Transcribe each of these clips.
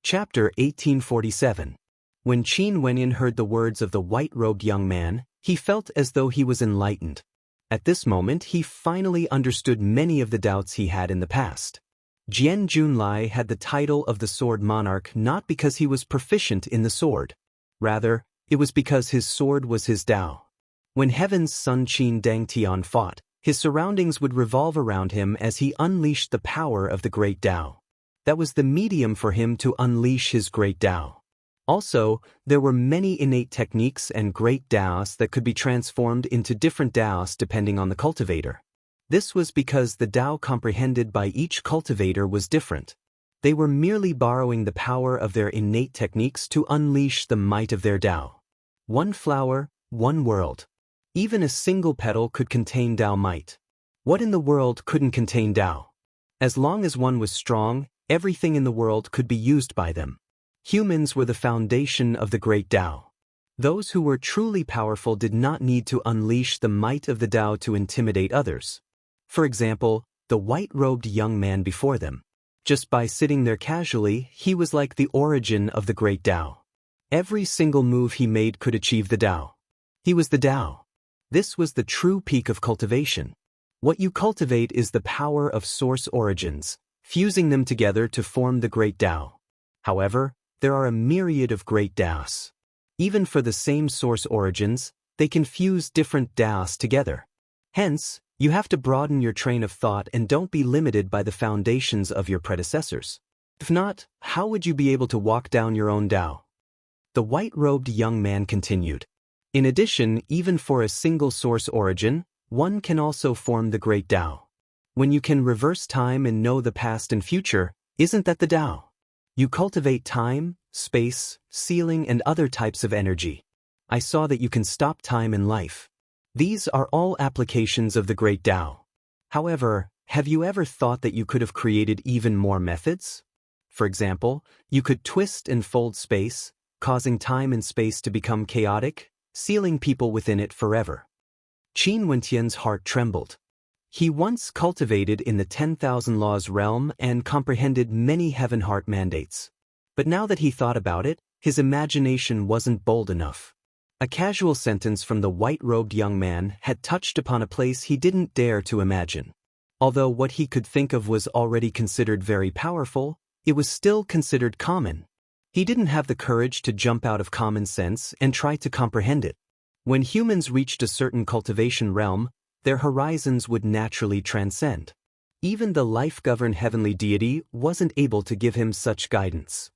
Chapter 1847. When Qin Wenyin heard the words of the white-robed young man, he felt as though he was enlightened. At this moment he finally understood many of the doubts he had in the past. Jian Junlai had the title of the Sword Monarch not because he was proficient in the sword. Rather, it was because his sword was his Tao. When Heaven's son Qin Dangtian fought, his surroundings would revolve around him as he unleashed the power of the great Tao. That was the medium for him to unleash his great Tao. Also, there were many innate techniques and great Taos that could be transformed into different Taos depending on the cultivator. This was because the Tao comprehended by each cultivator was different. They were merely borrowing the power of their innate techniques to unleash the might of their Tao. One flower, one world. Even a single petal could contain Tao might. What in the world couldn't contain Tao? As long as one was strong, everything in the world could be used by them. Humans were the foundation of the great Tao. Those who were truly powerful did not need to unleash the might of the Tao to intimidate others. For example, the white-robed young man before them. Just by sitting there casually, he was like the origin of the great Tao. Every single move he made could achieve the Tao. He was the Tao. This was the true peak of cultivation. What you cultivate is the power of source origins, fusing them together to form the great Tao. However, there are a myriad of great Taos. Even for the same source origins, they can fuse different Taos together. Hence, you have to broaden your train of thought and don't be limited by the foundations of your predecessors. If not, how would you be able to walk down your own Tao? The white-robed young man continued. In addition, even for a single source origin, one can also form the great Tao. When you can reverse time and know the past and future, isn't that the Tao? You cultivate time, space, sealing, and other types of energy. I saw that you can stop time in life. These are all applications of the great Tao. However, have you ever thought that you could have created even more methods? For example, you could twist and fold space, causing time and space to become chaotic, sealing people within it forever. Qin Wentian's heart trembled. He once cultivated in the 10,000 laws realm and comprehended many heaven heart mandates. But now that he thought about it, his imagination wasn't bold enough. A casual sentence from the white-robed young man had touched upon a place he didn't dare to imagine. Although what he could think of was already considered very powerful, it was still considered common. He didn't have the courage to jump out of common sense and try to comprehend it. When humans reached a certain cultivation realm, their horizons would naturally transcend. Even the life-governed heavenly deity wasn't able to give him such guidance.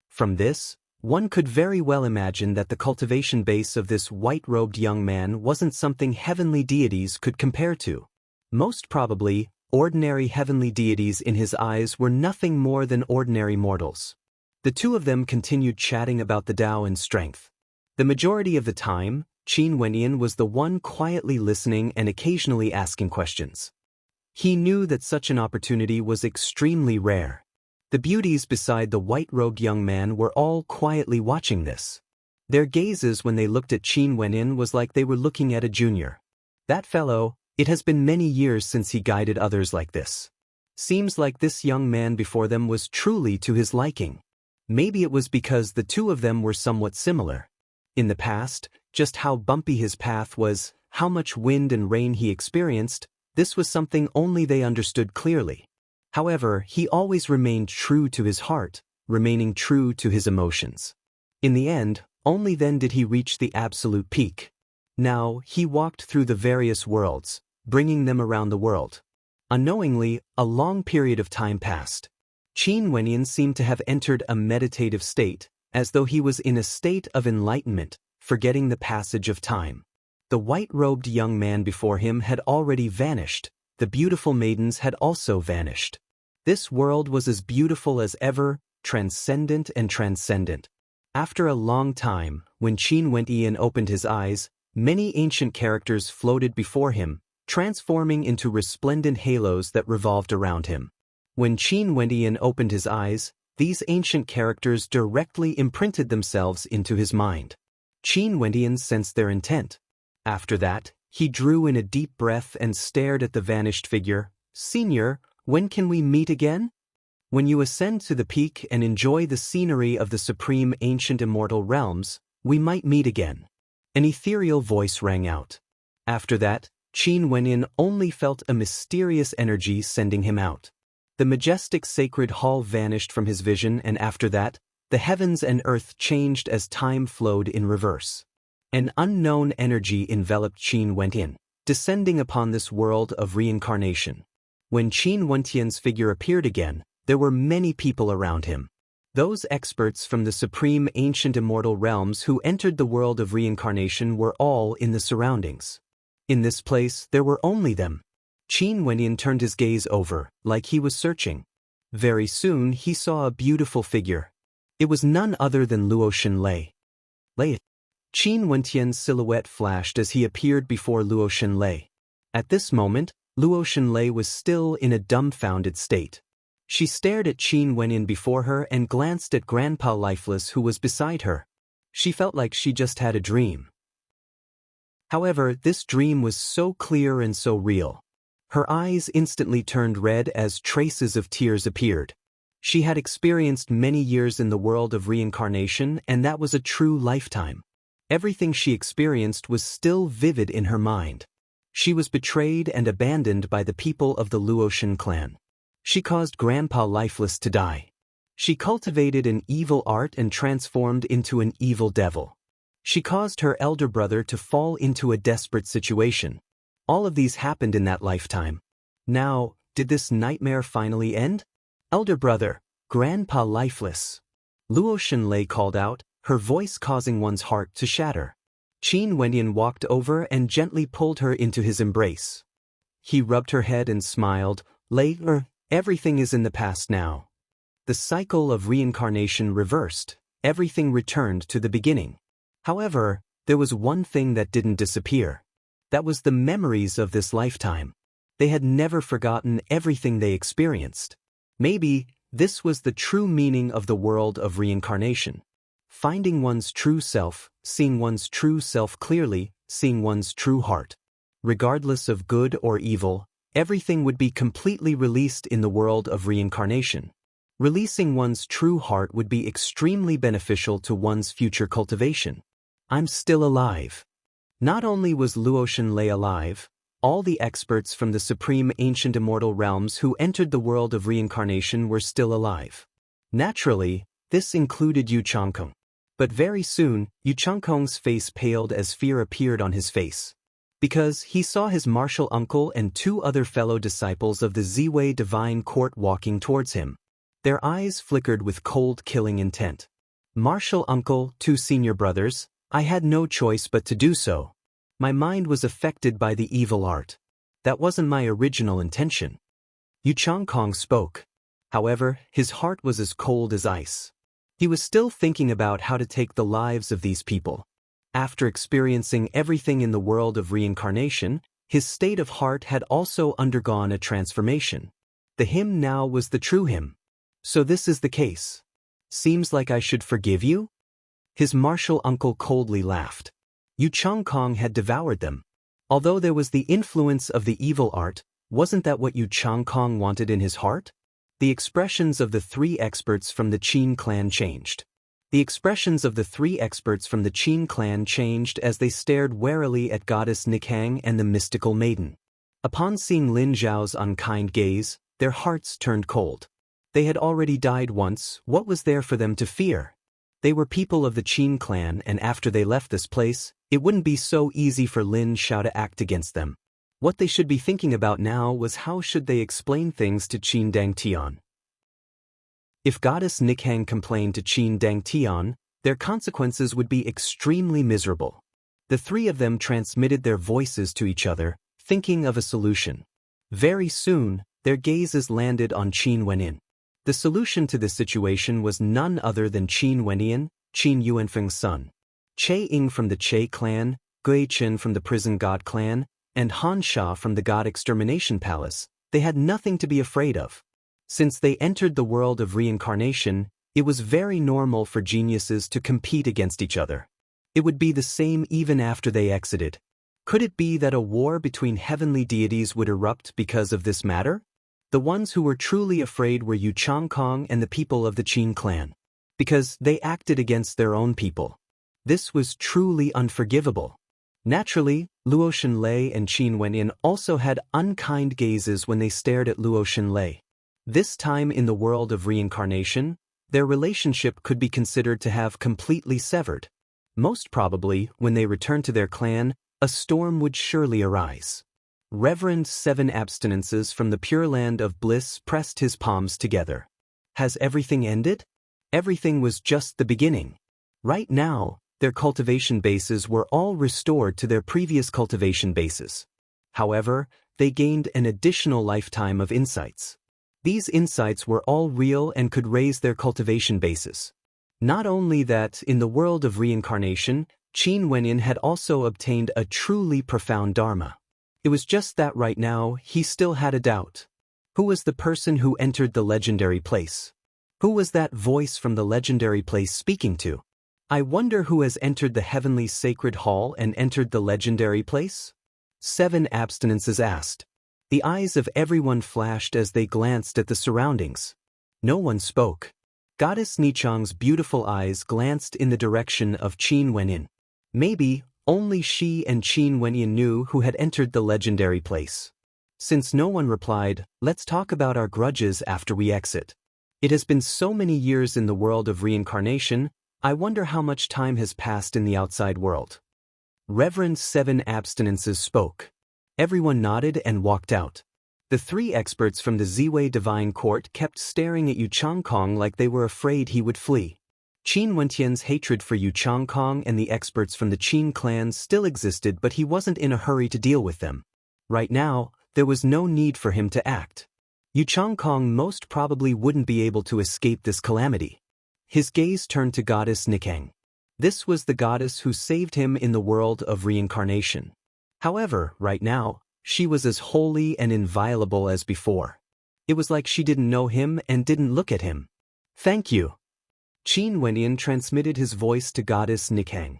From this, one could very well imagine that the cultivation base of this white-robed young man wasn't something heavenly deities could compare to. Most probably, ordinary heavenly deities in his eyes were nothing more than ordinary mortals. The two of them continued chatting about the Tao and strength. The majority of the time, Qin Wenyin was the one quietly listening and occasionally asking questions. He knew that such an opportunity was extremely rare. The beauties beside the white-robed young man were all quietly watching this. Their gazes when they looked at Qin Wenyin was like they were looking at a junior. That fellow, it has been many years since he guided others like this. Seems like this young man before them was truly to his liking. Maybe it was because the two of them were somewhat similar. In the past, just how bumpy his path was, how much wind and rain he experienced, this was something only they understood clearly. However, he always remained true to his heart, remaining true to his emotions. In the end, only then did he reach the absolute peak. Now, he walked through the various worlds, bringing them around the world. Unknowingly, a long period of time passed. Qin Wenyin seemed to have entered a meditative state, as though he was in a state of enlightenment, forgetting the passage of time. The white-robed young man before him had already vanished. The beautiful maidens had also vanished. This world was as beautiful as ever, transcendent and transcendent. After a long time, when Qin Wenyin opened his eyes, many ancient characters floated before him, transforming into resplendent halos that revolved around him. When Qin Wenyin opened his eyes, these ancient characters directly imprinted themselves into his mind. Qin Wenyin sensed their intent. After that, he drew in a deep breath and stared at the vanished figure. "Senior, when can we meet again?" When you ascend to the peak and enjoy the scenery of the supreme ancient immortal realms, we might meet again." An ethereal voice rang out. After that, Qin Wenyin only felt a mysterious energy sending him out. The majestic sacred hall vanished from his vision, and after that, the heavens and earth changed as time flowed in reverse. An unknown energy enveloped Qin Wenyin, descending upon this world of reincarnation. When Qin Wenyan's figure appeared again, there were many people around him. Those experts from the supreme ancient immortal realms who entered the world of reincarnation were all in the surroundings. In this place, there were only them. Qin Wenyin turned his gaze over, like he was searching. Very soon, he saw a beautiful figure. It was none other than Luo Xinlei. Qin Wenyan's silhouette flashed as he appeared before Luo Xinlei. At this moment, Luo Xinlei was still in a dumbfounded state. She stared at Qin Wenyin before her and glanced at Grandpa Lifeless who was beside her. She felt like she just had a dream. However, this dream was so clear and so real. Her eyes instantly turned red as traces of tears appeared. She had experienced many years in the world of reincarnation, and that was a true lifetime. Everything she experienced was still vivid in her mind. She was betrayed and abandoned by the people of the Luotian clan. She caused Grandpa Lifeless to die. She cultivated an evil art and transformed into an evil devil. She caused her elder brother to fall into a desperate situation. All of these happened in that lifetime. Now, did this nightmare finally end? "Elder brother, Grandpa Lifeless," Luo Xinlei called out, her voice causing one's heart to shatter. Qin Wenyin walked over and gently pulled her into his embrace. He rubbed her head and smiled. "Later, everything is in the past now." The cycle of reincarnation reversed. Everything returned to the beginning. However, there was one thing that didn't disappear. That was the memories of this lifetime. They had never forgotten everything they experienced. Maybe this was the true meaning of the world of reincarnation. Finding one's true self, seeing one's true self clearly, seeing one's true heart. Regardless of good or evil, everything would be completely released in the world of reincarnation. Releasing one's true heart would be extremely beneficial to one's future cultivation. "I'm still alive." Not only was Luo Xinlei alive, all the experts from the supreme ancient immortal realms who entered the world of reincarnation were still alive. Naturally, this included Yu Changkong. But very soon, Yu Changkong's face paled as fear appeared on his face. Because he saw his martial uncle and two other fellow disciples of the Ziwei Divine Court walking towards him. Their eyes flickered with cold killing intent. "Martial uncle, two senior brothers, I had no choice but to do so. My mind was affected by the evil art. That wasn't my original intention." Yu Changkong spoke. However, his heart was as cold as ice. He was still thinking about how to take the lives of these people. After experiencing everything in the world of reincarnation, his state of heart had also undergone a transformation. The him now was the true him. "So this is the case. Seems like I should forgive you?" His martial uncle coldly laughed. Yu Changkong had devoured them. Although there was the influence of the evil art, wasn't that what Yu Changkong wanted in his heart? The expressions of the three experts from the Qin clan changed. The expressions of the three experts from the Qin clan changed as they stared warily at Goddess Nikhang and the mystical maiden. Upon seeing Lin Zhao's unkind gaze, their hearts turned cold. They had already died once. What was there for them to fear? They were people of the Qin clan, and after they left this place, it wouldn't be so easy for Lin Zhao to act against them. What they should be thinking about now was how should they explain things to Qin Dangtian. If Goddess Nikhang complained to Qin Dangtian, their consequences would be extremely miserable. The three of them transmitted their voices to each other, thinking of a solution. Very soon, their gazes landed on Qin Wenyin. The solution to this situation was none other than Qin Wenyin, Qin Yuanfeng's son. Che Ying from the Che clan, Gui Chen from the Prison God clan, and Han Sha from the God Extermination Palace. They had nothing to be afraid of. Since they entered the world of reincarnation, it was very normal for geniuses to compete against each other. It would be the same even after they exited. Could it be that a war between heavenly deities would erupt because of this matter? The ones who were truly afraid were Yu Changkong and the people of the Qin clan. Because they acted against their own people. This was truly unforgivable. Naturally, Luo Shenlei and Qin Wenyin also had unkind gazes when they stared at Luo Shenlei. This time in the world of reincarnation, their relationship could be considered to have completely severed. Most probably, when they returned to their clan, a storm would surely arise. Reverend 7 Abstinences from the Pure Land of Bliss pressed his palms together. Has everything ended? Everything was just the beginning. Right now, their cultivation bases were all restored to their previous cultivation bases. However, they gained an additional lifetime of insights. These insights were all real and could raise their cultivation bases. Not only that, in the world of reincarnation, Qin Wenyin had also obtained a truly profound dharma. It was just that right now, he still had a doubt. Who was the person who entered the legendary place? Who was that voice from the legendary place speaking to? I wonder who has entered the heavenly sacred hall and entered the legendary place? 7 Abstinences asked. The eyes of everyone flashed as they glanced at the surroundings. No one spoke. Goddess Nichang's beautiful eyes glanced in the direction of Qin Wenyin. Maybe only she and Qin Wenyin knew who had entered the legendary place. Since no one replied, let's talk about our grudges after we exit. It has been so many years in the world of reincarnation, I wonder how much time has passed in the outside world. Reverend 7 Abstinences spoke. Everyone nodded and walked out. The 3 experts from the Ziwei Divine Court kept staring at Yu Changkong like they were afraid he would flee. Qin Wentian's hatred for Yu Changkong and the experts from the Qin clan still existed, but he wasn't in a hurry to deal with them. Right now, there was no need for him to act. Yu Changkong most probably wouldn't be able to escape this calamity. His gaze turned to Goddess Nikang. This was the goddess who saved him in the world of reincarnation. However, right now, she was as holy and inviolable as before. It was like she didn't know him and didn't look at him. Thank you. Qin Wenyin transmitted his voice to Goddess Nikang.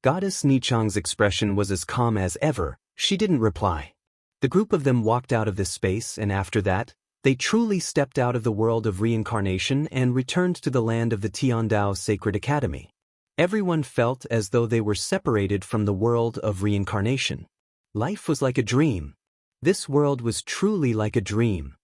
Goddess Nichang's expression was as calm as ever. She didn't reply. The group of them walked out of this space, and after that, they truly stepped out of the world of reincarnation and returned to the land of the Tiandao Sacred Academy. Everyone felt as though they were separated from the world of reincarnation. Life was like a dream. This world was truly like a dream.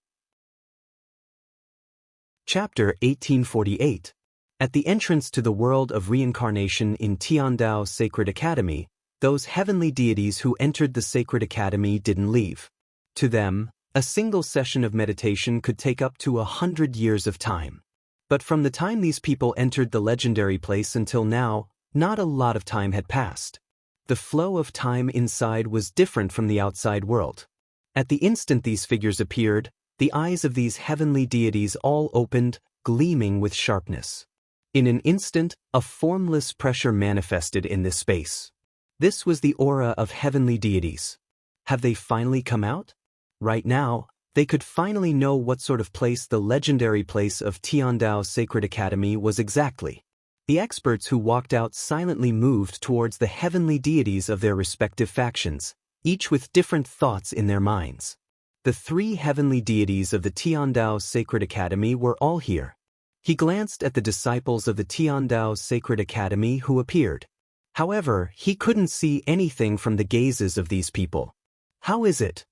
Chapter 1848. At the entrance to the world of reincarnation in Tiandao Sacred Academy, those heavenly deities who entered the Sacred Academy didn't leave. To them, a single session of meditation could take up to 100 years of time. But from the time these people entered the legendary place until now, not a lot of time had passed. The flow of time inside was different from the outside world. At the instant these figures appeared, the eyes of these heavenly deities all opened, gleaming with sharpness. In an instant, a formless pressure manifested in this space. This was the aura of heavenly deities. Have they finally come out? Right now, they could finally know what sort of place the legendary place of Tiandao Sacred Academy was exactly. The experts who walked out silently moved towards the heavenly deities of their respective factions, each with different thoughts in their minds. The 3 heavenly deities of the Tiandao Sacred Academy were all here. He glanced at the disciples of the Tiandao Sacred Academy who appeared. However, he couldn't see anything from the gazes of these people. How is it?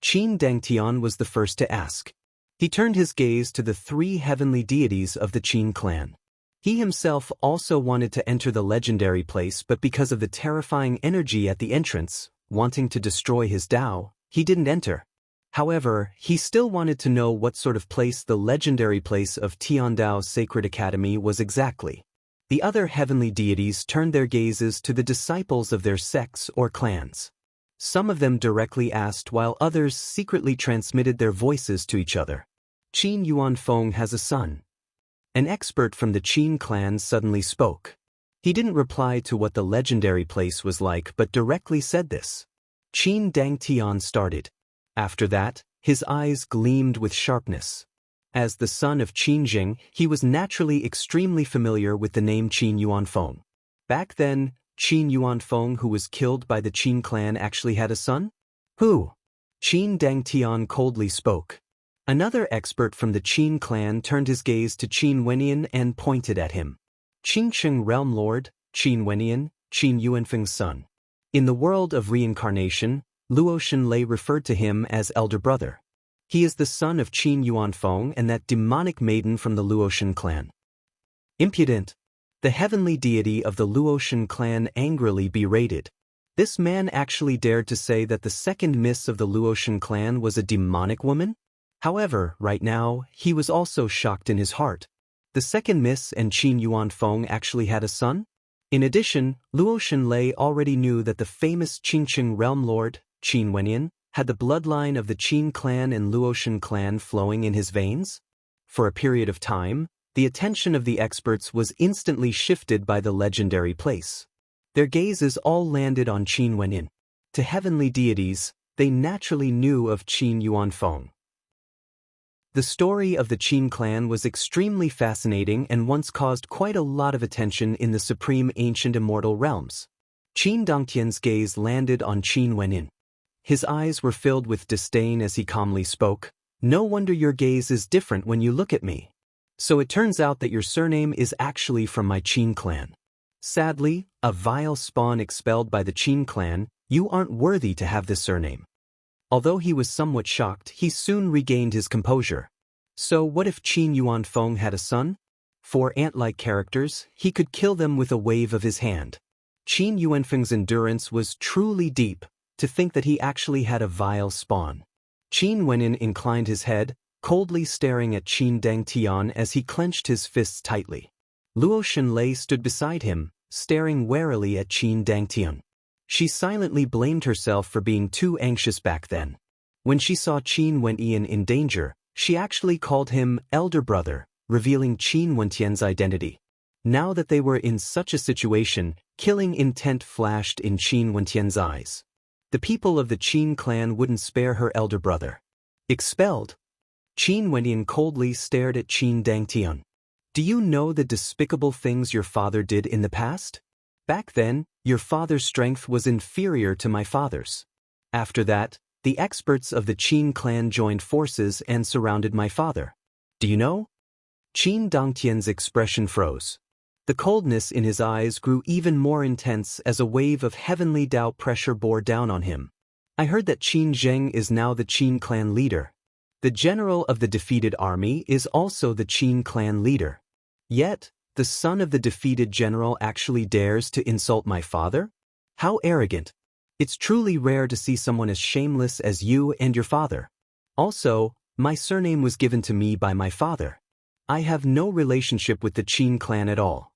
Qin Dangtian was the first to ask. He turned his gaze to the 3 heavenly deities of the Qin clan. He himself also wanted to enter the legendary place, but because of the terrifying energy at the entrance, wanting to destroy his Tao, he didn't enter. However, he still wanted to know what sort of place the legendary place of Tiandao Sacred Academy was exactly. The other heavenly deities turned their gazes to the disciples of their sects or clans. Some of them directly asked while others secretly transmitted their voices to each other. Qin Yuanfeng has a son. An expert from the Qin clan suddenly spoke. He didn't reply to what the legendary place was like but directly said this. Qin Dangtian started. After that, his eyes gleamed with sharpness. As the son of Qin Jing, he was naturally extremely familiar with the name Qin Yuanfeng. Back then, Qin Yuanfeng, who was killed by the Qin clan, actually had a son? Who? Qin Dangtian coldly spoke. Another expert from the Qin clan turned his gaze to Qin Wenyan and pointed at him. Qingsheng Realm Lord, Qin Wenyan, Qin Yuanfeng's son. In the world of reincarnation, Luo Shenlei referred to him as elder brother. He is the son of Qin Yuanfeng and that demonic maiden from the Luoshan clan. Impudent! The heavenly deity of the Luoshan clan angrily berated. This man actually dared to say that the second miss of the Luoshan clan was a demonic woman? However, right now, he was also shocked in his heart. The second miss and Qin Yuanfeng actually had a son? In addition, Luo Shenlei already knew that the famous Qingsheng Realm Lord, Qin Wenyan, had the bloodline of the Qin clan and Luoshan clan flowing in his veins? For a period of time, the attention of the experts was instantly shifted by the legendary place. Their gazes all landed on Qin Wenyan. To heavenly deities, they naturally knew of Qin Yuanfeng. The story of the Qin clan was extremely fascinating and once caused quite a lot of attention in the supreme ancient immortal realms. Qin Dangtian's gaze landed on Qin Wenyan. His eyes were filled with disdain as he calmly spoke. No wonder your gaze is different when you look at me. So it turns out that your surname is actually from my Qin clan. Sadly, a vile spawn expelled by the Qin clan, you aren't worthy to have this surname. Although he was somewhat shocked, he soon regained his composure. So what if Qin Yuanfeng had a son? For ant-like characters, he could kill them with a wave of his hand. Qin Yuanfeng's endurance was truly deep, to think that he actually had a vile spawn. Qin Wenyan inclined his head, coldly staring at Qin Dangtian as he clenched his fists tightly. Luo Shenlei stood beside him, staring warily at Qin Dangtian. She silently blamed herself for being too anxious back then. When she saw Qin Wenyan in danger, she actually called him elder brother, revealing Qin Wentian's identity. Now that they were in such a situation, killing intent flashed in Qin Wentian's eyes. The people of the Qin clan wouldn't spare her elder brother. Expelled? Qin Wenyan coldly stared at Qin Dangtian. Do you know the despicable things your father did in the past? Back then, your father's strength was inferior to my father's. After that, the experts of the Qin clan joined forces and surrounded my father. Do you know? Qin Dangtian's expression froze. The coldness in his eyes grew even more intense as a wave of heavenly doubt pressure bore down on him. I heard that Qin Zheng is now the Qin clan leader. The general of the defeated army is also the Qin clan leader. Yet, the son of the defeated general actually dares to insult my father? How arrogant! It's truly rare to see someone as shameless as you and your father. Also, my surname was given to me by my father. I have no relationship with the Qin clan at all.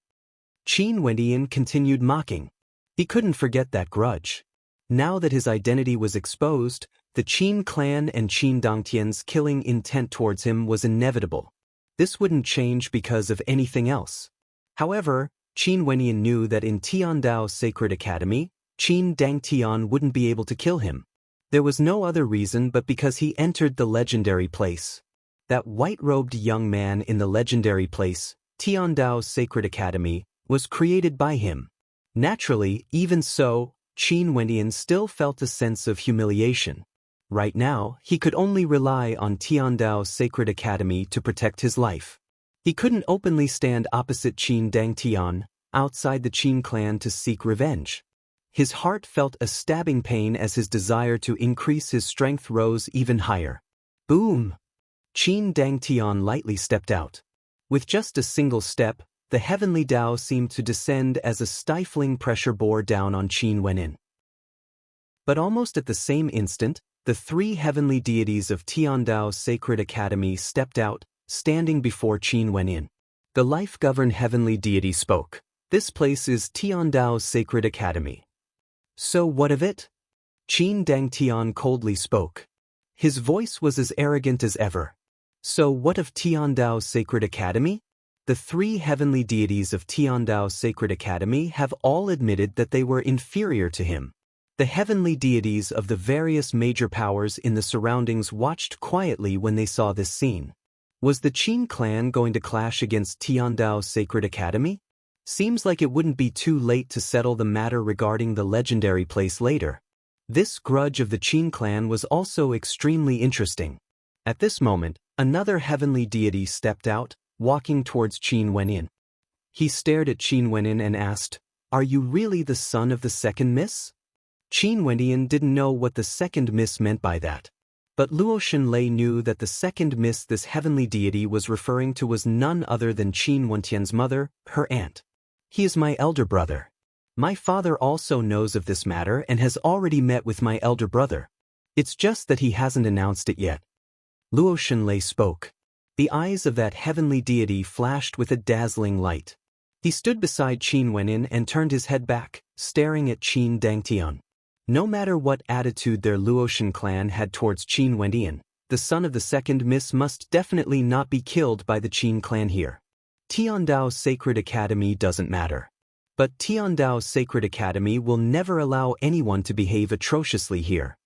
Qin Wenyan continued mocking. He couldn't forget that grudge. Now that his identity was exposed, the Qin clan and Qin Dangtian's killing intent towards him was inevitable. This wouldn't change because of anything else. However, Qin Wenyan knew that in Tiandao's sacred academy, Qin Dangtian wouldn't be able to kill him. There was no other reason but because he entered the legendary place. That white-robed young man in the legendary place, Tiandao's sacred academy, was created by him. Naturally, even so, Qin Wenyan still felt a sense of humiliation. Right now, he could only rely on Tiandao's sacred academy to protect his life. He couldn't openly stand opposite Qin Dangtian, outside the Qin clan to seek revenge. His heart felt a stabbing pain as his desire to increase his strength rose even higher. Boom! Qin Dangtian lightly stepped out. With just a single step, the heavenly Tao seemed to descend as a stifling pressure bore down on Qin Wenyan. But almost at the same instant, the three heavenly deities of Tiandao's sacred academy stepped out, standing before Qin Wenyan. The life-governed heavenly deity spoke. This place is Tiandao's sacred academy. So what of it? Qin Dangtian coldly spoke. His voice was as arrogant as ever. So what of Tiandao's sacred academy? The three heavenly deities of Tiandao's sacred academy have all admitted that they were inferior to him. The heavenly deities of the various major powers in the surroundings watched quietly when they saw this scene. Was the Qin clan going to clash against Tiandao's sacred academy? Seems like it wouldn't be too late to settle the matter regarding the legendary place later. This grudge of the Qin clan was also extremely interesting. At this moment, another heavenly deity stepped out, walking towards Qin Wenyin. He stared at Qin Wenyin and asked, "Are you really the son of the second miss?" Qin Wenyin didn't know what the second miss meant by that. But Luo Xunlei knew that the second miss this heavenly deity was referring to was none other than Qin Wentian's mother, her aunt. "He is my elder brother. My father also knows of this matter and has already met with my elder brother. It's just that he hasn't announced it yet." Luo Xunlei spoke. The eyes of that heavenly deity flashed with a dazzling light. He stood beside Qin Wenyin and turned his head back, staring at Qin Dangtian. No matter what attitude their Luotian clan had towards Qin Wendian, the son of the second miss must definitely not be killed by the Qin clan here. Tiandao Sacred Academy doesn't matter. But Tiandao Sacred Academy will never allow anyone to behave atrociously here.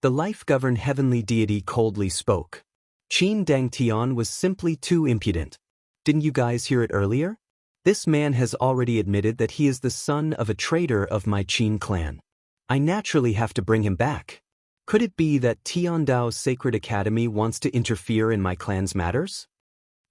The life-governed heavenly deity coldly spoke. Qin Dangtian was simply too impudent. Didn't you guys hear it earlier? This man has already admitted that he is the son of a traitor of my Qin clan. I naturally have to bring him back. Could it be that Tiandao Sacred Academy wants to interfere in my clan's matters?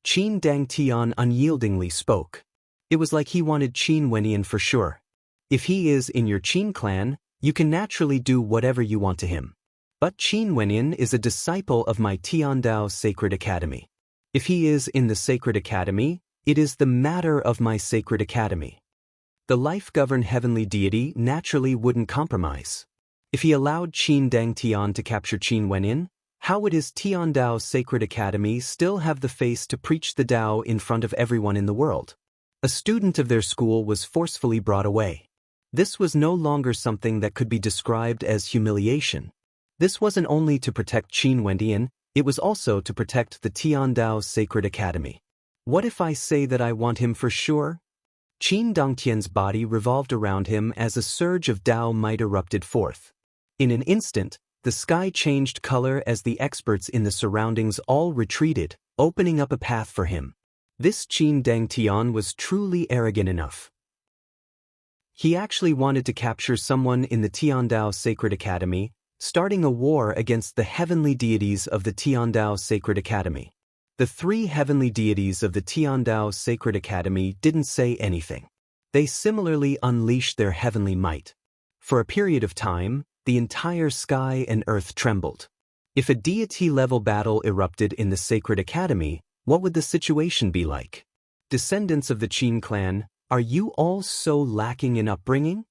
Qin Dangtian unyieldingly spoke. It was like he wanted Qin Wenyan for sure. If he is in your Qin clan, you can naturally do whatever you want to him. But Qin Wenyan is a disciple of my Tiandao Sacred Academy. If he is in the Sacred Academy, it is the matter of my Sacred Academy. The life-governed heavenly deity naturally wouldn't compromise. If he allowed Qin Dangtian to capture Qin Wenyin, how would his Tiandao Sacred Academy still have the face to preach the Tao in front of everyone in the world? A student of their school was forcefully brought away. This was no longer something that could be described as humiliation. This wasn't only to protect Qin Wendian, it was also to protect the Tiandao Sacred Academy. What if I say that I want him for sure? Qin Dangtian's body revolved around him as a surge of Tao might erupted forth. In an instant, the sky changed color as the experts in the surroundings all retreated, opening up a path for him. This Qin Dangtian was truly arrogant enough. He actually wanted to capture someone in the Tiandao Sacred Academy, starting a war against the heavenly deities of the Tiandao Sacred Academy. The three heavenly deities of the Tiandao Sacred Academy didn't say anything. They similarly unleashed their heavenly might. For a period of time, the entire sky and earth trembled. If a deity-level battle erupted in the Sacred Academy, what would the situation be like? Descendants of the Qin clan, are you all so lacking in upbringing?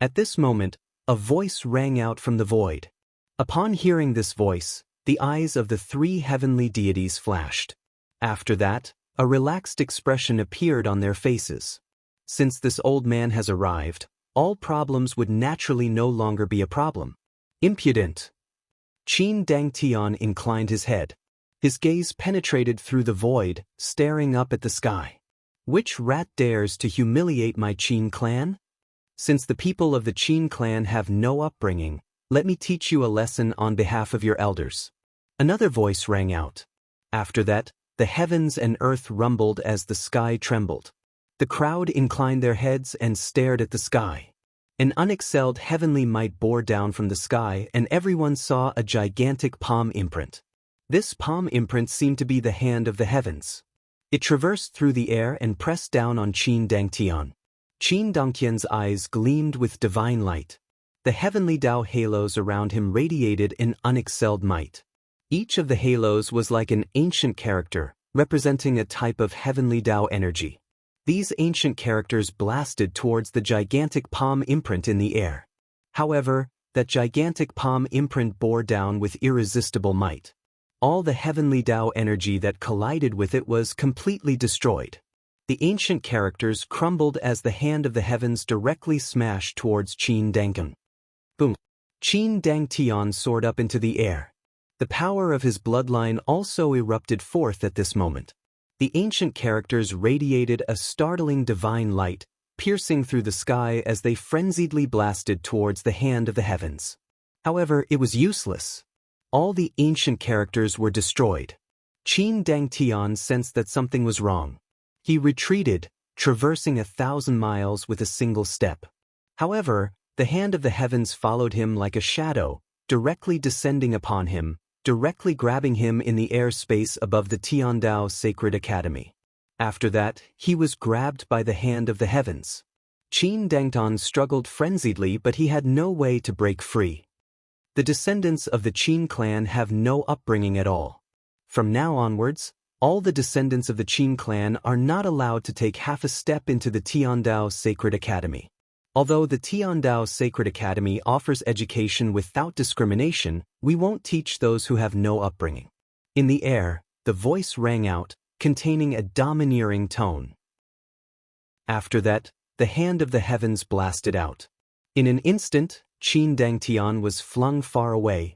At this moment, a voice rang out from the void. Upon hearing this voice, the eyes of the three heavenly deities flashed. After that, a relaxed expression appeared on their faces. Since this old man has arrived, all problems would naturally no longer be a problem. Impudent. Qin Dangtian inclined his head. His gaze penetrated through the void, staring up at the sky. Which rat dares to humiliate my Qin clan? Since the people of the Qin clan have no upbringing, let me teach you a lesson on behalf of your elders. Another voice rang out. After that, the heavens and earth rumbled as the sky trembled. The crowd inclined their heads and stared at the sky. An unexcelled heavenly might bore down from the sky and everyone saw a gigantic palm imprint. This palm imprint seemed to be the hand of the heavens. It traversed through the air and pressed down on Qin Dangtian. Qin Dangtian's eyes gleamed with divine light. The heavenly Tao halos around him radiated an unexcelled might. Each of the halos was like an ancient character, representing a type of heavenly Tao energy. These ancient characters blasted towards the gigantic palm imprint in the air. However, that gigantic palm imprint bore down with irresistible might. All the heavenly Tao energy that collided with it was completely destroyed. The ancient characters crumbled as the hand of the heavens directly smashed towards Qin Dangtian. Boom! Qin Dangtian soared up into the air. The power of his bloodline also erupted forth at this moment. The ancient characters radiated a startling divine light, piercing through the sky as they frenziedly blasted towards the hand of the heavens. However, it was useless. All the ancient characters were destroyed. Qin Dangtian sensed that something was wrong. He retreated, traversing 1,000 miles with a single step. However, The hand of the heavens followed him like a shadow, directly descending upon him, directly grabbing him in the air space above the Tiandao Sacred Academy. After that, he was grabbed by the hand of the heavens. Qin Dangtan struggled frenziedly, but he had no way to break free. The descendants of the Qin clan have no upbringing at all. From now onwards, all the descendants of the Qin clan are not allowed to take half a step into the Tiandao Sacred Academy. Although the Tiandao Sacred Academy offers education without discrimination, we won't teach those who have no upbringing. In the air, the voice rang out, containing a domineering tone. After that, the hand of the heavens blasted out. In an instant, Qin Dangtian was flung far away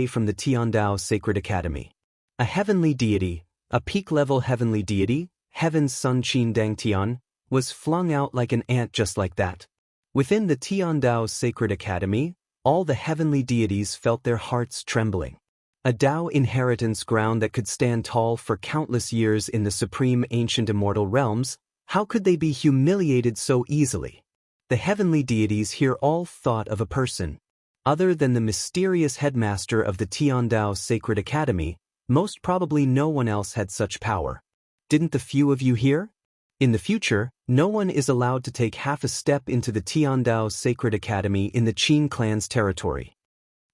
from the Tiandao Sacred Academy. A heavenly deity, a peak-level heavenly deity, Heaven's Son Qin Dangtian, was flung out like an ant just like that. Within the Tiandao Sacred Academy, all the heavenly deities felt their hearts trembling. A Tao inheritance ground that could stand tall for countless years in the supreme ancient immortal realms, how could they be humiliated so easily? The heavenly deities here all thought of a person. Other than the mysterious headmaster of the Tiandao Sacred Academy, most probably no one else had such power. Didn't the few of you hear? In the future, no one is allowed to take half a step into the Tiandao Sacred Academy in the Qin clan's territory.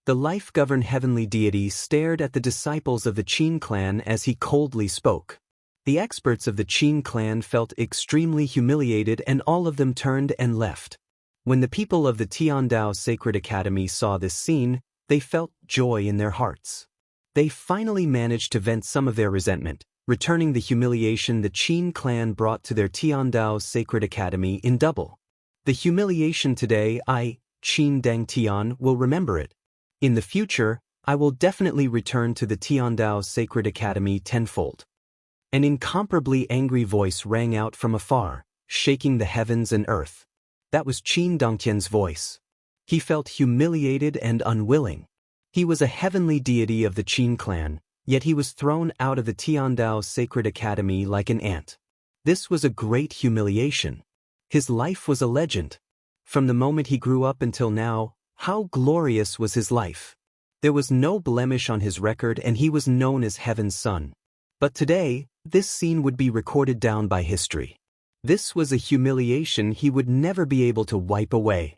The life-governed heavenly deity stared at the disciples of the Qin clan as he coldly spoke. The experts of the Qin clan felt extremely humiliated, and all of them turned and left. When the people of the Tiandao Sacred Academy saw this scene, they felt joy in their hearts. They finally managed to vent some of their resentment, returning the humiliation the Qin clan brought to their Tiandao Sacred Academy in double. The humiliation today, I, Qin Dangtian, will remember it. In the future, I will definitely return to the Tiandao Sacred Academy tenfold. An incomparably angry voice rang out from afar, shaking the heavens and earth. That was Qin Dangtian's voice. He felt humiliated and unwilling. He was a heavenly deity of the Qin clan, yet he was thrown out of the Tiandao Sacred Academy like an ant. This was a great humiliation. His life was a legend. From the moment he grew up until now, how glorious was his life. There was no blemish on his record, and he was known as Heaven's Son. But today, this scene would be recorded down by history. This was a humiliation he would never be able to wipe away.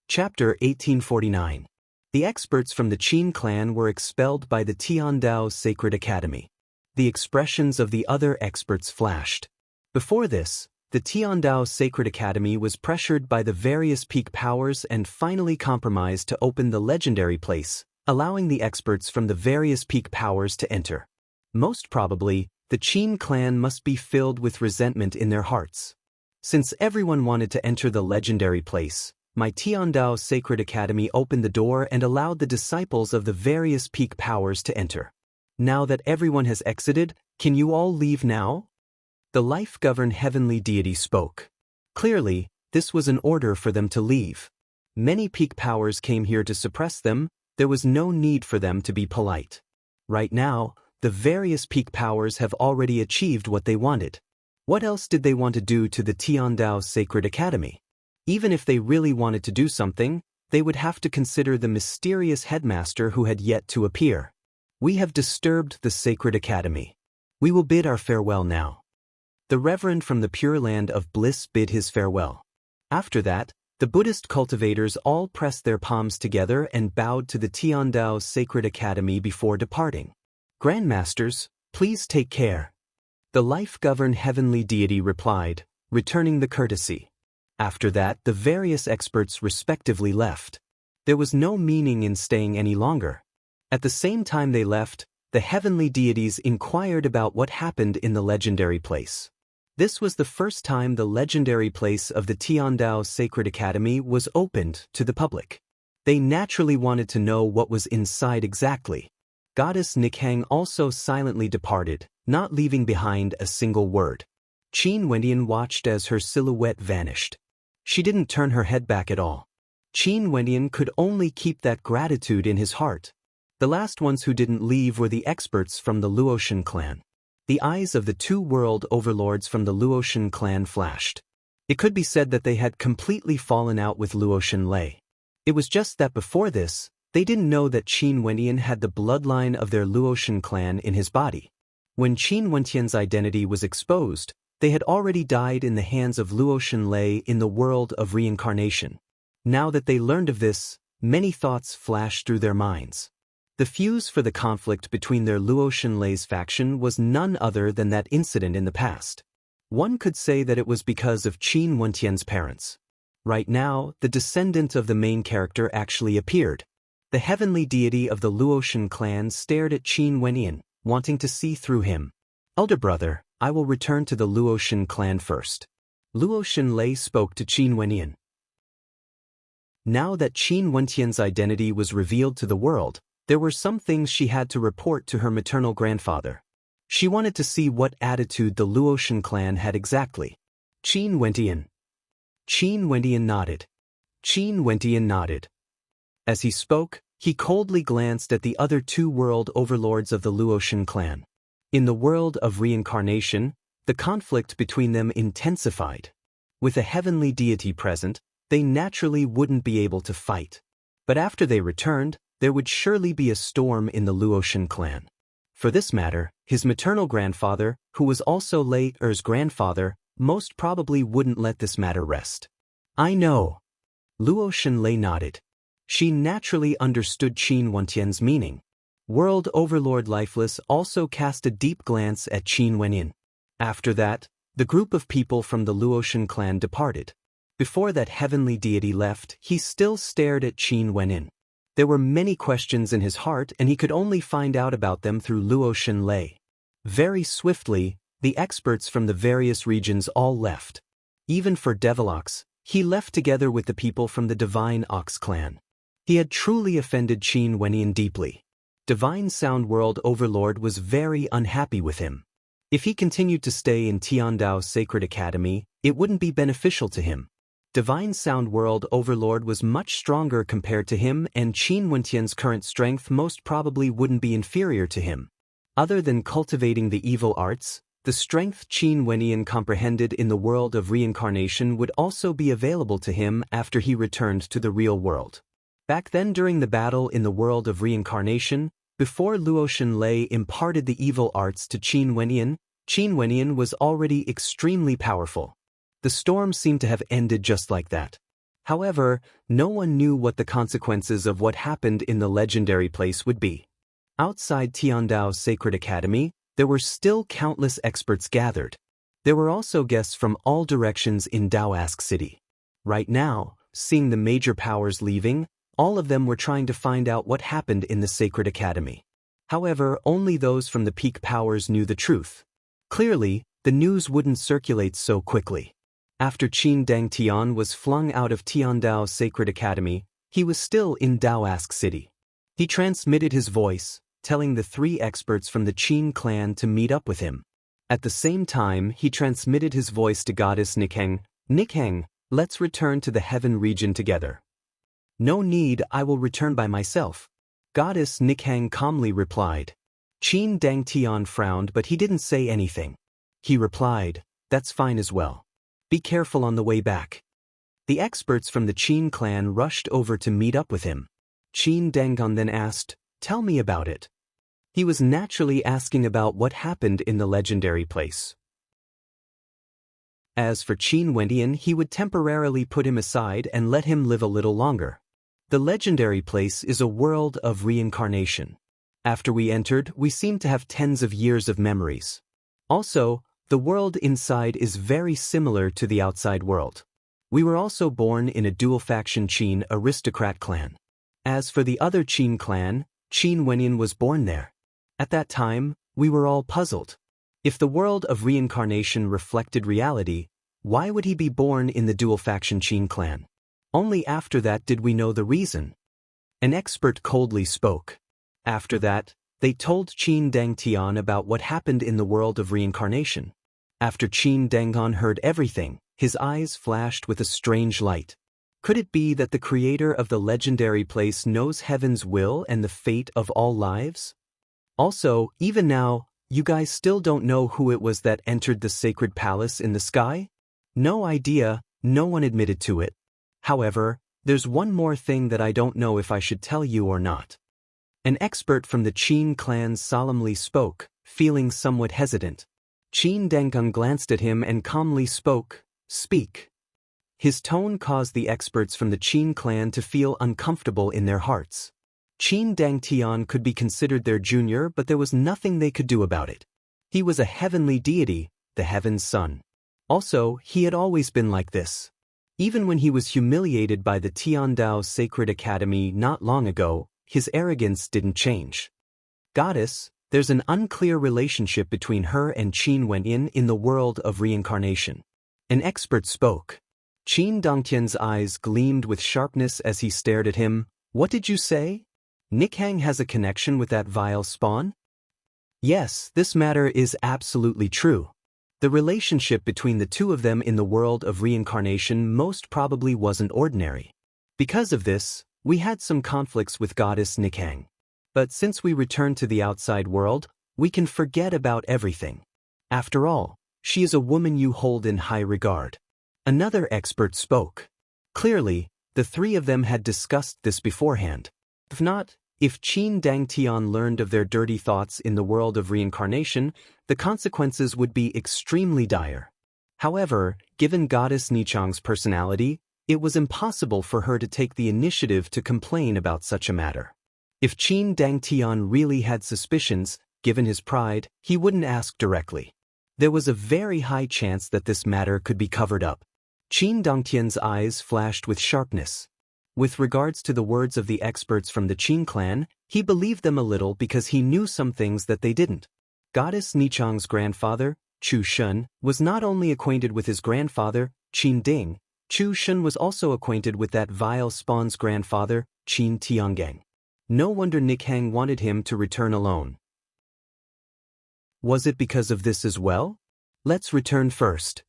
Chapter 1849. The experts from the Qin clan were expelled by the Tiandao Sacred Academy. The expressions of the other experts flashed. Before this, the Tiandao Sacred Academy was pressured by the various peak powers and finally compromised to open the legendary place, allowing the experts from the various peak powers to enter. Most probably, the Qin clan must be filled with resentment in their hearts. Since everyone wanted to enter the legendary place, my Tiandao Sacred Academy opened the door and allowed the disciples of the various peak powers to enter. Now that everyone has exited, can you all leave now? The life-governed heavenly deity spoke. Clearly, this was an order for them to leave. Many peak powers came here to suppress them. There was no need for them to be polite. Right now, the various peak powers have already achieved what they wanted. What else did they want to do to the Tiandao Sacred Academy? Even if they really wanted to do something, they would have to consider the mysterious headmaster who had yet to appear. We have disturbed the Sacred Academy. We will bid our farewell now. The Reverend from the Pure Land of Bliss bid his farewell. After that, the Buddhist cultivators all pressed their palms together and bowed to the Tiandao Sacred Academy before departing. Grandmasters, please take care. The life-governed heavenly deity replied, returning the courtesy. After that, the various experts respectively left. There was no meaning in staying any longer. At the same time they left, the heavenly deities inquired about what happened in the legendary place. This was the first time the legendary place of the Tiandao Sacred Academy was opened to the public. They naturally wanted to know what was inside exactly. Goddess Nikhang also silently departed, not leaving behind a single word. Qin Wendian watched as her silhouette vanished. She didn't turn her head back at all. Qin Wendian could only keep that gratitude in his heart. The last ones who didn't leave were the experts from the Luotian clan. The eyes of the two world overlords from the Luotian clan flashed. It could be said that they had completely fallen out with Luo Xinlei. It was just that before this, they didn't know that Qin Wendian had the bloodline of their Luotian clan in his body. When Qin Wendian's identity was exposed, they had already died in the hands of Luo Xinlei in the world of reincarnation. Now that they learned of this, many thoughts flashed through their minds. The fuse for the conflict between their Luo Xinlei's faction was none other than that incident in the past. One could say that it was because of Qin Wendian's parents. Right now, the descendant of the main character actually appeared. The heavenly deity of the Luotian clan stared at Qin Wendian, wanting to see through him. "Elder brother, I will return to the Luotian clan first." Luo Xinlei spoke to Qin Wendian. Now that Qin Wendian's identity was revealed to the world, there were some things she had to report to her maternal grandfather. She wanted to see what attitude the Luotian clan had exactly. Qin Wendian. Qin Wendian nodded. Qin Wendian nodded. As he spoke, he coldly glanced at the other two world overlords of the Luotian clan. In the world of reincarnation, the conflict between them intensified. With a heavenly deity present, they naturally wouldn't be able to fight. But after they returned, there would surely be a storm in the Luotian clan. For this matter, his maternal grandfather, who was also Lei Er's grandfather, most probably wouldn't let this matter rest. "I know." Luo Xinlei nodded. She naturally understood Qin Wendian's meaning. World Overlord Lifeless also cast a deep glance at Qin Wendian. After that, the group of people from the Luotian clan departed. Before that heavenly deity left, he still stared at Qin Wendian. There were many questions in his heart and he could only find out about them through Luo Xinlei. Very swiftly, the experts from the various regions all left. Even for Devilox, he left together with the people from the Divine Ox clan. He had truly offended Qin Wendian deeply. Divine Sound World Overlord was very unhappy with him. If he continued to stay in Tiandao Sacred Academy, it wouldn't be beneficial to him. Divine Sound World Overlord was much stronger compared to him and Qin Wendian's current strength most probably wouldn't be inferior to him. Other than cultivating the evil arts, the strength Qin Wendian comprehended in the world of reincarnation would also be available to him after he returned to the real world. Back then during the battle in the world of reincarnation, before Luo Xinlei imparted the evil arts to Qin Wendian was already extremely powerful. The storm seemed to have ended just like that. However, no one knew what the consequences of what happened in the legendary place would be. Outside Tiandao Sacred Academy, there were still countless experts gathered. There were also guests from all directions in Daoask City. Right now, seeing the major powers leaving, all of them were trying to find out what happened in the Sacred Academy. However, only those from the peak powers knew the truth. Clearly, the news wouldn't circulate so quickly. After Qin Dangtian was flung out of Tiandao Sacred Academy, he was still in Daoask City. He transmitted his voice, telling the three experts from the Qin clan to meet up with him. At the same time, he transmitted his voice to Goddess Nikheng. "Nikheng, let's return to the heaven region together." "No need, I will return by myself." Goddess Nikheng calmly replied. Qin Dangtian frowned but he didn't say anything. He replied, "That's fine as well. Be careful on the way back." The experts from the Qin clan rushed over to meet up with him. Qin Dangtian then asked, "Tell me about it." He was naturally asking about what happened in the legendary place. As for Qin Wendian, he would temporarily put him aside and let him live a little longer. The legendary place is a world of reincarnation. After we entered, we seemed to have tens of years of memories. Also, the world inside is very similar to the outside world. We were also born in a dual-faction Qin aristocrat clan. As for the other Qin clan, Qin Wendian was born there. At that time, we were all puzzled. If the world of reincarnation reflected reality, why would he be born in the dual-faction Qin clan? Only after that did we know the reason. An expert coldly spoke. After that, they told Qin Dangtian about what happened in the world of reincarnation. After Qin Dangtian heard everything, his eyes flashed with a strange light. Could it be that the creator of the legendary place knows heaven's will and the fate of all lives? Also, even now, you guys still don't know who it was that entered the sacred palace in the sky? No idea, no one admitted to it. However, there's one more thing that I don't know if I should tell you or not. An expert from the Qin clan solemnly spoke, feeling somewhat hesitant. Qin Dengkun glanced at him and calmly spoke, "Speak." His tone caused the experts from the Qin clan to feel uncomfortable in their hearts. Qin Dangtian could be considered their junior, but there was nothing they could do about it. He was a heavenly deity, the heaven's son. Also, he had always been like this. Even when he was humiliated by the Tiandao Sacred Academy not long ago, his arrogance didn't change. Goddess, there's an unclear relationship between her and Qin Wenin in the world of reincarnation. An expert spoke. Qin Dongtian's eyes gleamed with sharpness as he stared at him. What did you say? Nikhang has a connection with that vile spawn? Yes, this matter is absolutely true. The relationship between the two of them in the world of reincarnation most probably wasn't ordinary. Because of this, we had some conflicts with Goddess Nikhang. But since we returned to the outside world, we can forget about everything. After all, she is a woman you hold in high regard. Another expert spoke. Clearly, the three of them had discussed this beforehand. If not, if Qin Dangtian learned of their dirty thoughts in the world of reincarnation, the consequences would be extremely dire. However, given Goddess Nichang's personality, it was impossible for her to take the initiative to complain about such a matter. If Qin Dangtian really had suspicions, given his pride, he wouldn't ask directly. There was a very high chance that this matter could be covered up. Qin Dongtian's eyes flashed with sharpness. With regards to the words of the experts from the Qin clan, he believed them a little because he knew some things that they didn't. Goddess Nichang's grandfather, Chu Shun, was not only acquainted with his grandfather, Qin Ding, Chu Shun was also acquainted with that vile spawn's grandfather, Qin Tiangang. No wonder Nikhang wanted him to return alone. Was it because of this as well? Let's return first.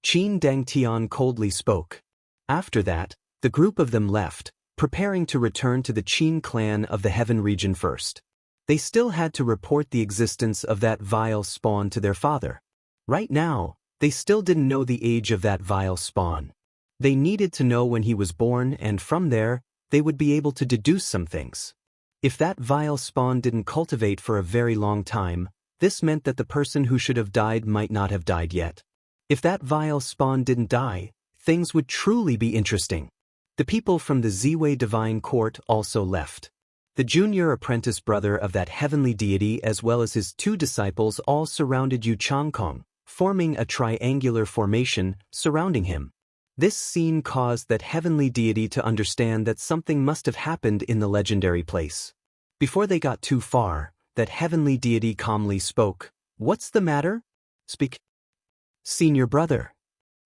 Qin Dangtian coldly spoke. After that, the group of them left, preparing to return to the Qin clan of the Heaven region first. They still had to report the existence of that vile spawn to their father. Right now, they still didn't know the age of that vile spawn. They needed to know when he was born, and from there, they would be able to deduce some things. If that vile spawn didn't cultivate for a very long time, this meant that the person who should have died might not have died yet. If that vile spawn didn't die, things would truly be interesting. The people from the Ziwei Divine Court also left. The junior apprentice brother of that heavenly deity as well as his two disciples all surrounded Yu Changkong, forming a triangular formation surrounding him. This scene caused that heavenly deity to understand that something must have happened in the legendary place. Before they got too far, that heavenly deity calmly spoke. What's the matter? Speak. Senior brother.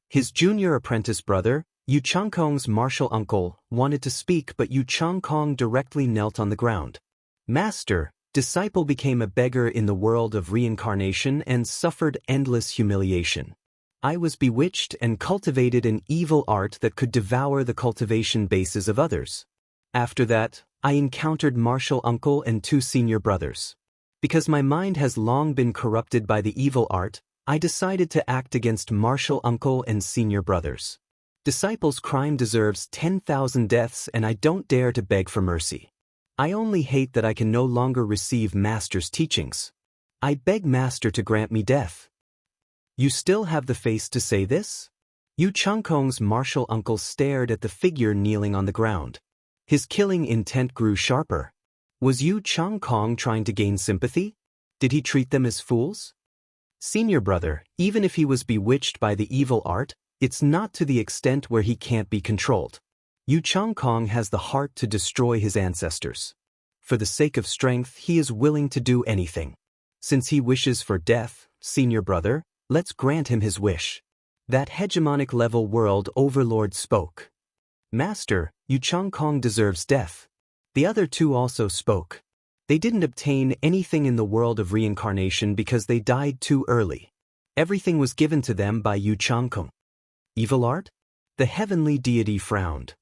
His junior apprentice brother, Yu Changkong's martial uncle, wanted to speak but Yu Changkong directly knelt on the ground. Master, disciple became a beggar in the world of reincarnation and suffered endless humiliation. I was bewitched and cultivated an evil art that could devour the cultivation bases of others. After that, I encountered martial uncle and two senior brothers. Because my mind has long been corrupted by the evil art, I decided to act against martial uncle and senior brothers. Disciple's crime deserves 10,000 deaths and I don't dare to beg for mercy. I only hate that I can no longer receive Master's teachings. I beg Master to grant me death. You still have the face to say this? Yu Changkong's martial uncle stared at the figure kneeling on the ground. His killing intent grew sharper. Was Yu Changkong trying to gain sympathy? Did he treat them as fools? Senior brother, even if he was bewitched by the evil art, it's not to the extent where he can't be controlled. Yu Changkong has the heart to destroy his ancestors. For the sake of strength, he is willing to do anything. Since he wishes for death, senior brother, let's grant him his wish. That hegemonic level world overlord spoke. Master, Yu Changkong deserves death. The other two also spoke. They didn't obtain anything in the world of reincarnation because they died too early. Everything was given to them by Yu Changkong. Evil art? The heavenly deity frowned.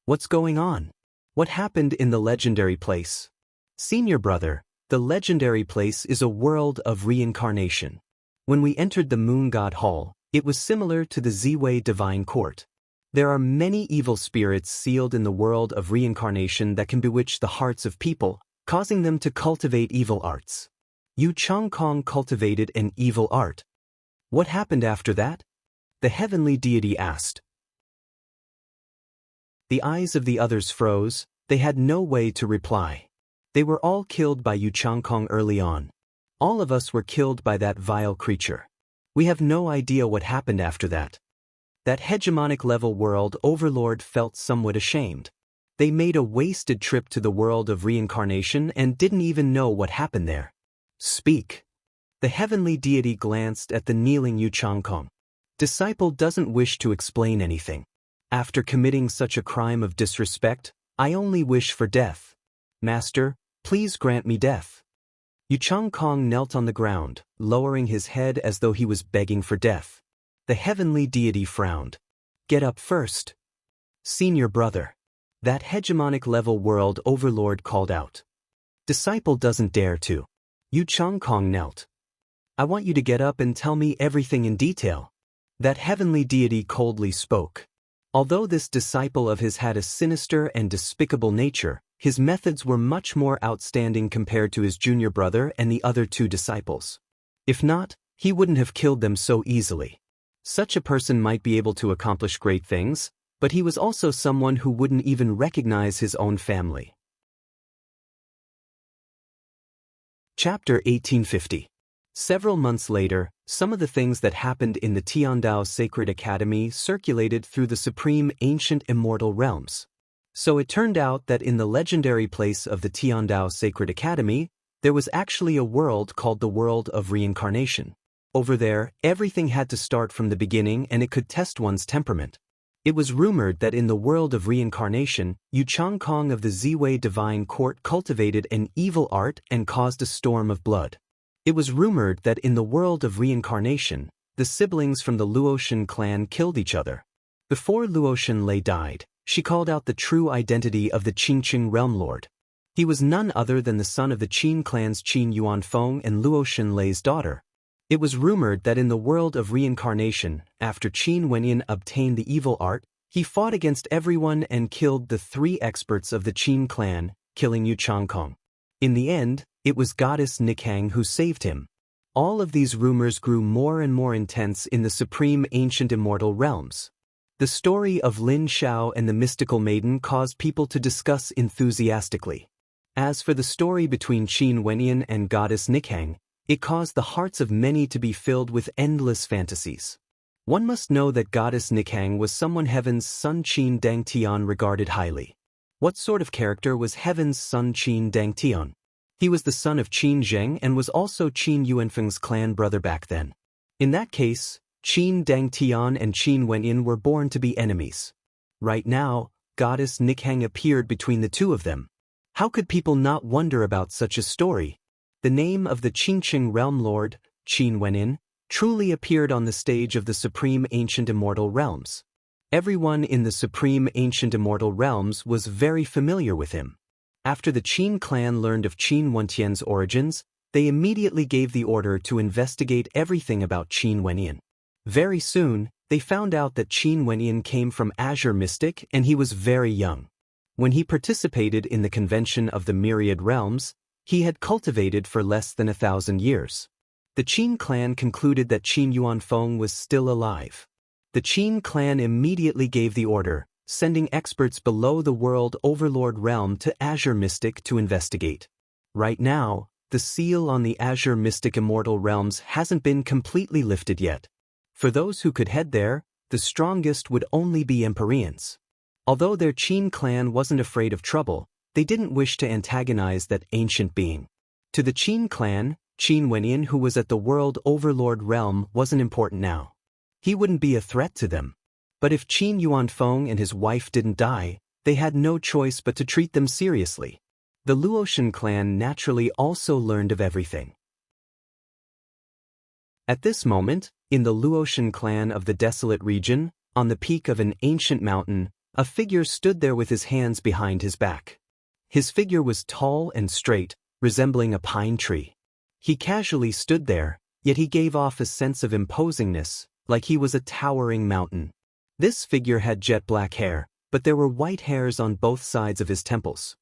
What's going on? What happened in the legendary place? Senior brother, the legendary place is a world of reincarnation. When we entered the Moon God Hall, It was similar to the Ziwei divine court. There are many evil spirits sealed in the world of reincarnation that can bewitch the hearts of people, causing them to cultivate evil arts. Yu Changkong cultivated an evil art. What happened after that? The heavenly deity asked. The eyes of the others froze, they had no way to reply. They were all killed by Yu Changkong early on. All of us were killed by that vile creature. We have no idea what happened after that. That hegemonic level world overlord felt somewhat ashamed. They made a wasted trip to the world of reincarnation and didn't even know what happened there. Speak. The heavenly deity glanced at the kneeling Yu Changkong. Disciple doesn't wish to explain anything. After committing such a crime of disrespect, I only wish for death. Master, please grant me death. Yu Changkong knelt on the ground, lowering his head as though he was begging for death. The heavenly deity frowned. Get up first. Senior brother. That hegemonic level world overlord called out. Disciple doesn't dare to. Yu Changkong knelt. I want you to get up and tell me everything in detail. That heavenly deity coldly spoke. Although this disciple of his had a sinister and despicable nature, his methods were much more outstanding compared to his junior brother and the other two disciples. If not, he wouldn't have killed them so easily. Such a person might be able to accomplish great things, but he was also someone who wouldn't even recognize his own family. Chapter 1850. Several months later, some of the things that happened in the Tiandao Sacred Academy circulated through the supreme ancient immortal realms. So it turned out that in the legendary place of the Tiandao Sacred Academy, there was actually a world called the World of Reincarnation. Over there, everything had to start from the beginning and it could test one's temperament. It was rumored that in the world of reincarnation, Yu Changkong of the Ziwei divine court cultivated an evil art and caused a storm of blood. It was rumored that in the world of reincarnation, the siblings from the Luotian clan killed each other. Before Luotian Lei died, she called out the true identity of the Qingqing realm lord. He was none other than the son of the Qin clan's Qin Yuanfeng and Luotian Lei's daughter. It was rumored that in the world of reincarnation, after Qin Wenyin obtained the evil art, he fought against everyone and killed the 3 experts of the Qin clan, killing Yu Changkong. In the end, it was goddess Nikhang who saved him. All of these rumors grew more and more intense in the supreme ancient immortal realms. The story of Lin Xiao and the mystical maiden caused people to discuss enthusiastically. As for the story between Qin Wenyin and goddess Nikhang, it caused the hearts of many to be filled with endless fantasies. One must know that goddess Nikhang was someone heaven's son Qin Dangtian regarded highly. What sort of character was heaven's son Qin Dangtian? He was the son of Qin Zheng and was also Qin Yuanfeng's clan brother back then. In that case, Qin Dangtian and Qin Wenyin were born to be enemies. Right now, goddess Nikhang appeared between the two of them. How could people not wonder about such a story? The name of the Qingqing realm lord, Qin Wenyin, truly appeared on the stage of the supreme ancient immortal realms. Everyone in the supreme ancient immortal realms was very familiar with him. After the Qin clan learned of Qin Wentian's origins, they immediately gave the order to investigate everything about Qin Wenyin. Very soon, they found out that Qin Wenyin came from Azure Mystic and he was very young. When he participated in the convention of the myriad realms, he had cultivated for less than 1,000 years. The Qin clan concluded that Qin Yuanfeng was still alive. The Qin clan immediately gave the order, sending experts below the world overlord realm to Azure Mystic to investigate. Right now, the seal on the Azure Mystic immortal realms hasn't been completely lifted yet. For those who could head there, the strongest would only be Empyreans. Although their Qin clan wasn't afraid of trouble, they didn't wish to antagonize that ancient being. To the Qin clan, Qin Wenyin, who was at the world overlord realm, wasn't important now. He wouldn't be a threat to them. But if Qin Yuanfeng and his wife didn't die, they had no choice but to treat them seriously. The Luotian clan naturally also learned of everything. At this moment, in the Luotian clan of the desolate region, on the peak of an ancient mountain, a figure stood there with his hands behind his back. His figure was tall and straight, resembling a pine tree. He casually stood there, yet he gave off a sense of imposingness, like he was a towering mountain. This figure had jet black hair, but there were white hairs on both sides of his temples.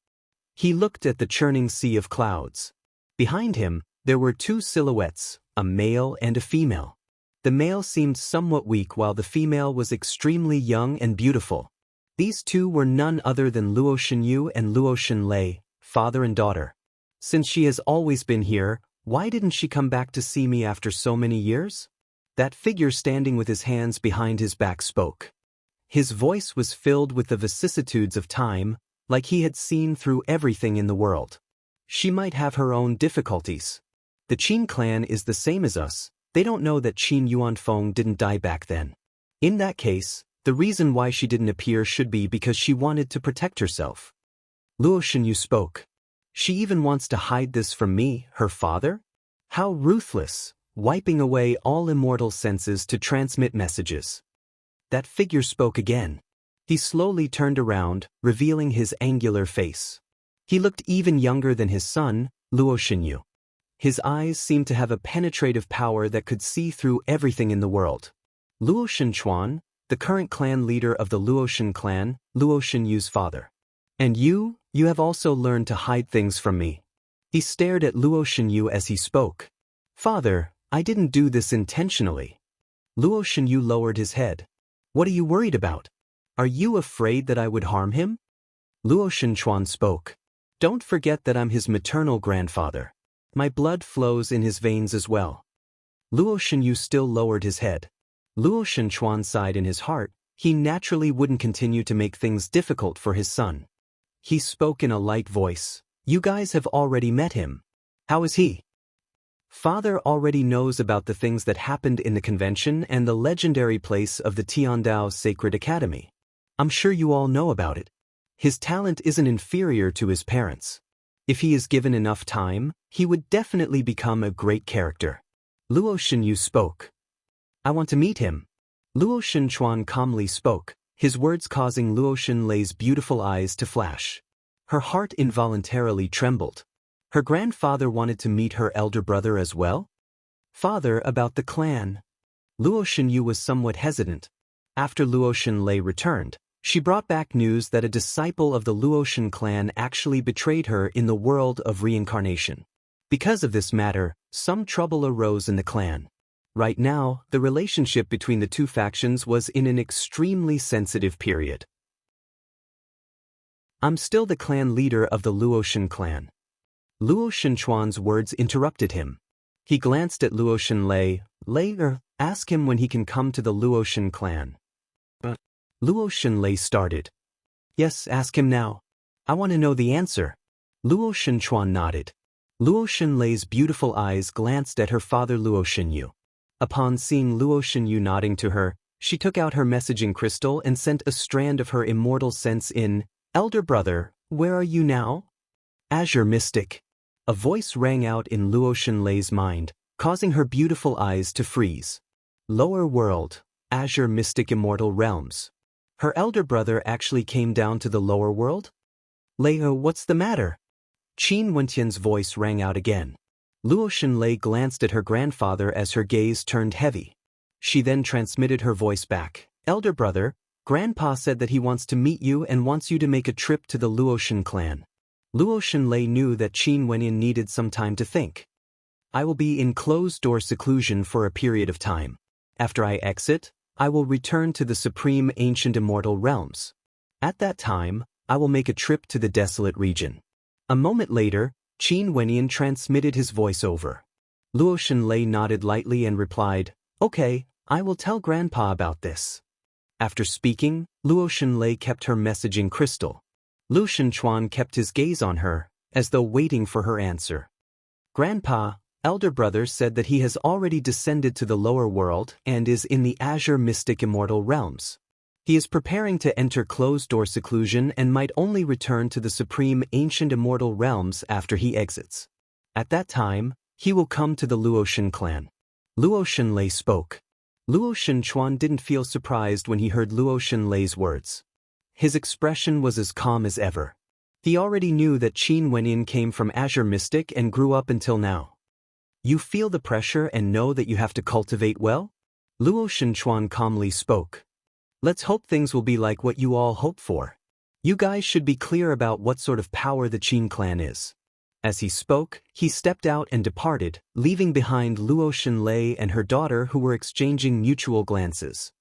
He looked at the churning sea of clouds. Behind him, there were two silhouettes, a male and a female. The male seemed somewhat weak while the female was extremely young and beautiful. These two were none other than Luo Shenyu and Luo Shenlei, father and daughter. Since she has always been here, why didn't she come back to see me after so many years? That figure standing with his hands behind his back spoke. His voice was filled with the vicissitudes of time, like he had seen through everything in the world. She might have her own difficulties. The Qin clan is the same as us. They don't know that Qin Yuanfeng didn't die back then. In that case, the reason why she didn't appear should be because she wanted to protect herself. Luo Shenyu spoke. She even wants to hide this from me, her father? How ruthless, wiping away all immortal senses to transmit messages. That figure spoke again. He slowly turned around, revealing his angular face. He looked even younger than his son, Luo Shenyu. His eyes seemed to have a penetrative power that could see through everything in the world. Luo Shenchuan, the current clan leader of the Luoshan clan, Luo Shenyu's father. And you have also learned to hide things from me. He stared at Luo Shenyu as he spoke. Father, I didn't do this intentionally. Luo Shenyu lowered his head. What are you worried about? Are you afraid that I would harm him? Luo Shenchuan spoke. Don't forget that I'm his maternal grandfather. My blood flows in his veins as well. Luo Shenyu still lowered his head. Luo Shenchuan sighed in his heart. He naturally wouldn't continue to make things difficult for his son. He spoke in a light voice. You guys have already met him. How is he? Father already knows about the things that happened in the convention and the legendary place of the Tiandao Sacred Academy. I'm sure you all know about it. His talent isn't inferior to his parents. If he is given enough time, he would definitely become a great character. Luo Shenyu spoke. I want to meet him. Luo Shenchuan calmly spoke, his words causing Luo Shenlei's beautiful eyes to flash. Her heart involuntarily trembled. Her grandfather wanted to meet her elder brother as well? Father, about the clan. Luo Shenyu was somewhat hesitant. After Luo Shenlei returned, she brought back news that a disciple of the Luoshan clan actually betrayed her in the world of reincarnation. Because of this matter, some trouble arose in the clan. Right now, the relationship between the two factions was in an extremely sensitive period. I'm still the clan leader of the Luoshan clan. Luo Shenchuan's words interrupted him. He glanced at Luo Shenlei. Ask him when he can come to the Luoshan clan. Luo Shenlei started. Yes, ask him now. I want to know the answer. Luo Shenchuan nodded. Luo Shenlei's beautiful eyes glanced at her father Luo Shenyu. Upon seeing Luo Shenyu nodding to her, she took out her messaging crystal and sent a strand of her immortal sense in, Elder brother, where are you now? Azure Mystic. A voice rang out in Luo Shenlei's mind, causing her beautiful eyes to freeze. Lower world, Azure Mystic Immortal Realms. Her elder brother actually came down to the lower world? Leo, what's the matter? Qin Wentian's voice rang out again. Luo Shenlei glanced at her grandfather as her gaze turned heavy. She then transmitted her voice back. Elder brother, Grandpa said that he wants to meet you and wants you to make a trip to the Luoshan clan. Luo Shenlei knew that Qin Wenyan needed some time to think. I will be in closed-door seclusion for a period of time. After I exit, I will return to the supreme ancient immortal realms. At that time, I will make a trip to the desolate region. A moment later, Qin Wenyan transmitted his voice over. Luo Shenlei nodded lightly and replied, Okay, I will tell Grandpa about this. After speaking, Luo Shenlei kept her messaging crystal. Luo Shenchuan kept his gaze on her, as though waiting for her answer. Grandpa, elder brother said that he has already descended to the lower world and is in the Azure Mystic Immortal Realms. He is preparing to enter closed-door seclusion and might only return to the supreme ancient immortal realms after he exits. At that time, he will come to the Luoshan clan. Luo Shenlei spoke. Luo Shenchuan didn't feel surprised when he heard Luo Shenlei's words. His expression was as calm as ever. He already knew that Qin Wenyan came from Azure Mystic and grew up until now. You feel the pressure and know that you have to cultivate well? Luo Shenchuan calmly spoke. Let's hope things will be like what you all hope for. You guys should be clear about what sort of power the Qin clan is. As he spoke, he stepped out and departed, leaving behind Luo Shenlei and her daughter who were exchanging mutual glances.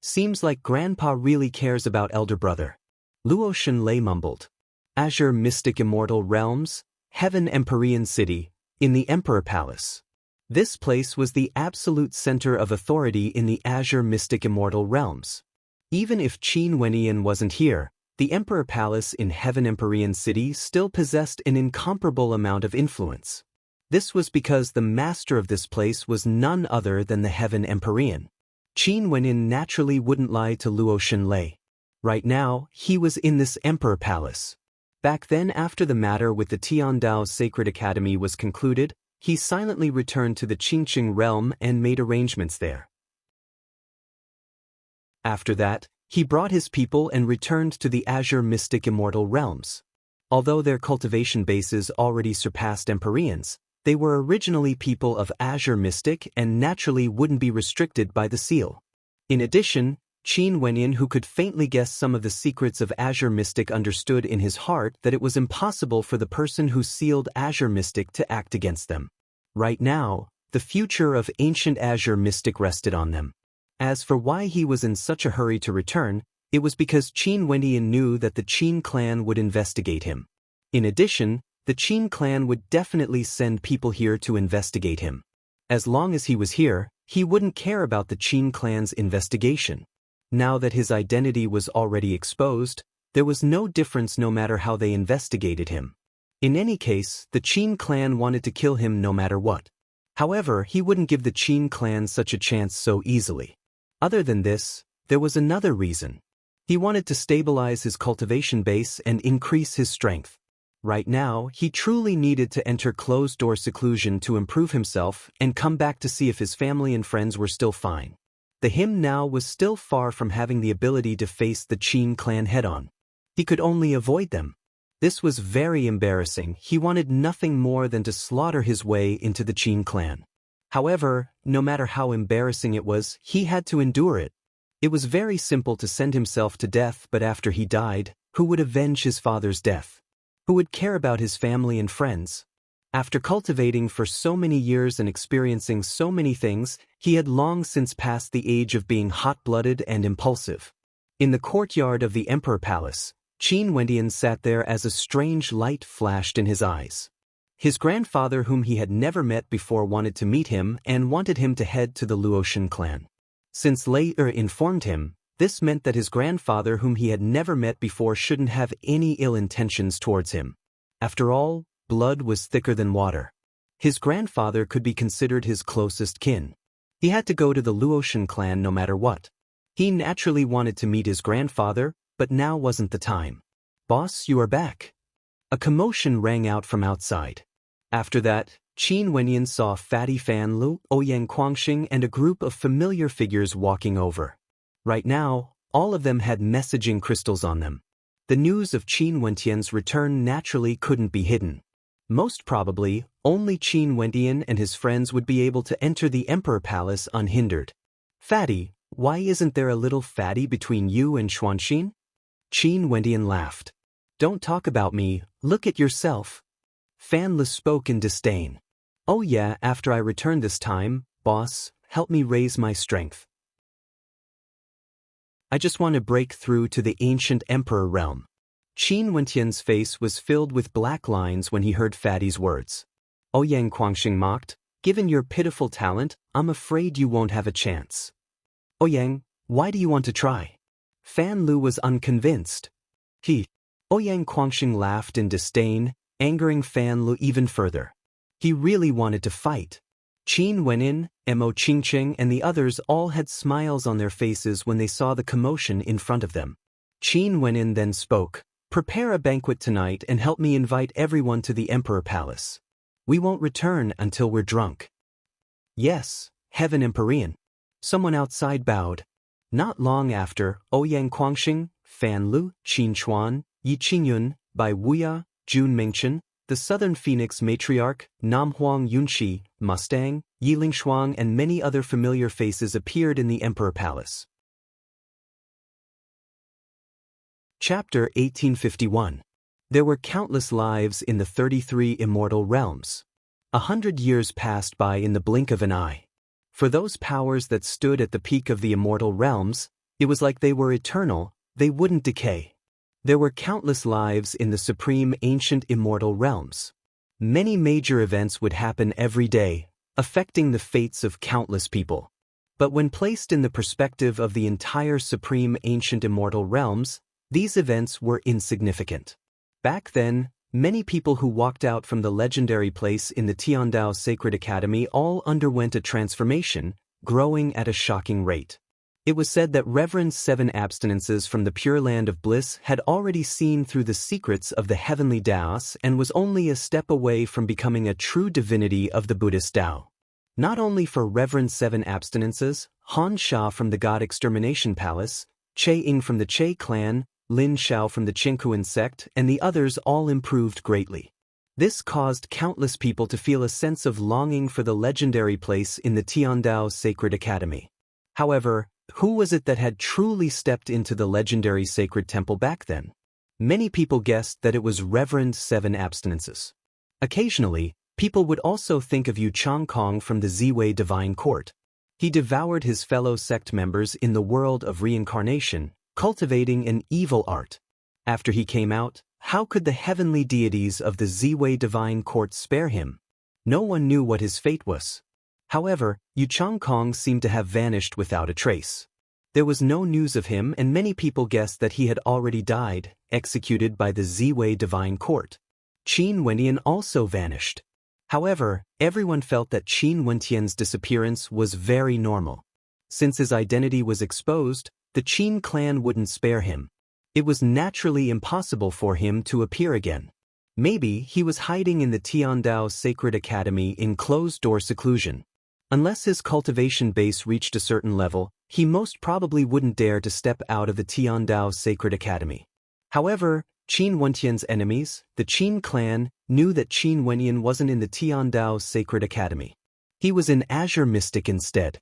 Seems like Grandpa really cares about elder brother. Luo Shenlei mumbled. Azure Mystic Immortal Realms, Heaven Empyrean City, in the Emperor Palace. This place was the absolute center of authority in the Azure Mystic Immortal Realms. Even if Qin Wenyan wasn't here, the Emperor Palace in Heaven Empyrean City still possessed an incomparable amount of influence. This was because the master of this place was none other than the Heaven Empyrean. Qin Wenyan naturally wouldn't lie to Luo Shenlei. Right now, he was in this Emperor Palace. Back then, after the matter with the Tiandao Sacred Academy was concluded, he silently returned to the Qingqing realm and made arrangements there. After that, he brought his people and returned to the Azure Mystic Immortal Realms. Although their cultivation bases already surpassed Empyreans, they were originally people of Azure Mystic and naturally wouldn't be restricted by the seal. In addition, Qin Wenyan, who could faintly guess some of the secrets of Azure Mystic, understood in his heart that it was impossible for the person who sealed Azure Mystic to act against them. Right now, the future of ancient Azure Mystic rested on them. As for why he was in such a hurry to return, it was because Qin Wenyan knew that the Qin clan would investigate him. In addition, the Qin clan would definitely send people here to investigate him. As long as he was here, he wouldn't care about the Qin clan's investigation. Now that his identity was already exposed, there was no difference no matter how they investigated him. In any case, the Qin clan wanted to kill him no matter what. However, he wouldn't give the Qin clan such a chance so easily. Other than this, there was another reason. He wanted to stabilize his cultivation base and increase his strength. Right now, he truly needed to enter closed-door seclusion to improve himself and come back to see if his family and friends were still fine. The him now was still far from having the ability to face the Qin clan head-on. He could only avoid them. This was very embarrassing. He wanted nothing more than to slaughter his way into the Qin clan. However, no matter how embarrassing it was, he had to endure it. It was very simple to send himself to death, but after he died, who would avenge his father's death? Who would care about his family and friends? After cultivating for so many years and experiencing so many things, he had long since passed the age of being hot-blooded and impulsive. In the courtyard of the Emperor Palace, Qin Wenyan sat there as a strange light flashed in his eyes. His grandfather, whom he had never met before, wanted to meet him and wanted him to head to the Luoshan clan. Since Lei informed him, this meant that his grandfather, whom he had never met before, shouldn't have any ill intentions towards him. After all, blood was thicker than water. His grandfather could be considered his closest kin. He had to go to the Luoshan clan no matter what. He naturally wanted to meet his grandfather, but now wasn't the time. "Boss, you are back." A commotion rang out from outside. After that, Qin Wenyan saw Fatty Fan Lu, Ouyang Guangxing, and a group of familiar figures walking over. Right now, all of them had messaging crystals on them. The news of Qin Wenyan's return naturally couldn't be hidden. Most probably, only Qin Wenyan and his friends would be able to enter the Emperor Palace unhindered. "Fatty, why isn't there a little fatty between you and Xuanxin?" Qin Wenyan laughed. "Don't talk about me, look at yourself." Fan Lu spoke in disdain. "Oh yeah, after I return this time, boss, help me raise my strength. I just want to break through to the ancient emperor realm." Qin Wenyan's face was filled with black lines when he heard Fatty's words. Ouyang Guangxing mocked, "Given your pitiful talent, I'm afraid you won't have a chance." "Ouyang, why do you want to try?" Fan Lu was unconvinced. Ouyang Guangxing laughed in disdain, angering Fan Lu even further. He really wanted to fight. Qin Wenyan, Mo Qingqing, and the others all had smiles on their faces when they saw the commotion in front of them. Qin Wenyan then spoke, "Prepare a banquet tonight and help me invite everyone to the Emperor Palace. We won't return until we're drunk." "Yes, Heaven Empyrean." Someone outside bowed. Not long after, Ouyang Guangxing, Fan Lu, Qin Chuan, Yi Qingyun, Bai Wuya, Jun Mingchen, the Southern Phoenix Matriarch, Nam Huang Yunxi, Mustang, Yi Lingshuang and many other familiar faces appeared in the Emperor Palace. Chapter 1851. There were countless lives in the 33 immortal realms. 100 years passed by in the blink of an eye. For those powers that stood at the peak of the immortal realms, it was like they were eternal, they wouldn't decay. There were countless lives in the supreme ancient immortal realms. Many major events would happen every day, affecting the fates of countless people. But when placed in the perspective of the entire supreme ancient immortal realms, these events were insignificant. Back then, many people who walked out from the legendary place in the Tiandao Sacred Academy all underwent a transformation, growing at a shocking rate. It was said that Reverend 7 abstinences from the Pure Land of Bliss had already seen through the secrets of the heavenly Taoists and was only a step away from becoming a true divinity of the Buddhist Tao. Not only for Reverend 7 abstinences, Han Sha from the God Extermination Palace, Che Ying from the Che clan, Lin Xiao from the Qingkuan sect, and the others all improved greatly. This caused countless people to feel a sense of longing for the legendary place in the Tiandao Sacred Academy. However, who was it that had truly stepped into the legendary sacred temple back then? Many people guessed that it was Reverend 7 abstinences. Occasionally, people would also think of Yu Changkong from the Ziwei Divine Court. He devoured his fellow sect members in the world of reincarnation, cultivating an evil art. After he came out, how could the heavenly deities of the Ziwei Divine Court spare him? No one knew what his fate was. However, Yu Changkong seemed to have vanished without a trace. There was no news of him and many people guessed that he had already died, executed by the Ziwei Divine Court. Qin Wenyan also vanished. However, everyone felt that Qin Wentian's disappearance was very normal. Since his identity was exposed, the Qin clan wouldn't spare him. It was naturally impossible for him to appear again. Maybe he was hiding in the Tiandao Sacred Academy in closed-door seclusion. Unless his cultivation base reached a certain level, he most probably wouldn't dare to step out of the Tiandao Sacred Academy. However, Qin Wentian's enemies, the Qin clan, knew that Qin Wenyan wasn't in the Tiandao Sacred Academy. He was in Azure Mystic instead.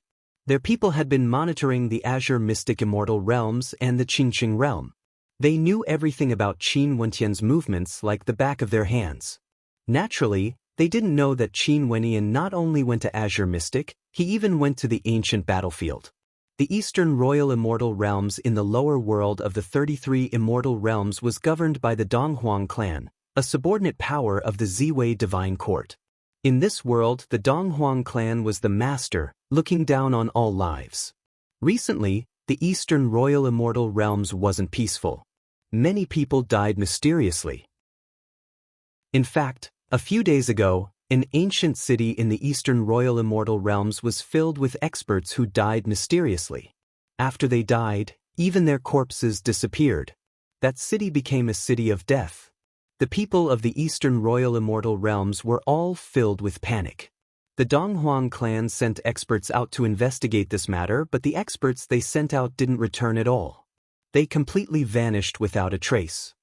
Their people had been monitoring the Azure Mystic Immortal Realms and the Qingqing Realm. They knew everything about Qin Wentian's movements like the back of their hands. Naturally, they didn't know that Qin Wenyan not only went to Azure Mystic, he even went to the ancient battlefield. The Eastern Royal Immortal Realms in the lower world of the 33 Immortal Realms was governed by the Donghuang clan, a subordinate power of the Ziwei Divine Court. In this world, the Donghuang clan was the master, looking down on all lives. Recently, the Eastern Royal Immortal Realms wasn't peaceful. Many people died mysteriously. In fact, a few days ago, an ancient city in the Eastern Royal Immortal Realms was filled with experts who died mysteriously. After they died, even their corpses disappeared. That city became a city of death. The people of the Eastern Royal Immortal Realms were all filled with panic. The Donghuang clan sent experts out to investigate this matter, but the experts they sent out didn't return at all. They completely vanished without a trace.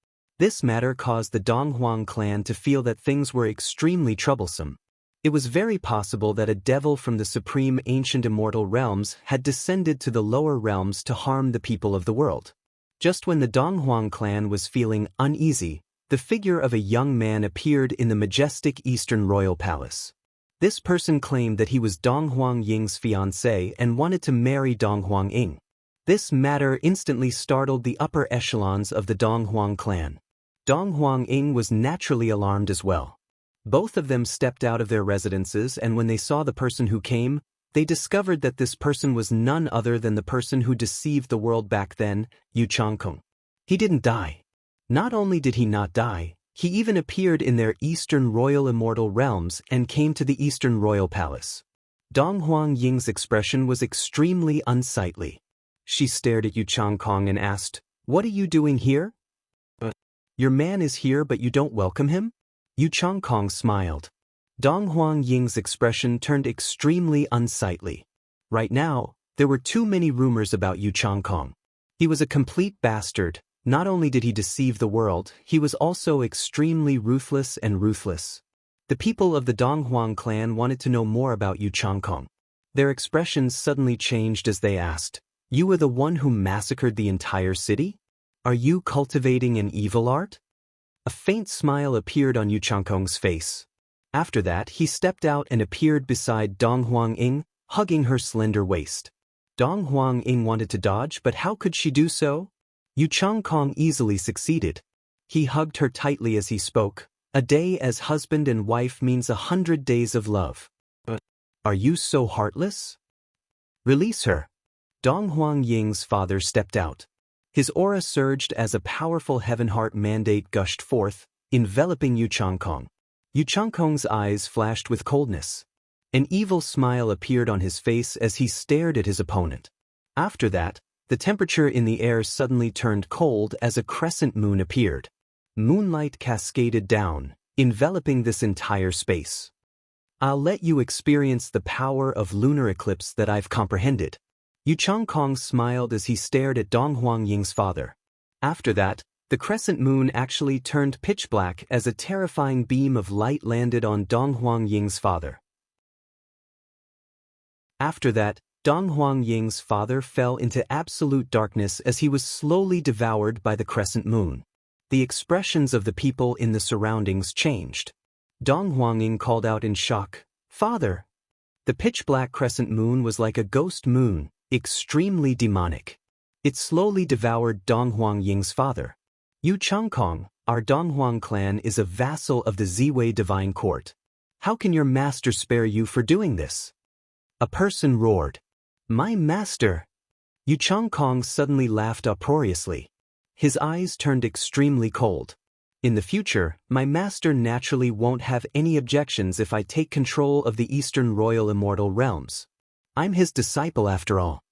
This matter caused the Donghuang clan to feel that things were extremely troublesome. It was very possible that a devil from the supreme ancient immortal realms had descended to the lower realms to harm the people of the world. Just when the Donghuang clan was feeling uneasy, the figure of a young man appeared in the majestic Eastern Royal Palace. This person claimed that he was Donghuang Ying's fiancé and wanted to marry Donghuang Ying. This matter instantly startled the upper echelons of the Donghuang clan. Donghuang Ying was naturally alarmed as well. Both of them stepped out of their residences, and when they saw the person who came, they discovered that this person was none other than the person who deceived the world back then, Yu Changkong. He didn't die. Not only did he not die, he even appeared in their Eastern Royal Immortal Realms and came to the Eastern Royal Palace. Donghuang Ying's expression was extremely unsightly. She stared at Yu Changkong and asked, "What are you doing here? Your man is here but you don't welcome him?" Yu Changkong smiled. Donghuang Ying's expression turned extremely unsightly. Right now, there were too many rumors about Yu Changkong. He was a complete bastard. Not only did he deceive the world, he was also extremely ruthless. The people of the Donghuang clan wanted to know more about Yu Changkong. Their expressions suddenly changed as they asked, "You were the one who massacred the entire city? Are you cultivating an evil art?" A faint smile appeared on Yu Changkong's face. After that, he stepped out and appeared beside Dong Huang-ing, hugging her slender waist. Dong Huang-ing wanted to dodge, but how could she do so? Yu Changkong easily succeeded. He hugged her tightly as he spoke. "A day as husband and wife means 100 days of love. But are you so heartless? Release her." Dong Huang-ying's father stepped out. His aura surged as a powerful heaven heart mandate gushed forth, enveloping Yu Changkong. Yu Changkong's eyes flashed with coldness. An evil smile appeared on his face as he stared at his opponent. After that, the temperature in the air suddenly turned cold as a crescent moon appeared. Moonlight cascaded down, enveloping this entire space. "I'll let you experience the power of lunar eclipse that I've comprehended." Yu Changkong smiled as he stared at Dong Huang-ying's father. After that, the crescent moon actually turned pitch black as a terrifying beam of light landed on Dong Huang-ying's father. After that, Dong Huang-ying's father fell into absolute darkness as he was slowly devoured by the crescent moon. The expressions of the people in the surroundings changed. Dong Huang-ying called out in shock, "Father!" The pitch-black crescent moon was like a ghost moon, extremely demonic. It slowly devoured Dong Huang-ying's father. "Yu Changkong, our Donghuang clan is a vassal of the Ziwei Divine Court. How can your master spare you for doing this?" A person roared. "My master!" Yu Changkong suddenly laughed uproariously. His eyes turned extremely cold. "In the future, my master naturally won't have any objections if I take control of the Eastern Royal Immortal Realms. I'm his disciple after all."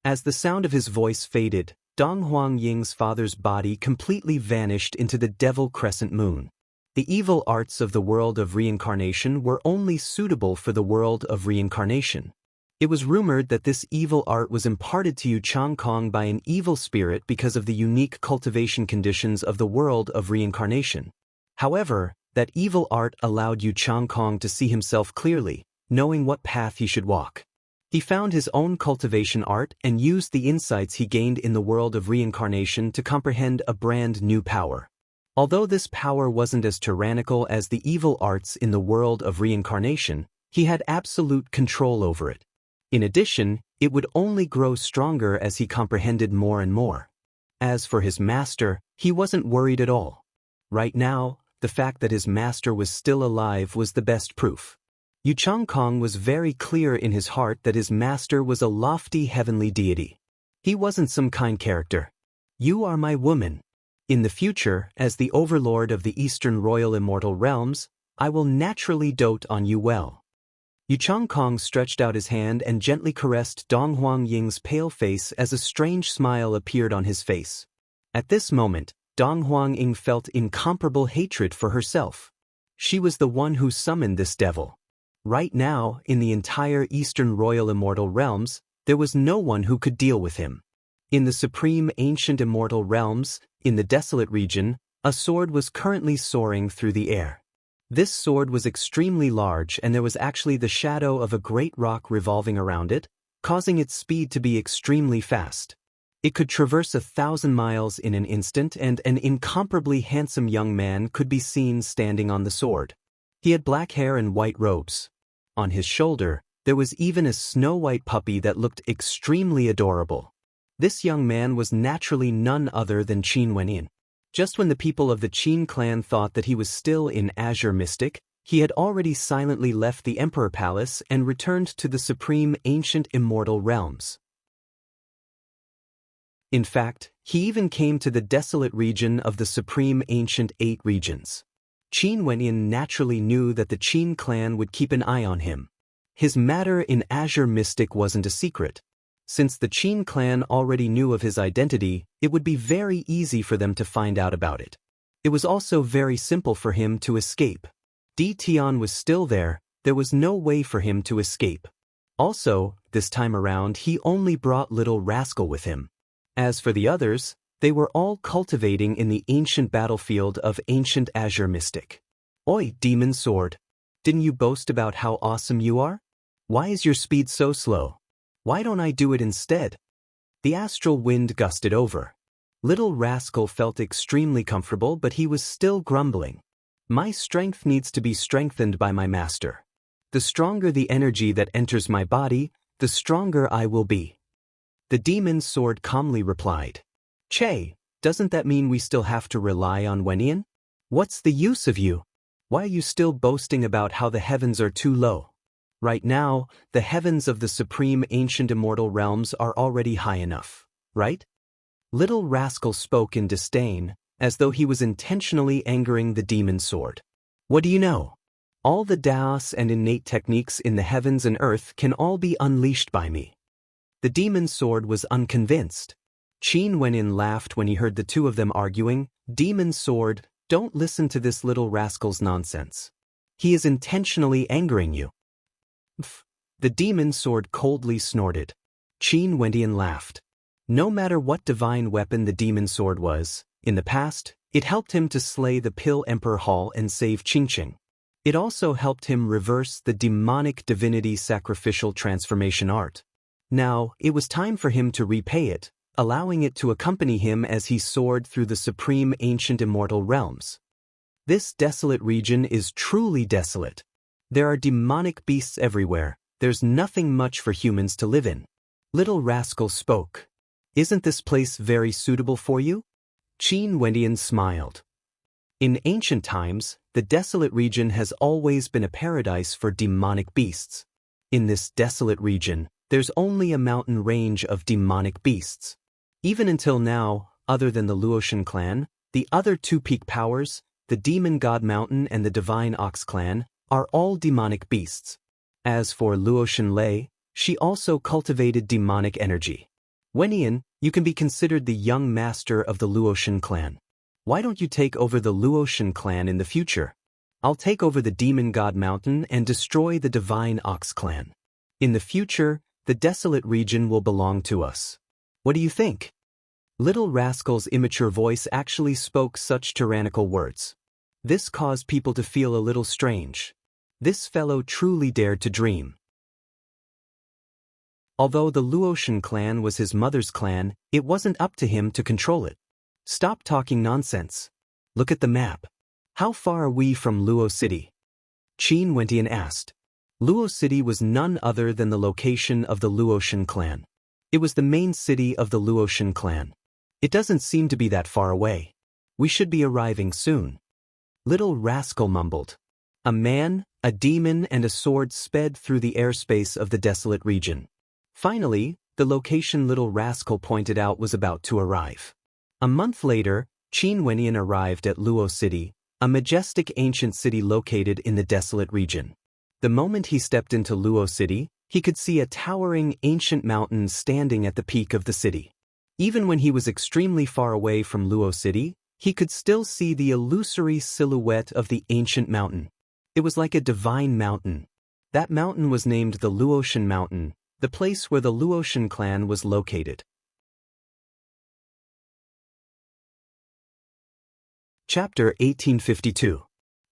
As the sound of his voice faded, Dong Huang-ying's father's body completely vanished into the devil crescent moon. The evil arts of the world of reincarnation were only suitable for the world of reincarnation. It was rumored that this evil art was imparted to Yu Changkong by an evil spirit because of the unique cultivation conditions of the world of reincarnation. However, that evil art allowed Yu Changkong to see himself clearly, knowing what path he should walk. He found his own cultivation art and used the insights he gained in the world of reincarnation to comprehend a brand new power. Although this power wasn't as tyrannical as the evil arts in the world of reincarnation, he had absolute control over it. In addition, it would only grow stronger as he comprehended more and more. As for his master, he wasn't worried at all. Right now, the fact that his master was still alive was the best proof. Yu Changkong was very clear in his heart that his master was a lofty heavenly deity. He wasn't some kind character. "You are my woman. In the future, as the overlord of the Eastern Royal Immortal Realms, I will naturally dote on you well." Yu Changkong stretched out his hand and gently caressed Dong Huang-ying's pale face as a strange smile appeared on his face. At this moment, Dong Huang-ying felt incomparable hatred for herself. She was the one who summoned this devil. Right now, in the entire Eastern Royal Immortal Realms, there was no one who could deal with him. In the Supreme Ancient Immortal Realms, in the Desolate region, a sword was currently soaring through the air. This sword was extremely large and there was actually the shadow of a great rock revolving around it, causing its speed to be extremely fast. It could traverse 1,000 miles in an instant and an incomparably handsome young man could be seen standing on the sword. He had black hair and white robes. On his shoulder, there was even a snow-white puppy that looked extremely adorable. This young man was naturally none other than Qin Wenyin. Just when the people of the Qin clan thought that he was still in Azure Mystic, he had already silently left the Emperor Palace and returned to the Supreme Ancient Immortal Realms. In fact, he even came to the desolate region of the Supreme Ancient Eight Regions. Qin Wenyin naturally knew that the Qin clan would keep an eye on him. His matter in Azure Mystic wasn't a secret. Since the Qin clan already knew of his identity, it would be very easy for them to find out about it. It was also very simple for him to escape. Di Tian was still there was no way for him to escape. Also, this time around he only brought little rascal with him. As for the others, they were all cultivating in the ancient battlefield of ancient Azure Mystic. "Oi, demon sword! Didn't you boast about how awesome you are? Why is your speed so slow? Why don't I do it instead? The astral wind gusted over. Little Rascal felt extremely comfortable, but he was still grumbling. My strength needs to be strengthened by my master. The stronger the energy that enters my body, the stronger I will be. The demon's sword calmly replied. Che, doesn't that mean we still have to rely on Wenyan? What's the use of you? Why are you still boasting about how the heavens are too low? Right now, the heavens of the supreme ancient immortal realms are already high enough, right? Little Rascal spoke in disdain, as though he was intentionally angering the demon's sword. What do you know? All the Daos and innate techniques in the heavens and earth can all be unleashed by me. The demon's sword was unconvinced. Qin Wenyin laughed when he heard the two of them arguing. Demon's sword, don't listen to this little rascal's nonsense. He is intentionally angering you. The demon's sword coldly snorted. Qin Wenyin laughed. No matter what divine weapon the demon's sword was, in the past, it helped him to slay the Pill Emperor Hall and save Qingqing. It also helped him reverse the demonic divinity sacrificial transformation art. Now, it was time for him to repay it, allowing it to accompany him as he soared through the supreme ancient immortal realms. This desolate region is truly desolate. There are demonic beasts everywhere. There's nothing much for humans to live in. Little Rascal spoke. Isn't this place very suitable for you? Qin Wenyan smiled. In ancient times, the desolate region has always been a paradise for demonic beasts. In this desolate region, there's only a mountain range of demonic beasts. Even until now, other than the Luotian clan, the other two peak powers, the Demon God Mountain and the Divine Ox clan, are all demonic beasts. As for Luotian Lei, she also cultivated demonic energy. Wenyan, you can be considered the young master of the Luotian clan. Why don't you take over the Luotian clan in the future? I'll take over the Demon God Mountain and destroy the Divine Ox clan. In the future, the desolate region will belong to us. What do you think? Little Rascal's immature voice actually spoke such tyrannical words. This caused people to feel a little strange. This fellow truly dared to dream. Although the Luotian clan was his mother's clan, it wasn't up to him to control it. Stop talking nonsense. Look at the map. How far are we from Luo City? Qin Wenyan asked. Luo City was none other than the location of the Luotian clan. It was the main city of the Luotian clan. It doesn't seem to be that far away. We should be arriving soon. Little Rascal mumbled. A man, a demon, and a sword sped through the airspace of the desolate region. Finally, the location Little Rascal pointed out was about to arrive. A month later, Qin Wenyan arrived at Luo City, a majestic ancient city located in the desolate region. The moment he stepped into Luo City, he could see a towering ancient mountain standing at the peak of the city. Even when he was extremely far away from Luo City, he could still see the illusory silhouette of the ancient mountain. It was like a divine mountain. That mountain was named the Luotian Mountain, the place where the Luotian clan was located. Chapter 1852.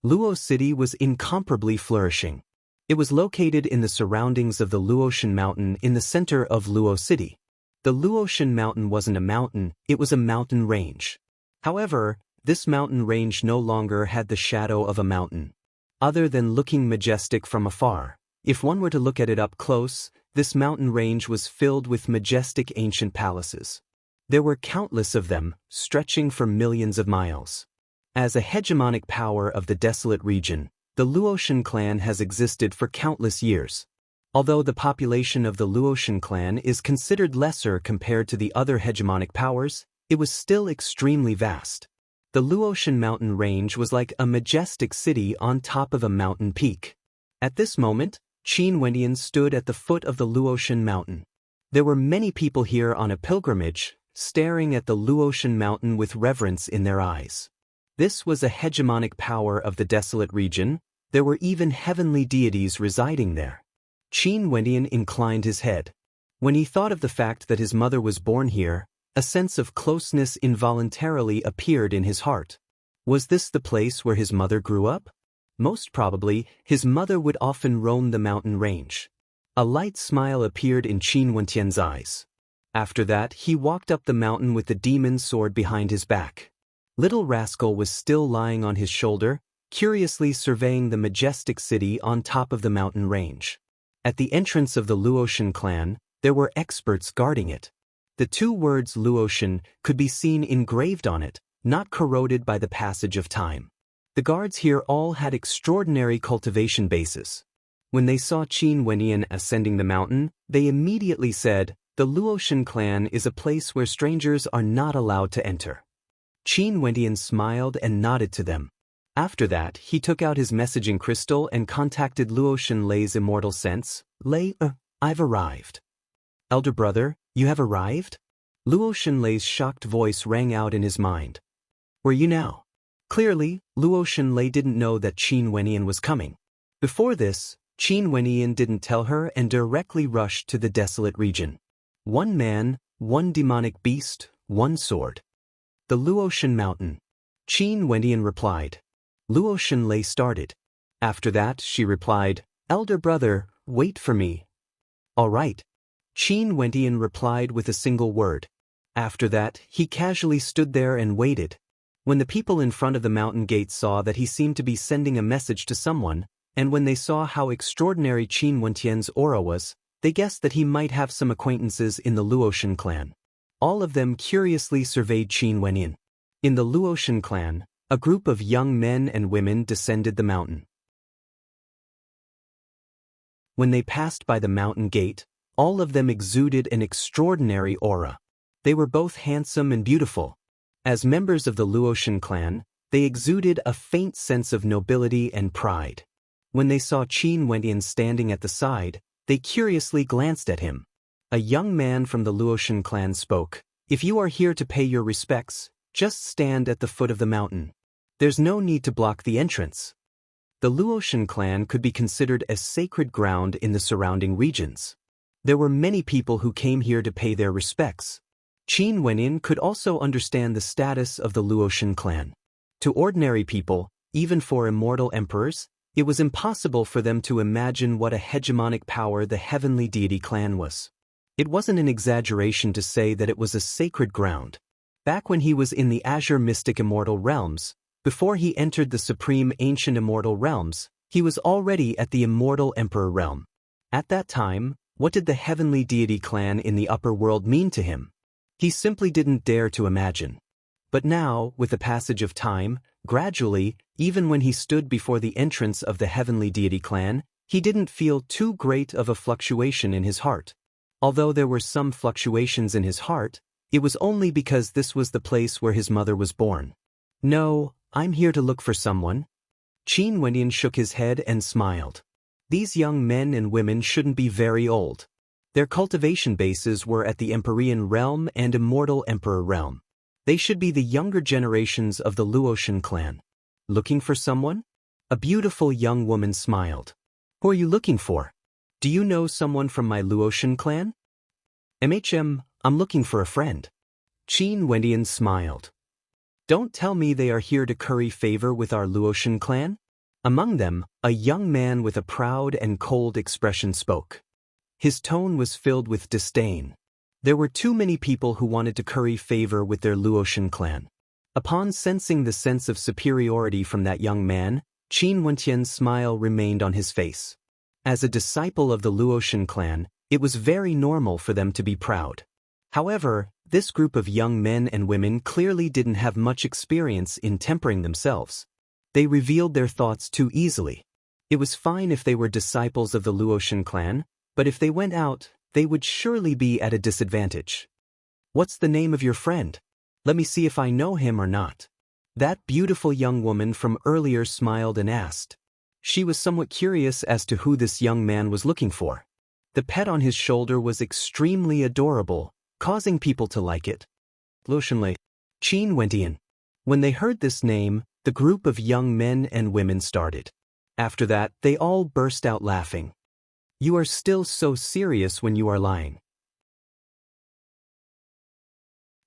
Luo City was incomparably flourishing. It was located in the surroundings of the Luotian Mountain in the center of Luo City. The Luotian Mountain wasn't a mountain, it was a mountain range. However, this mountain range no longer had the shadow of a mountain. Other than looking majestic from afar, if one were to look at it up close, this mountain range was filled with majestic ancient palaces. There were countless of them, stretching for millions of miles. As a hegemonic power of the desolate region, the Luotian clan has existed for countless years. Although the population of the Luotian clan is considered lesser compared to the other hegemonic powers, it was still extremely vast. The Luotian mountain range was like a majestic city on top of a mountain peak. At this moment, Qin Wenyan stood at the foot of the Luotian mountain. There were many people here on a pilgrimage, staring at the Luotian mountain with reverence in their eyes. This was a hegemonic power of the desolate region. There were even heavenly deities residing there. Qin Wenyan inclined his head. When he thought of the fact that his mother was born here, a sense of closeness involuntarily appeared in his heart. Was this the place where his mother grew up? Most probably, his mother would often roam the mountain range. A light smile appeared in Qin Wentian's eyes. After that, he walked up the mountain with the demon's sword behind his back. Little Rascal was still lying on his shoulder, curiously surveying the majestic city on top of the mountain range. At the entrance of the Luotian clan, there were experts guarding it. The two words Luotian could be seen engraved on it, not corroded by the passage of time. The guards here all had extraordinary cultivation bases. When they saw Qin Wenyan ascending the mountain, they immediately said, "The Luotian clan is a place where strangers are not allowed to enter." Qin Wenyan smiled and nodded to them. After that, he took out his messaging crystal and contacted Luotian Lei's immortal sense. "Lei, I've arrived." "Elder brother, you have arrived?" Luotian Lei's shocked voice rang out in his mind. "Where you now?" Clearly, Luotian Lei didn't know that Qin Wenyan was coming. Before this, Qin Wenyan didn't tell her and directly rushed to the desolate region. One man, one demonic beast, one sword. "The Luotian mountain." Qin Wenyan replied. Luotian Lei started. After that, she replied, "Elder brother, wait for me." "All right." Qin Wenyan replied with a single word. After that, he casually stood there and waited. When the people in front of the mountain gate saw that he seemed to be sending a message to someone, and when they saw how extraordinary Qin Wentian's aura was, they guessed that he might have some acquaintances in the Luotian clan. All of them curiously surveyed Qin Wenyan. In the Luotian clan, a group of young men and women descended the mountain. When they passed by the mountain gate, all of them exuded an extraordinary aura. They were both handsome and beautiful. As members of the Luotian clan, they exuded a faint sense of nobility and pride. When they saw Qin Wenyan standing at the side, they curiously glanced at him. A young man from the Luotian clan spoke, "If you are here to pay your respects, just stand at the foot of the mountain. There's no need to block the entrance." The Luotian clan could be considered as sacred ground in the surrounding regions. There were many people who came here to pay their respects. Qin Wenyan could also understand the status of the Luotian clan. To ordinary people, even for immortal emperors, it was impossible for them to imagine what a hegemonic power the heavenly deity clan was. It wasn't an exaggeration to say that it was a sacred ground. Back when he was in the Azure Mystic Immortal Realms, before he entered the Supreme Ancient Immortal Realms, he was already at the Immortal Emperor Realm. At that time, what did the heavenly deity clan in the upper world mean to him? He simply didn't dare to imagine. But now, with the passage of time, gradually, even when he stood before the entrance of the heavenly deity clan, he didn't feel too great of a fluctuation in his heart. Although there were some fluctuations in his heart, it was only because this was the place where his mother was born. "No, I'm here to look for someone." Qin Wenyan shook his head and smiled. These young men and women shouldn't be very old. Their cultivation bases were at the Empyrean Realm and Immortal Emperor Realm. They should be the younger generations of the Luotian clan. "Looking for someone?" A beautiful young woman smiled. "Who are you looking for? Do you know someone from my Luotian clan?" I'm looking for a friend." Qin Wenyan smiled. "Don't tell me they are here to curry favor with our Luotian clan?" Among them, a young man with a proud and cold expression spoke. His tone was filled with disdain. There were too many people who wanted to curry favor with their Luotian clan. Upon sensing the sense of superiority from that young man, Qin Wentian's smile remained on his face. As a disciple of the Luotian clan, it was very normal for them to be proud. However, this group of young men and women clearly didn't have much experience in tempering themselves. They revealed their thoughts too easily. It was fine if they were disciples of the Luotian clan, but if they went out, they would surely be at a disadvantage. "What's the name of your friend? Let me see if I know him or not." That beautiful young woman from earlier smiled and asked. She was somewhat curious as to who this young man was looking for. The pet on his shoulder was extremely adorable, causing people to like it. Luotian Qin Wenyan. When they heard this name, the group of young men and women started. After that, they all burst out laughing. "You are still so serious when you are lying.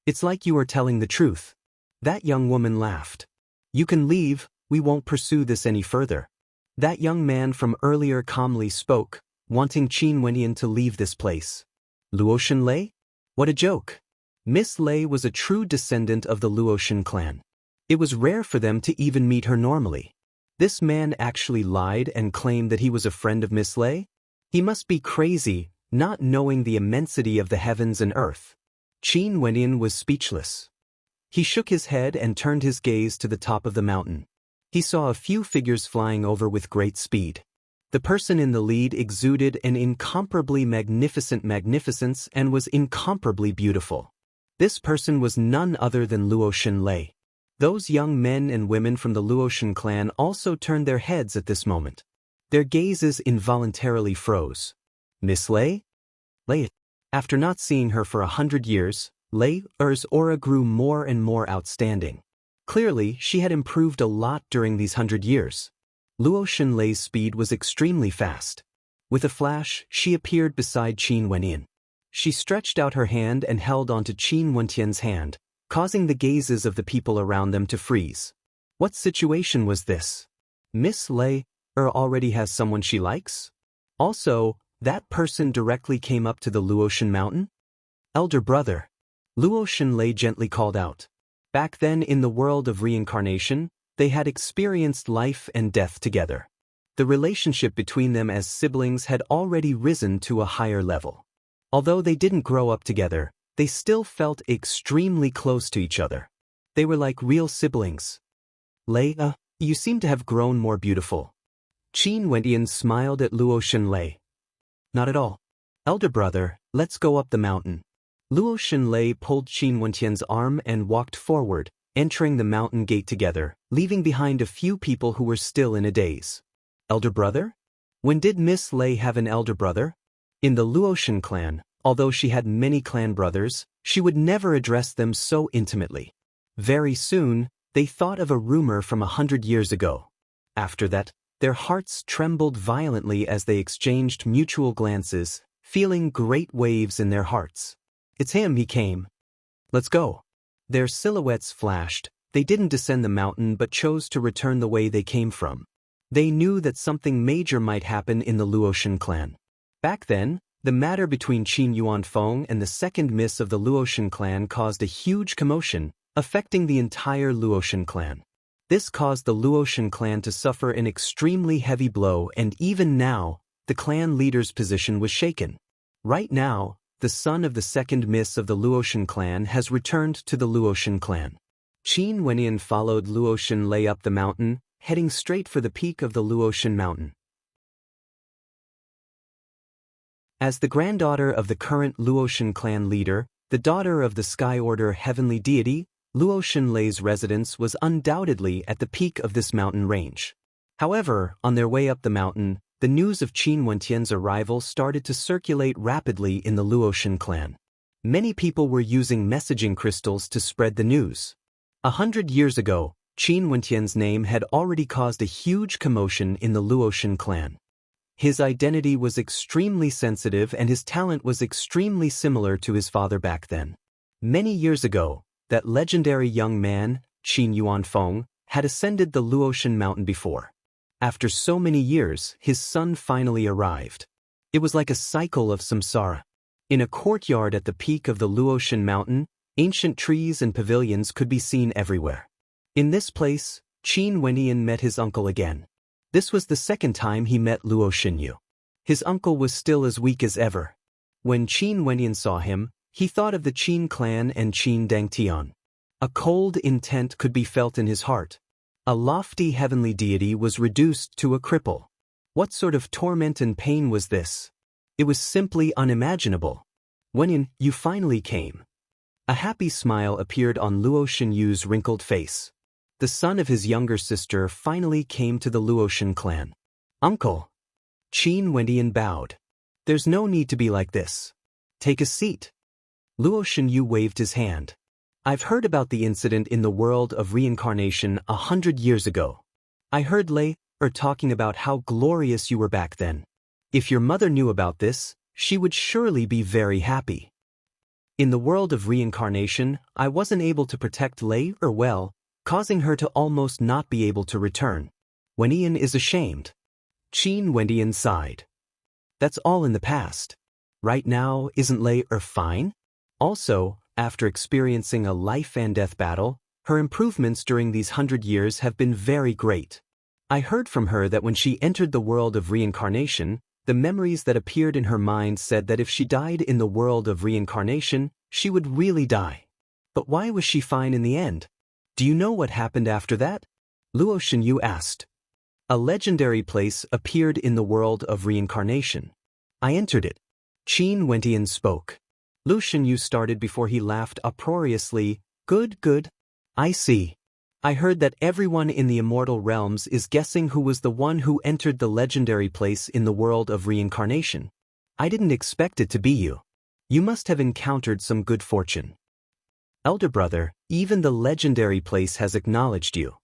It's like you are telling the truth." That young woman laughed. "You can leave, we won't pursue this any further." That young man from earlier calmly spoke, wanting Qin Wenyan to leave this place. Luotian Lei? What a joke. Miss Lei was a true descendant of the Luotian clan. It was rare for them to even meet her normally. This man actually lied and claimed that he was a friend of Miss Lei? He must be crazy, not knowing the immensity of the heavens and earth. Qin Wenyan was speechless. He shook his head and turned his gaze to the top of the mountain. He saw a few figures flying over with great speed. The person in the lead exuded an incomparably magnificent magnificence and was incomparably beautiful. This person was none other than Luotian Lei. Those young men and women from the Luotian clan also turned their heads at this moment. Their gazes involuntarily froze. Miss Lei? Lei. After not seeing her for 100 years, Lei's aura grew more and more outstanding. Clearly, she had improved a lot during these 100 years. Luotian Lei's speed was extremely fast. With a flash, she appeared beside Qin Wenyan. She stretched out her hand and held onto Qin Wenyan's hand, causing the gazes of the people around them to freeze. What situation was this? Miss Lei already has someone she likes? Also, that person directly came up to the Luotian mountain? Elder brother. Luotian Lei gently called out. Back then in the world of reincarnation, they had experienced life and death together. The relationship between them as siblings had already risen to a higher level. Although they didn't grow up together, they still felt extremely close to each other. They were like real siblings. Lei, you seem to have grown more beautiful. Qin Wenyan smiled at Luotian Lei. Not at all. Elder brother, let's go up the mountain. Luotian Lei pulled Qin Wenyan's arm and walked forward, entering the mountain gate together, leaving behind a few people who were still in a daze. Elder brother? When did Miss Lei have an elder brother? In the Luotian clan, although she had many clan brothers, she would never address them so intimately. Very soon, they thought of a rumor from 100 years ago. After that, their hearts trembled violently as they exchanged mutual glances, feeling great waves in their hearts. It's him, he came. Let's go. Their silhouettes flashed. They didn't descend the mountain but chose to return the way they came from. They knew that something major might happen in the Luotian clan. Back then, the matter between Qin Yuanfeng and the second miss of the Luotian clan caused a huge commotion, affecting the entire Luotian clan. This caused the Luotian clan to suffer an extremely heavy blow, and even now, the clan leader's position was shaken. Right now, the son of the second miss of the Luotian clan has returned to the Luotian clan. Qin Wenyan followed Luotian Lei up the mountain, heading straight for the peak of the Luotian mountain. As the granddaughter of the current Luotian clan leader, the daughter of the Sky Order heavenly deity, Luotian Lei's residence was undoubtedly at the peak of this mountain range. However, on their way up the mountain, the news of Qin Wenyan's arrival started to circulate rapidly in the Luotian clan. Many people were using messaging crystals to spread the news. 100 years ago, Qin Wenyan's name had already caused a huge commotion in the Luotian clan. His identity was extremely sensitive and his talent was extremely similar to his father back then. Many years ago, that legendary young man, Qin Yuanfeng, had ascended the Luotian mountain before. After so many years, his son finally arrived. It was like a cycle of samsara. In a courtyard at the peak of the Luotian mountain, ancient trees and pavilions could be seen everywhere. In this place, Qin Wenyan met his uncle again. This was the second time he met Luotian Yu. His uncle was still as weak as ever. When Qin Wenyan saw him, he thought of the Qin clan and Qin Dangtian. A cold intent could be felt in his heart. A lofty heavenly deity was reduced to a cripple. What sort of torment and pain was this? It was simply unimaginable. Wenyan, you finally came. A happy smile appeared on Luotian Yu's wrinkled face. The son of his younger sister finally came to the Luotian clan. Uncle. Qin Wenyan bowed. There's no need to be like this. Take a seat. Luotian Yu waved his hand. I've heard about the incident in the world of reincarnation 100 years ago. I heard Lei talking about how glorious you were back then. If your mother knew about this, she would surely be very happy. In the world of reincarnation, I wasn't able to protect Lei well, causing her to almost not be able to return. Wenyan is ashamed. Qin Wendian sighed. That's all in the past. Right now, isn't Lei fine? Also, after experiencing a life-and-death battle, her improvements during these 100 years have been very great. I heard from her that when she entered the world of reincarnation, the memories that appeared in her mind said that if she died in the world of reincarnation, she would really die. But why was she fine in the end? Do you know what happened after that? Luo Xinyu asked. A legendary place appeared in the world of reincarnation. I entered it. Qin Wendian spoke. Luo Xinyu started before he laughed uproariously. Good. I see. I heard that everyone in the immortal realms is guessing who was the one who entered the legendary place in the world of reincarnation. I didn't expect it to be you. You must have encountered some good fortune. Elder brother, even the legendary place has acknowledged you.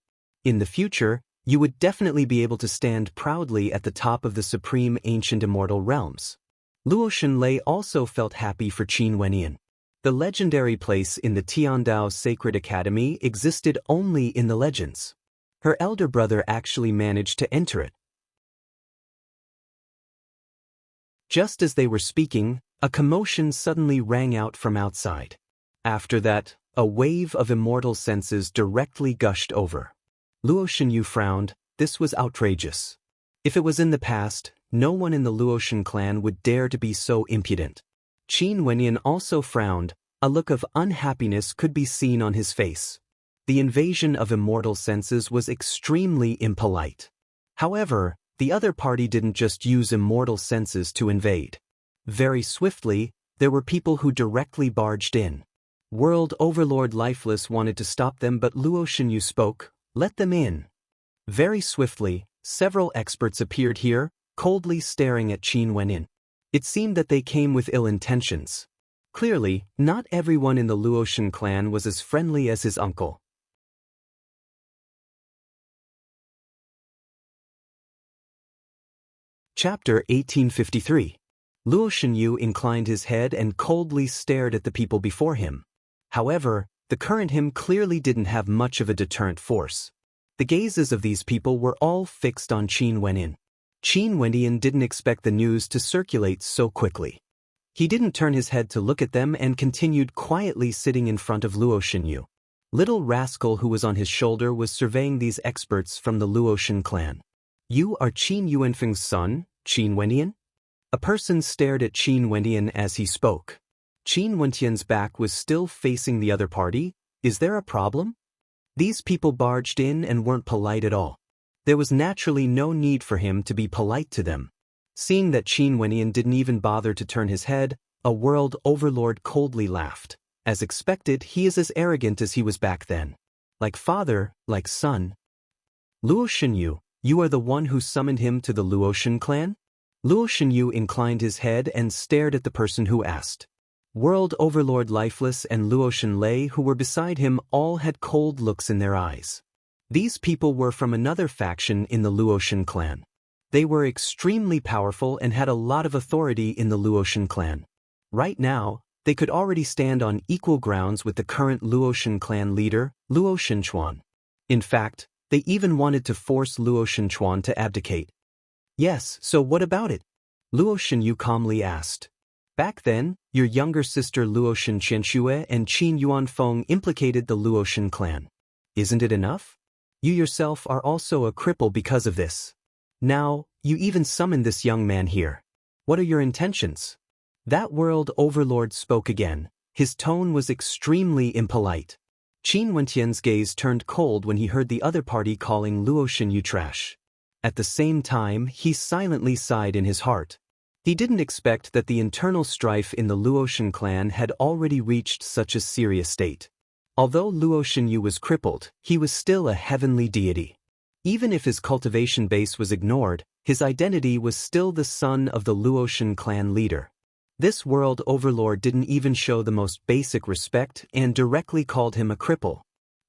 In the future, you would definitely be able to stand proudly at the top of the supreme ancient immortal realms. Luo Xinlei also felt happy for Qin Wendian. The legendary place in the Tiandao Sacred Academy existed only in the legends. Her elder brother actually managed to enter it. Just as they were speaking, a commotion suddenly rang out from outside. After that, a wave of immortal senses directly gushed over. Luo Xinyu frowned. This was outrageous. If it was in the past, no one in the Luotian clan would dare to be so impudent. Qin Wendian also frowned. A look of unhappiness could be seen on his face. The invasion of immortal senses was extremely impolite. However, the other party didn't just use immortal senses to invade. Very swiftly, there were people who directly barged in. World Overlord Lifeless wanted to stop them, but Luo Xinyu spoke. Let them in. Very swiftly, several experts appeared here, coldly staring at Qin Wendian. It seemed that they came with ill intentions. Clearly, not everyone in the Luotian clan was as friendly as his uncle. Chapter 1853. Luo Xinyu inclined his head and coldly stared at the people before him. However, the current him clearly didn't have much of a deterrent force. The gazes of these people were all fixed on Qin Wendian. Qin Wendian didn't expect the news to circulate so quickly. He didn't turn his head to look at them and continued quietly sitting in front of Luo Xinyu. Little rascal who was on his shoulder was surveying these experts from the Luotian clan. You are Qin Yuanfeng's son, Qin Wendian? A person stared at Qin Wendian as he spoke. Qin Wendian's back was still facing the other party. Is there a problem? These people barged in and weren't polite at all. There was naturally no need for him to be polite to them. Seeing that Qin Wendian didn't even bother to turn his head, a world overlord coldly laughed. As expected, he is as arrogant as he was back then. Like father, like son. Luo Xinyu, you are the one who summoned him to the Luotian clan? Luo Xinyu inclined his head and stared at the person who asked. World Overlord Lifeless and Luo Xinlei, who were beside him, all had cold looks in their eyes. These people were from another faction in the Luotian clan. They were extremely powerful and had a lot of authority in the Luotian clan. Right now, they could already stand on equal grounds with the current Luotian clan leader, Luo Xinchuan. In fact, they even wanted to force Luo Xinchuan to abdicate. Yes, so what about it? Luo Xinyu calmly asked. Back then, your younger sister Luo Qianxue and Qin Yuanfeng implicated the Luotian clan. Isn't it enough? You yourself are also a cripple because of this. Now, you even summoned this young man here. What are your intentions? That world overlord spoke again. His tone was extremely impolite. Qin Wendian's gaze turned cold when he heard the other party calling Luo Xinyu trash. At the same time, he silently sighed in his heart. He didn't expect that the internal strife in the Luotian clan had already reached such a serious state. Although Luo Xinyu was crippled, he was still a heavenly deity. Even if his cultivation base was ignored, his identity was still the son of the Luotian clan leader. This world overlord didn't even show the most basic respect and directly called him a cripple.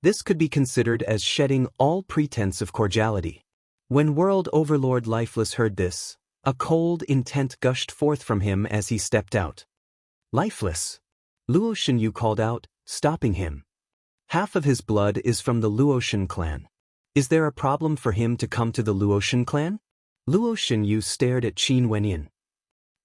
This could be considered as shedding all pretense of cordiality. When world overlord Lifeless heard this, a cold intent gushed forth from him as he stepped out. Lifeless! Luo Xinyu called out, stopping him. Half of his blood is from the Luotian clan. Is there a problem for him to come to the Luotian clan? Luo Xinyu stared at Qin Wenyin.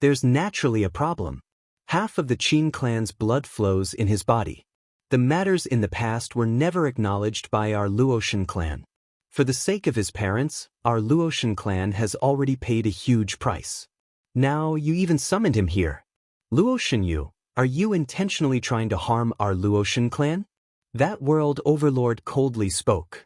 There's naturally a problem. Half of the Qin clan's blood flows in his body. The matters in the past were never acknowledged by our Luoshan clan. For the sake of his parents, our Luoshan clan has already paid a huge price. Now you even summoned him here. Luo Xinyu, are you intentionally trying to harm our Luoshan clan? That world overlord coldly spoke.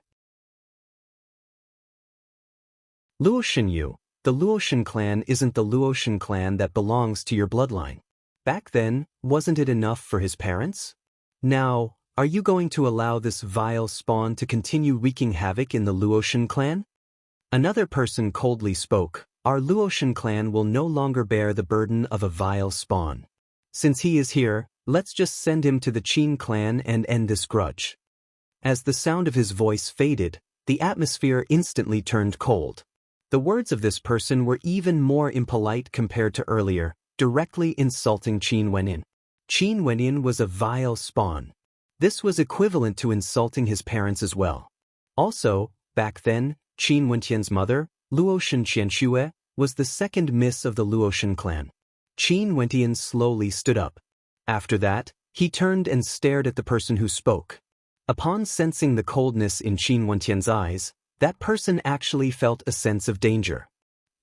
Luo Xinyu, the Luoshan clan isn't the Luoshan clan that belongs to your bloodline. Back then, wasn't it enough for his parents? Now, are you going to allow this vile spawn to continue wreaking havoc in the Luoshan clan? Another person coldly spoke. Our Luoshan clan will no longer bear the burden of a vile spawn. Since he is here, let's just send him to the Qin clan and end this grudge. As the sound of his voice faded, the atmosphere instantly turned cold. The words of this person were even more impolite compared to earlier, directly insulting Qin Wenyin. Qin Wenyin was a vile spawn. This was equivalent to insulting his parents as well. Also, back then, Qin Wentian's mother, Luoshan Qianxue, was the second miss of the Luoshan clan. Qin Wentian slowly stood up. After that, he turned and stared at the person who spoke. Upon sensing the coldness in Qin Wentian's eyes, that person actually felt a sense of danger.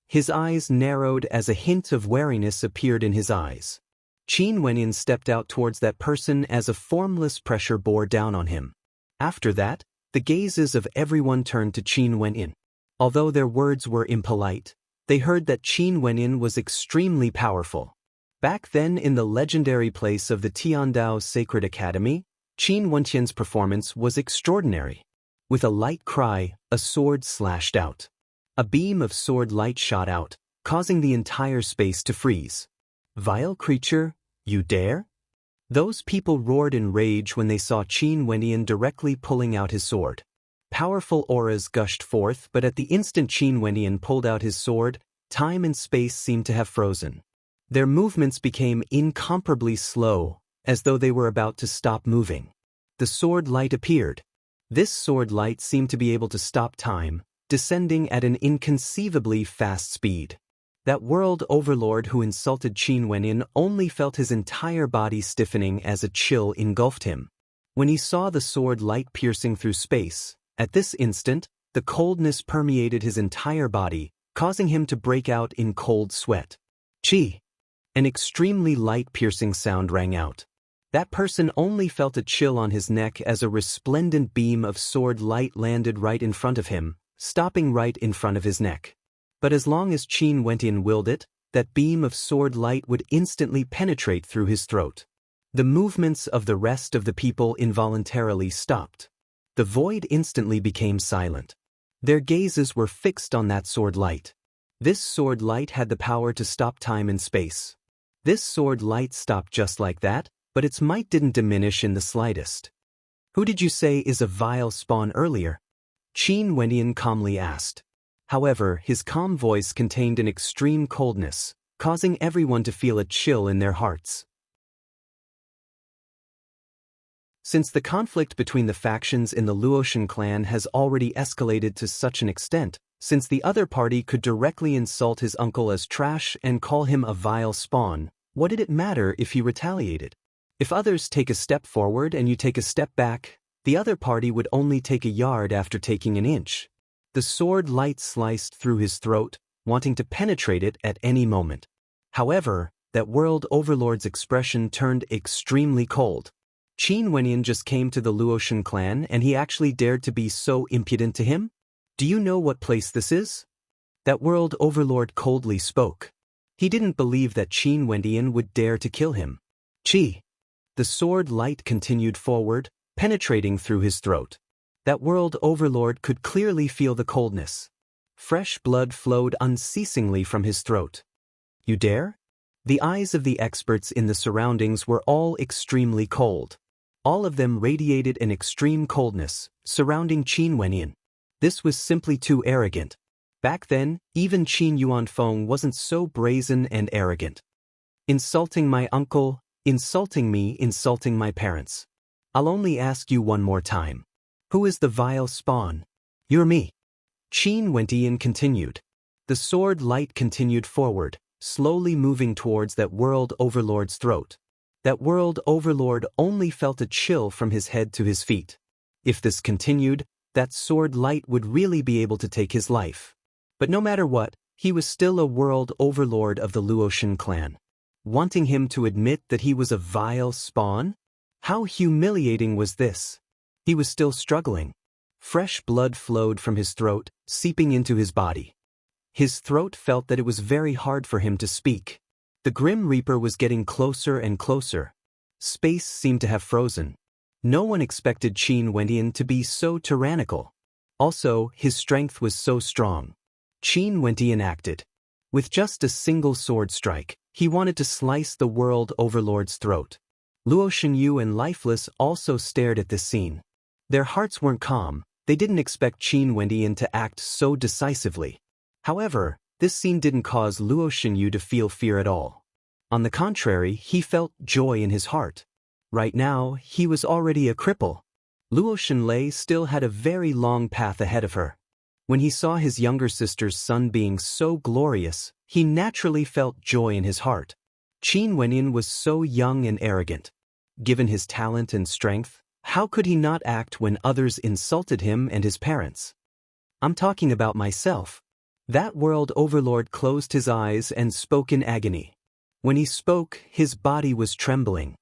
His eyes narrowed as a hint of wariness appeared in his eyes. Qin Wenyin stepped out towards that person as a formless pressure bore down on him. After that, the gazes of everyone turned to Qin Wenyin. Although their words were impolite, they heard that Qin Wenyin was extremely powerful. Back then in the legendary place of the Tiandao Sacred Academy, Qin Wentian's performance was extraordinary. With a light cry, a sword slashed out. A beam of sword light shot out, causing the entire space to freeze. Vile creature, you dare? Those people roared in rage when they saw Qin Wenyin directly pulling out his sword. Powerful auras gushed forth, but at the instant Qin Wenyin pulled out his sword, time and space seemed to have frozen. Their movements became incomparably slow, as though they were about to stop moving. The sword light appeared. This sword light seemed to be able to stop time, descending at an inconceivably fast speed. That world overlord who insulted Qin Wenyin only felt his entire body stiffening as a chill engulfed him. When he saw the sword light piercing through space, at this instant, the coldness permeated his entire body, causing him to break out in cold sweat. Chi! An extremely light piercing sound rang out. That person only felt a chill on his neck as a resplendent beam of sword light landed right in front of him, stopping right in front of his neck. But as long as Qin Wenyin willed it, that beam of sword light would instantly penetrate through his throat. The movements of the rest of the people involuntarily stopped. The void instantly became silent. Their gazes were fixed on that sword light. This sword light had the power to stop time and space. This sword light stopped just like that, but its might didn't diminish in the slightest. Who did you say is a vile spawn earlier? Qin Wenyin calmly asked. However, his calm voice contained an extreme coldness, causing everyone to feel a chill in their hearts. Since the conflict between the factions in the Luoshan clan has already escalated to such an extent, since the other party could directly insult his uncle as trash and call him a vile spawn, what did it matter if he retaliated? If others take a step forward and you take a step back, the other party would only take a yard after taking an inch. The sword light sliced through his throat, wanting to penetrate it at any moment. However, that world overlord's expression turned extremely cold. Qin Wenyin just came to the Luoshan clan and he actually dared to be so impudent to him? Do you know what place this is? That world overlord coldly spoke. He didn't believe that Qin Wenyin would dare to kill him. Qi. The sword light continued forward, penetrating through his throat. That world overlord could clearly feel the coldness. Fresh blood flowed unceasingly from his throat. You dare? The eyes of the experts in the surroundings were all extremely cold. All of them radiated an extreme coldness, surrounding Qin Wenyin. This was simply too arrogant. Back then, even Qin Yuanfeng wasn't so brazen and arrogant. Insulting my uncle, insulting me, insulting my parents. I'll only ask you one more time. Who is the vile spawn? You're me. Qin Wenyin continued. The sword light continued forward, slowly moving towards that world overlord's throat. That world overlord only felt a chill from his head to his feet. If this continued, that sword light would really be able to take his life. But no matter what, he was still a world overlord of the Luotian clan. Wanting him to admit that he was a vile spawn? How humiliating was this? He was still struggling. Fresh blood flowed from his throat, seeping into his body. His throat felt that it was very hard for him to speak. The Grim Reaper was getting closer and closer. Space seemed to have frozen. No one expected Qin Wendian to be so tyrannical. Also, his strength was so strong. Qin Wendian acted. With just a single sword strike, he wanted to slice the world overlord's throat. Luo Shenyu and Lifeless also stared at this scene. Their hearts weren't calm. They didn't expect Qin Wendian to act so decisively. However, this scene didn't cause Luo Shenyu to feel fear at all. On the contrary, he felt joy in his heart. Right now, he was already a cripple. Luo Shenlei still had a very long path ahead of her. When he saw his younger sister's son being so glorious, he naturally felt joy in his heart. Qin Wendian was so young and arrogant. Given his talent and strength, how could he not act when others insulted him and his parents? I'm talking about myself. That world overlord closed his eyes and spoke in agony. When he spoke, his body was trembling.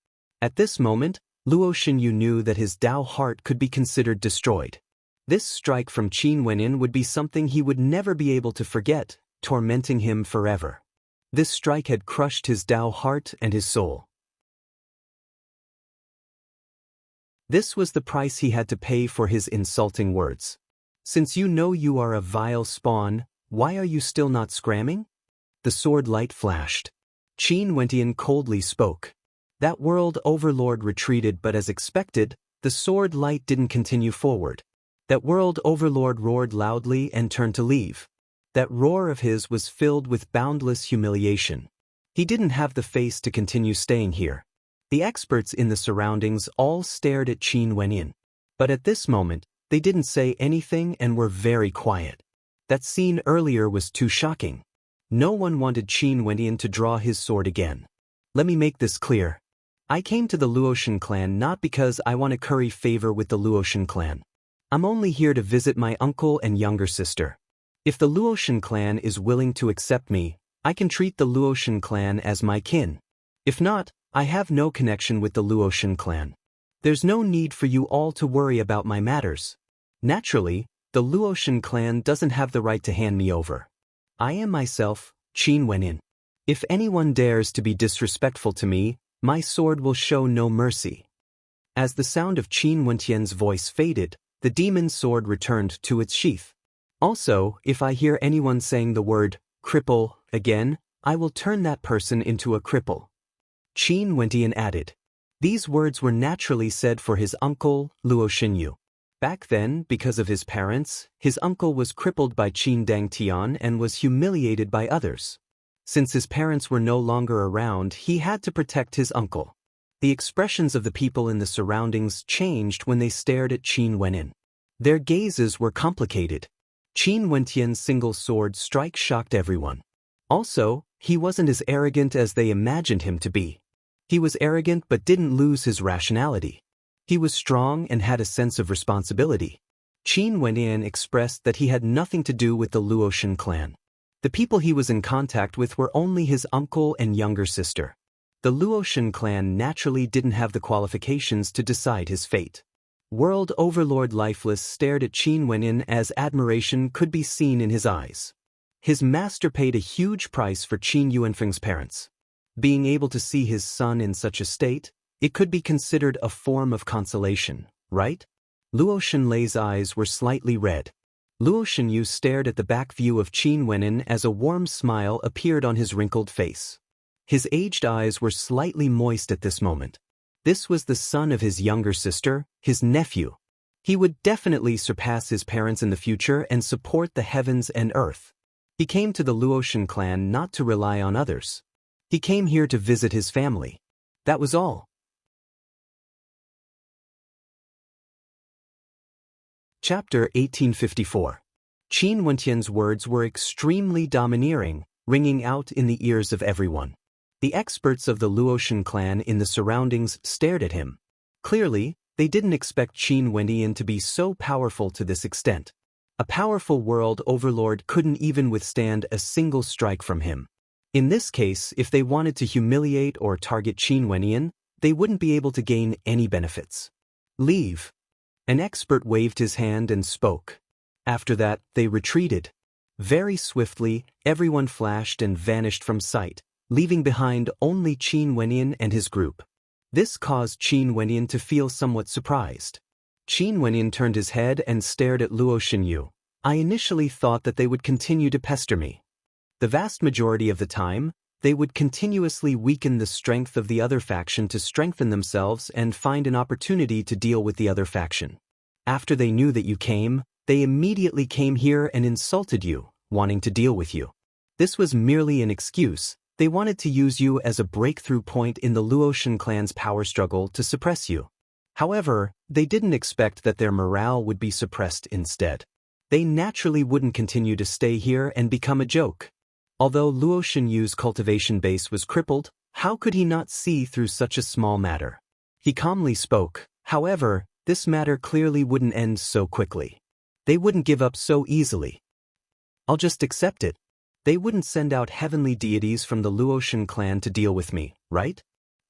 At this moment, Luo Shenyu knew that his Dao heart could be considered destroyed. This strike from Qin Wendian would be something he would never be able to forget, tormenting him forever. This strike had crushed his Dao heart and his soul. This was the price he had to pay for his insulting words. Since you know you are a vile spawn, why are you still not scramming? The sword light flashed. Qin Wendian coldly spoke. That world overlord retreated, but as expected, the sword light didn't continue forward. That world overlord roared loudly and turned to leave. That roar of his was filled with boundless humiliation. He didn't have the face to continue staying here. The experts in the surroundings all stared at Qin Wendian. But at this moment, they didn't say anything and were very quiet. That scene earlier was too shocking. No one wanted Qin Wendian to draw his sword again. Let me make this clear. I came to the Luotian clan not because I want to curry favor with the Luotian clan. I'm only here to visit my uncle and younger sister. If the Luotian clan is willing to accept me, I can treat the Luotian clan as my kin. If not, I have no connection with the Luotian clan. There's no need for you all to worry about my matters. Naturally, the Luotian clan doesn't have the right to hand me over. I am myself, Qin Wendian. If anyone dares to be disrespectful to me, my sword will show no mercy. As the sound of Qin Wendian's voice faded, the demon's sword returned to its sheath. Also, if I hear anyone saying the word, cripple, again, I will turn that person into a cripple. Qin Wendian added. These words were naturally said for his uncle, Luo Shenyu. Back then, because of his parents, his uncle was crippled by Qin Dangtian and was humiliated by others. Since his parents were no longer around, he had to protect his uncle. The expressions of the people in the surroundings changed when they stared at Qin Wendian. Their gazes were complicated. Qin Wendian's single sword strike shocked everyone. Also, he wasn't as arrogant as they imagined him to be. He was arrogant but didn't lose his rationality. He was strong and had a sense of responsibility. Qin Wendian expressed that he had nothing to do with the Luotian clan. The people he was in contact with were only his uncle and younger sister. The Luotian clan naturally didn't have the qualifications to decide his fate. World Overlord Lifeless stared at Qin Wendian as admiration could be seen in his eyes. His master paid a huge price for Qin Yuanfeng's parents. Being able to see his son in such a state, it could be considered a form of consolation, right? Luo Shenlei's eyes were slightly red. Luo Shenyu stared at the back view of Qin Wendian as a warm smile appeared on his wrinkled face. His aged eyes were slightly moist at this moment. This was the son of his younger sister, his nephew. He would definitely surpass his parents in the future and support the heavens and earth. He came to the Luotian clan not to rely on others. He came here to visit his family. That was all. Chapter 1854. Qin Wentian's words were extremely domineering, ringing out in the ears of everyone. The experts of the Luotian clan in the surroundings stared at him. Clearly, they didn't expect Qin Wentian to be so powerful to this extent. A powerful world overlord couldn't even withstand a single strike from him. In this case, if they wanted to humiliate or target Qin Wentian, they wouldn't be able to gain any benefits. Leave. An expert waved his hand and spoke. After that, they retreated. Very swiftly, everyone flashed and vanished from sight, leaving behind only Qin Wentian and his group. This caused Qin Wentian to feel somewhat surprised. Qin Wentian turned his head and stared at Luo Xinyu. I initially thought that they would continue to pester me. The vast majority of the time, they would continuously weaken the strength of the other faction to strengthen themselves and find an opportunity to deal with the other faction. After they knew that you came, they immediately came here and insulted you, wanting to deal with you. This was merely an excuse. They wanted to use you as a breakthrough point in the Luotian clan's power struggle to suppress you. However, they didn't expect that their morale would be suppressed instead. They naturally wouldn't continue to stay here and become a joke. Although Luo Xinyu's cultivation base was crippled, how could he not see through such a small matter? He calmly spoke. However, this matter clearly wouldn't end so quickly. They wouldn't give up so easily. I'll just accept it. They wouldn't send out heavenly deities from the Luotian clan to deal with me, right?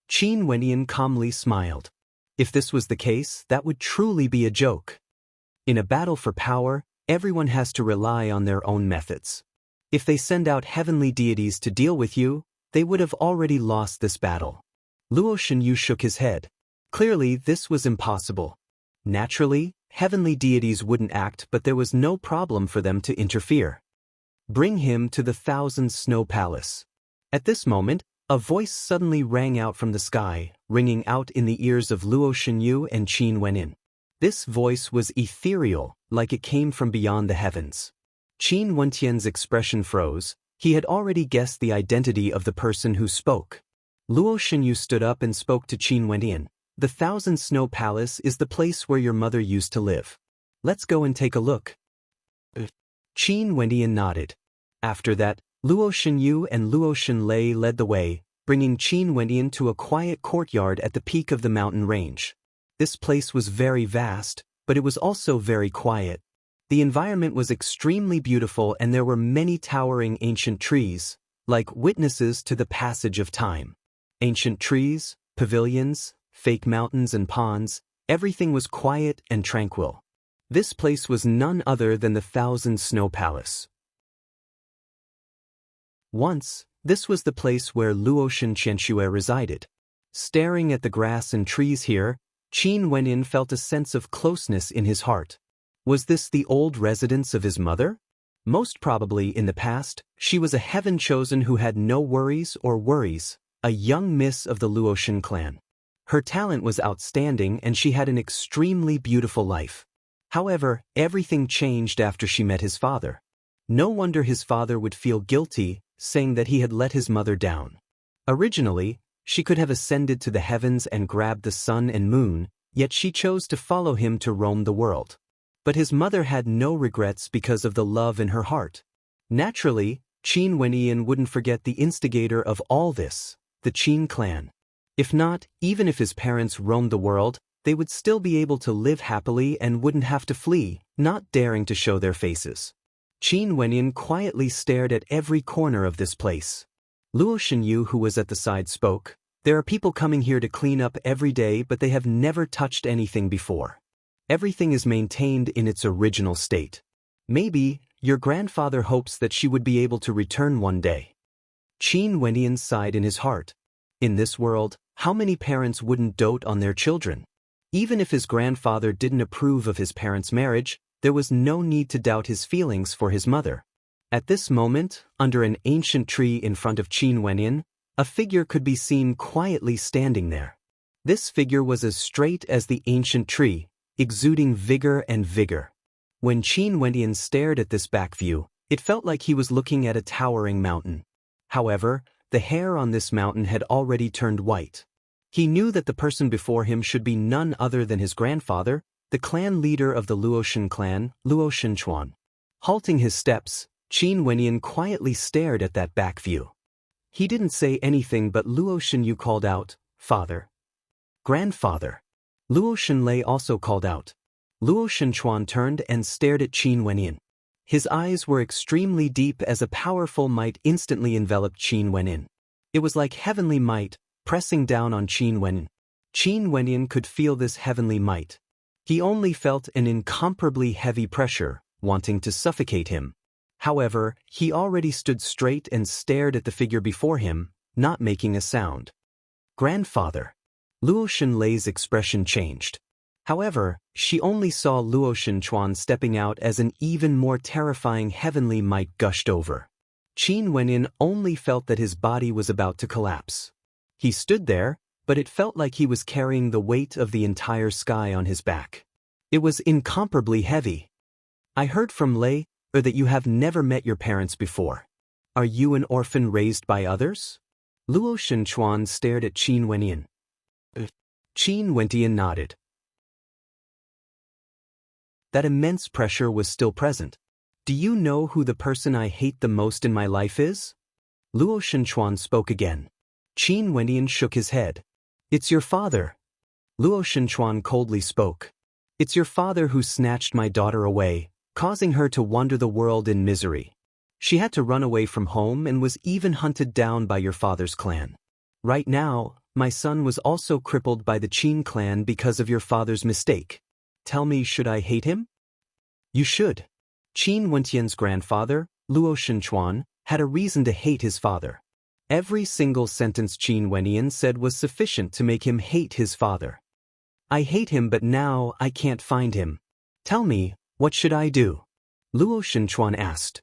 Qin Wentian calmly smiled. If this was the case, that would truly be a joke. In a battle for power, everyone has to rely on their own methods. If they send out heavenly deities to deal with you, they would have already lost this battle. Luo Xinyu shook his head. Clearly, this was impossible. Naturally, heavenly deities wouldn't act, but there was no problem for them to interfere. Bring him to the Thousand Snow Palace. At this moment, a voice suddenly rang out from the sky, ringing out in the ears of Luo Xinyu and Qin Wentian. This voice was ethereal, like it came from beyond the heavens. Qin Wentian's expression froze. He had already guessed the identity of the person who spoke. Luo Xinyu stood up and spoke to Qin Wentian. The Thousand Snow Palace is the place where your mother used to live. Let's go and take a look. Qin Wentian nodded. After that, Luo Xinyu and Luo Xinlei led the way, bringing Qin Wentian to a quiet courtyard at the peak of the mountain range. This place was very vast, but it was also very quiet. The environment was extremely beautiful and there were many towering ancient trees, like witnesses to the passage of time. Ancient trees, pavilions, fake mountains and ponds, everything was quiet and tranquil. This place was none other than the Thousand Snow Palace. Once, this was the place where Luotian Qianxue resided. Staring at the grass and trees here, Qin Wentian felt a sense of closeness in his heart. Was this the old residence of his mother? Most probably in the past, she was a heaven chosen who had no worries or worries, a young miss of the Luotian clan. Her talent was outstanding and she had an extremely beautiful life. However, everything changed after she met his father. No wonder his father would feel guilty, saying that he had let his mother down. Originally, she could have ascended to the heavens and grabbed the sun and moon, yet she chose to follow him to roam the world. But his mother had no regrets because of the love in her heart. Naturally, Qin Wentian wouldn't forget the instigator of all this, the Qin clan. If not, even if his parents roamed the world, they would still be able to live happily and wouldn't have to flee, not daring to show their faces. Qin Wentian quietly stared at every corner of this place. Luo Xinyu, who was at the side, spoke. There are people coming here to clean up every day, but they have never touched anything before. Everything is maintained in its original state. Maybe, your grandfather hopes that she would be able to return one day. Qin Wentian sighed in his heart. In this world, how many parents wouldn't dote on their children? Even if his grandfather didn't approve of his parents' marriage, there was no need to doubt his feelings for his mother. At this moment, under an ancient tree in front of Qin Wentian, a figure could be seen quietly standing there. This figure was as straight as the ancient tree, exuding vigor and vigor. When Qin Wentian stared at this back view, it felt like he was looking at a towering mountain. However, the hair on this mountain had already turned white. He knew that the person before him should be none other than his grandfather, the clan leader of the Luotian clan, Luo Xinchuan. Halting his steps, Qin Wenyan quietly stared at that back view. He didn't say anything, but Luo Shenyu called out, "Father." "Grandfather." Luo Shenlei also called out. Luo Shenchuan turned and stared at Qin Wenyan. His eyes were extremely deep as a powerful might instantly enveloped Qin Wenyan. It was like heavenly might, pressing down on Qin Wenyan. Qin Wenyan could feel this heavenly might. He only felt an incomparably heavy pressure, wanting to suffocate him. However, he already stood straight and stared at the figure before him, not making a sound. "Grandfather." Luo Shenlei's expression changed. However, she only saw Luo Shenchuan stepping out as an even more terrifying heavenly might gushed over. Qin Wenyan only felt that his body was about to collapse. He stood there, but it felt like he was carrying the weight of the entire sky on his back. It was incomparably heavy. "I heard from Lei, that you have never met your parents before. Are you an orphan raised by others?" Luo Shenchuan stared at Qin Wenyan. Qin Wenyan nodded. That immense pressure was still present. "Do you know who the person I hate the most in my life is?" Luo Shenchuan spoke again. Qin Wenyan shook his head. "It's your father." Luo Shenchuan coldly spoke. "It's your father who snatched my daughter away, causing her to wander the world in misery. She had to run away from home and was even hunted down by your father's clan. Right now, my son was also crippled by the Qin clan because of your father's mistake. Tell me, should I hate him?" "You should." Qin Wenyan's grandfather, Luo Shenchuan, had a reason to hate his father. Every single sentence Qin Wenyan said was sufficient to make him hate his father. "I hate him, but now I can't find him. Tell me, what should I do?" Luo Shenchuan asked.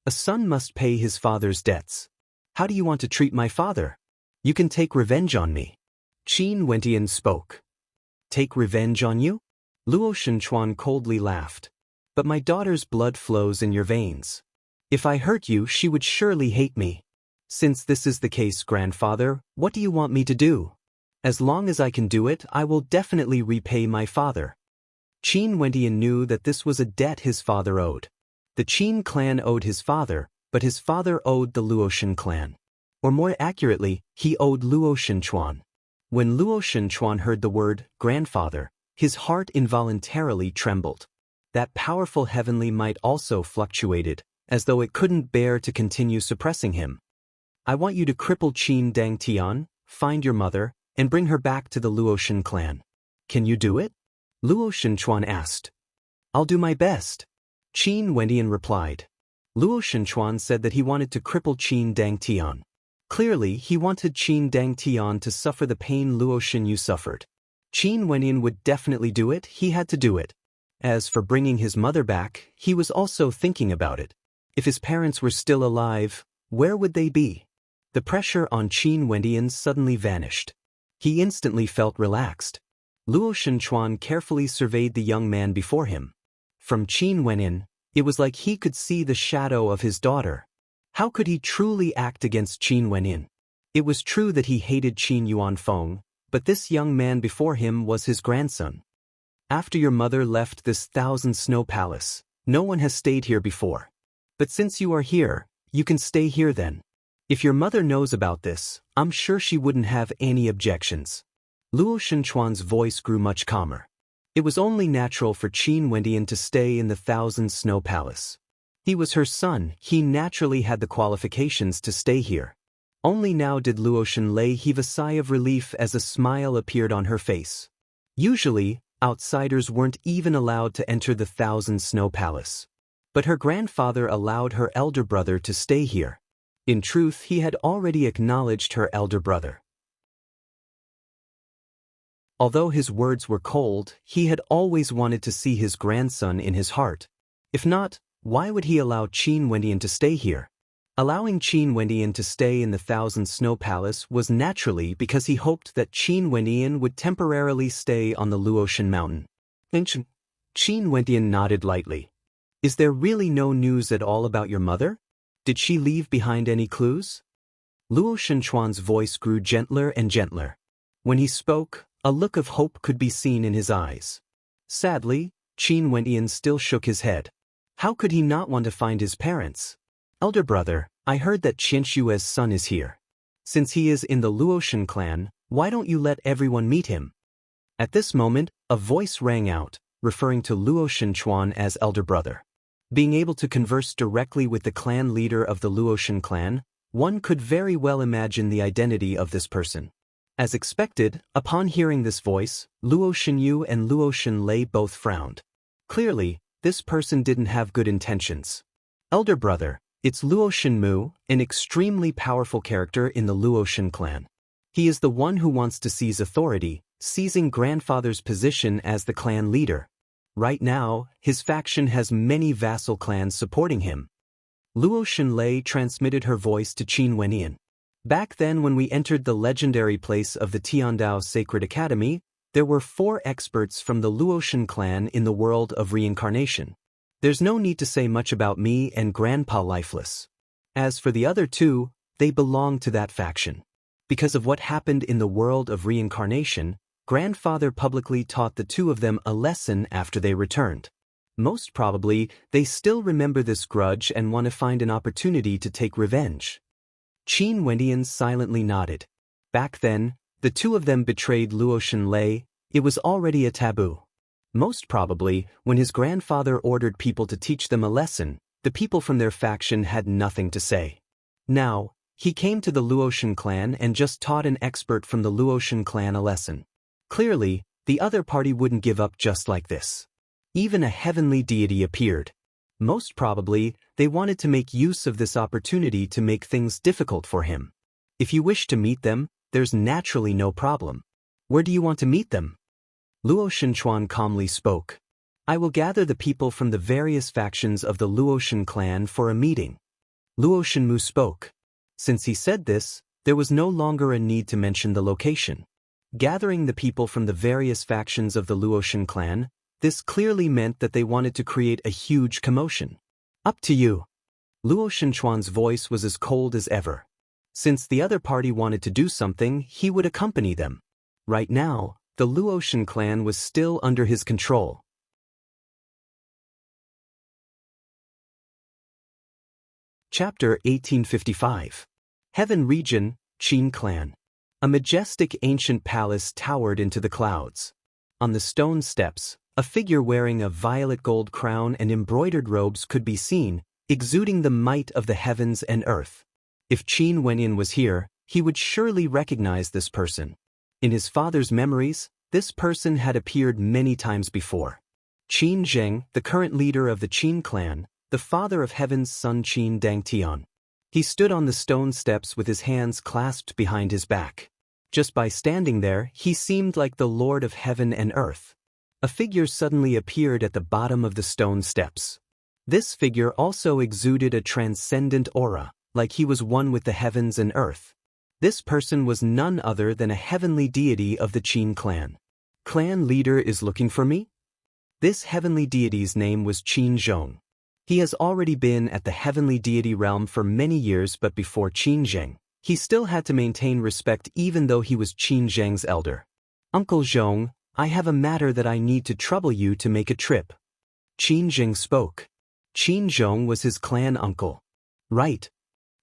"A son must pay his father's debts. How do you want to treat my father? You can take revenge on me." Qin Wenyan spoke. "Take revenge on you?" Luo Shenchuan coldly laughed. "But my daughter's blood flows in your veins. If I hurt you, she would surely hate me. Since this is the case, grandfather, what do you want me to do? As long as I can do it, I will definitely repay my father." Qin Wenyan knew that this was a debt his father owed. The Qin clan owed his father, but his father owed the Luoshan clan. Or more accurately, he owed Luo Shenchuan. When Luo Shenchuan heard the word grandfather, his heart involuntarily trembled. That powerful heavenly might also fluctuated, as though it couldn't bear to continue suppressing him. "I want you to cripple Qin Dangtian, find your mother, and bring her back to the Luoshan clan. Can you do it?" Luo Shenchuan asked. "I'll do my best," Qin Wenyan replied. Luo Shenchuan said that he wanted to cripple Qin Dangtian. Clearly, he wanted Qin Dangtian to suffer the pain Luo Shenyu suffered. Qin Wenyan would definitely do it, he had to do it. As for bringing his mother back, he was also thinking about it. If his parents were still alive, where would they be? The pressure on Qin Wenyan suddenly vanished. He instantly felt relaxed. Luo Shenchuan carefully surveyed the young man before him. From Qin Wenyan, it was like he could see the shadow of his daughter. How could he truly act against Qin Wenyan? It was true that he hated Qin Yuanfeng, but this young man before him was his grandson. "After your mother left this 1,000-snow palace, no one has stayed here before. But since you are here, you can stay here then. If your mother knows about this, I'm sure she wouldn't have any objections." Luo Shenchuan's voice grew much calmer. It was only natural for Qin Wenyan to stay in the 1,000-snow palace. He was her son, he naturally had the qualifications to stay here. Only now did Luo Shenlei heave a sigh of relief as a smile appeared on her face. Usually, outsiders weren't even allowed to enter the 1,000-snow palace. But her grandfather allowed her elder brother to stay here. In truth, he had already acknowledged her elder brother. Although his words were cold, he had always wanted to see his grandson in his heart. If not, why would he allow Qin Wenyan to stay here? Allowing Qin Wenyan to stay in the 1,000-snow palace was naturally because he hoped that Qin Wenyan would temporarily stay on the Luoshan mountain. Qin Wenyan nodded lightly. "Is there really no news at all about your mother? Did she leave behind any clues?" Luo Shenchuan's voice grew gentler and gentler. When he spoke, a look of hope could be seen in his eyes. Sadly, Qin Wenyan still shook his head. How could he not want to find his parents? Elder brother, I heard that Qianshue's son is here. Since he is in the Luotian clan, why don't you let everyone meet him? At this moment, a voice rang out, referring to Luo Shenchuan as elder brother. Being able to converse directly with the clan leader of the Luotian clan, one could very well imagine the identity of this person. As expected, upon hearing this voice, Luo Shenyu and Luo Shenlei both frowned. Clearly, this person didn't have good intentions. Elder brother, it's Luo Shenmu, an extremely powerful character in the Luotian clan. He is the one who wants to seize authority, seizing grandfather's position as the clan leader. Right now, his faction has many vassal clans supporting him. Luo Shenlei transmitted her voice to Qin Wenyan. Back then when we entered the legendary place of the Tiandao Sacred Academy, there were 4 experts from the Luotian clan in the world of reincarnation. There's no need to say much about me and Grandpa Lifeless. As for the other 2, they belong to that faction. Because of what happened in the world of reincarnation, Grandfather publicly taught the 2 of them a lesson after they returned. Most probably, they still remember this grudge and want to find an opportunity to take revenge. Qin Wendian silently nodded. Back then, the 2 of them betrayed Luo Shenlei. It was already a taboo. Most probably, when his grandfather ordered people to teach them a lesson, the people from their faction had nothing to say. Now, he came to the Luotian clan and just taught an expert from the Luotian clan a lesson. Clearly, the other party wouldn't give up just like this. Even a heavenly deity appeared. Most probably, they wanted to make use of this opportunity to make things difficult for him. If you wish to meet them, there's naturally no problem. Where do you want to meet them? Luo Shenchuan calmly spoke. I will gather the people from the various factions of the Luotian clan for a meeting. Luo Shenmu spoke. Since he said this, there was no longer a need to mention the location. Gathering the people from the various factions of the Luotian clan, this clearly meant that they wanted to create a huge commotion. Up to you. Luo Shenchuan's voice was as cold as ever. Since the other party wanted to do something, he would accompany them. Right now, the Luotian clan was still under his control. Chapter 1855. Heaven Region, Qin Clan. A majestic ancient palace towered into the clouds. On the stone steps, a figure wearing a violet gold crown and embroidered robes could be seen, exuding the might of the heavens and earth. If Qin Wenyan was here, he would surely recognize this person. In his father's memories, this person had appeared many times before. Qin Zheng, the current leader of the Qin clan, the father of heaven's son Qin Dangtian. He stood on the stone steps with his hands clasped behind his back. Just by standing there, he seemed like the Lord of heaven and earth. A figure suddenly appeared at the bottom of the stone steps. This figure also exuded a transcendent aura, like he was one with the heavens and earth. This person was none other than a heavenly deity of the Qin clan. Clan leader is looking for me? This heavenly deity's name was Qin Zhong. He has already been at the heavenly deity realm for many years, but before Qin Zheng, he still had to maintain respect even though he was Qin Zheng's elder. Uncle Zhong, I have a matter that I need to trouble you to make a trip. Qin Zheng spoke. Qin Zhong was his clan uncle. Right.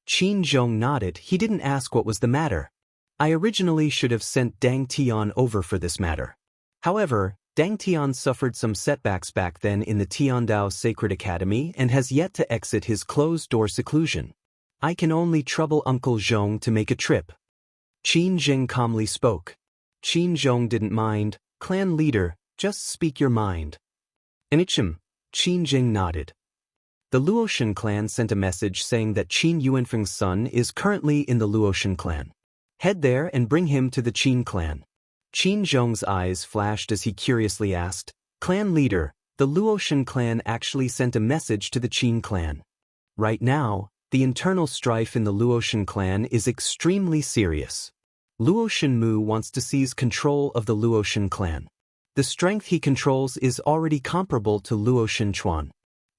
Qin Zhong nodded. He didn't ask what was the matter. I originally should have sent Dang Tian over for this matter. However, Dang Tian suffered some setbacks back then in the Tiandao Sacred Academy and has yet to exit his closed-door seclusion. I can only trouble Uncle Zhong to make a trip. Qin Zheng calmly spoke. Qin Zhong didn't mind. Clan leader, just speak your mind. Enichim, Qin Zheng nodded. The Luotian clan sent a message saying that Qin Yuanfeng's son is currently in the Luotian clan. Head there and bring him to the Qin clan. Qin Zhong's eyes flashed as he curiously asked, Clan leader, the Luotian clan actually sent a message to the Qin clan. Right now, the internal strife in the Luotian clan is extremely serious. Luo Shenmu wants to seize control of the Luotian clan. The strength he controls is already comparable to Luo Shenchuan.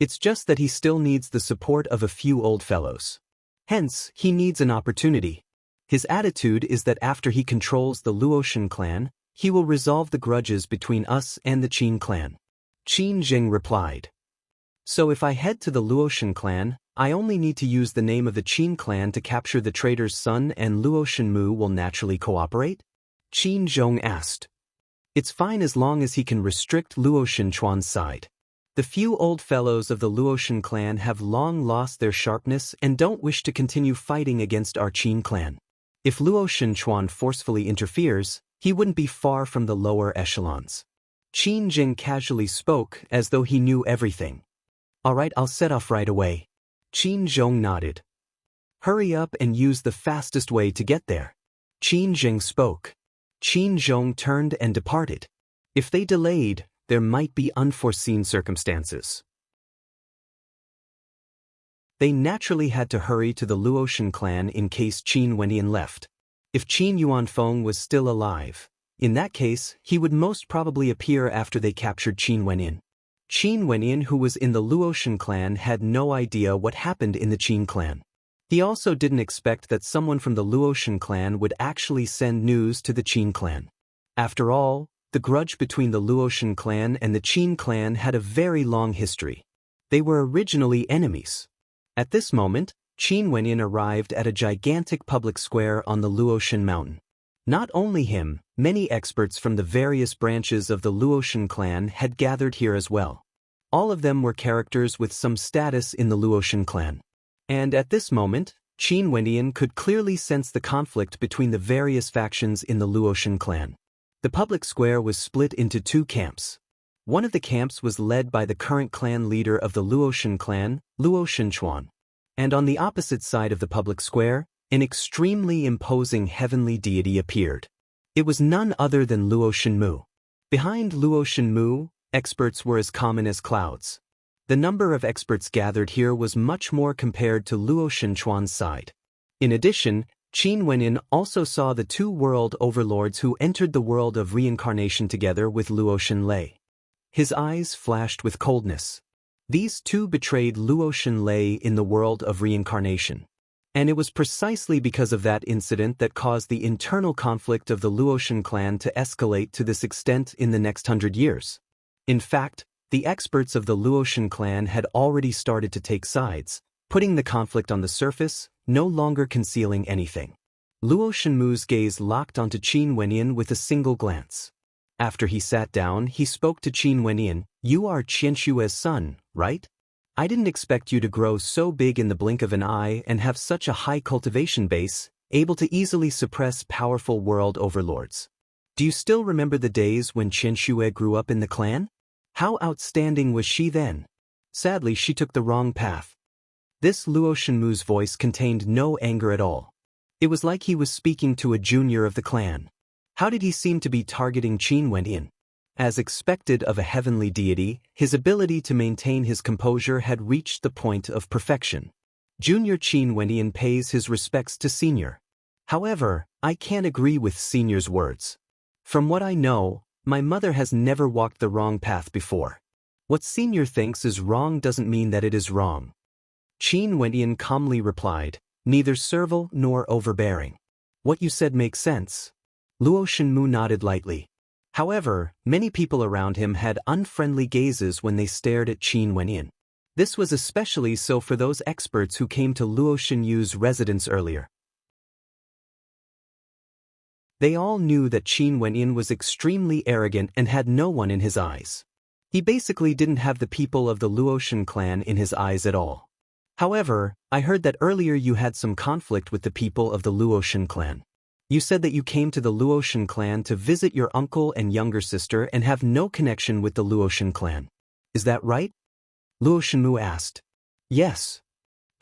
It's just that he still needs the support of a few old fellows. Hence, he needs an opportunity. His attitude is that after he controls the Luotian clan, he will resolve the grudges between us and the Qin clan. Qin Zheng replied. So if I head to the Luotian clan, I only need to use the name of the Qin clan to capture the traitor's son and Luo Shenmu will naturally cooperate? Qin Zhong asked. It's fine as long as he can restrict Luo Shenchuan's side. The few old fellows of the Luotian clan have long lost their sharpness and don't wish to continue fighting against our Qin clan. If Luo Shenchuan forcefully interferes, he wouldn't be far from the lower echelons. Qin Jing casually spoke as though he knew everything. All right, I'll set off right away. Qin Zhong nodded. Hurry up and use the fastest way to get there. Qin Jing spoke. Qin Zhong turned and departed. If they delayed, there might be unforeseen circumstances. They naturally had to hurry to the Luotian clan in case Qin Wenyan left. If Qin Yuanfeng was still alive, in that case, he would most probably appear after they captured Qin Wenyan. Qin Wenyan, who was in the Luotian clan, had no idea what happened in the Qin clan. He also didn't expect that someone from the Luotian clan would actually send news to the Qin clan. After all, the grudge between the Luotian clan and the Qin clan had a very long history. They were originally enemies. At this moment, Qin Wenyan arrived at a gigantic public square on the Luotian mountain. Not only him, many experts from the various branches of the Luotian clan had gathered here as well. All of them were characters with some status in the Luotian clan. And at this moment, Qin Wenyan could clearly sense the conflict between the various factions in the Luotian clan. The public square was split into two camps. One of the camps was led by the current clan leader of the Luotian clan, Luo Shenchuan. And on the opposite side of the public square, an extremely imposing heavenly deity appeared. It was none other than Luo Shenmu. Behind Luo Shenmu, experts were as common as clouds. The number of experts gathered here was much more compared to Luo Shenchuan's side. In addition, Qin Wenyan also saw the two world overlords who entered the world of reincarnation together with Luo Shenlei. His eyes flashed with coldness. These two betrayed Luo Shenlei in the world of reincarnation. And it was precisely because of that incident that caused the internal conflict of the Luotian clan to escalate to this extent in the next 100 years. In fact, the experts of the Luotian clan had already started to take sides, putting the conflict on the surface, no longer concealing anything. Luo Shenmu's gaze locked onto Qin Wenyan with a single glance. After he sat down, he spoke to Qin Wenyan. You are Qianshue's son, right? I didn't expect you to grow so big in the blink of an eye and have such a high cultivation base, able to easily suppress powerful world overlords. Do you still remember the days when Qianshue grew up in the clan? How outstanding was she then? Sadly, she took the wrong path. This Luo Shenmu's voice contained no anger at all. It was like he was speaking to a junior of the clan. How did he seem to be targeting Qin Wenyan? As expected of a heavenly deity, his ability to maintain his composure had reached the point of perfection. Junior Qin Wenyan pays his respects to Senior. However, I can't agree with Senior's words. From what I know, my mother has never walked the wrong path before. What Senior thinks is wrong doesn't mean that it is wrong. Qin Wenyan calmly replied, neither servile nor overbearing. What you said makes sense. Luo Shenmu nodded lightly. However, many people around him had unfriendly gazes when they stared at Qin Wenyan. This was especially so for those experts who came to Luo Shenyu's residence earlier. They all knew that Qin Wenyan was extremely arrogant and had no one in his eyes. He basically didn't have the people of the Luotian clan in his eyes at all. However, I heard that earlier you had some conflict with the people of the Luotian clan. You said that you came to the Luotian clan to visit your uncle and younger sister and have no connection with the Luotian clan. Is that right? Luo Shenmu asked. Yes.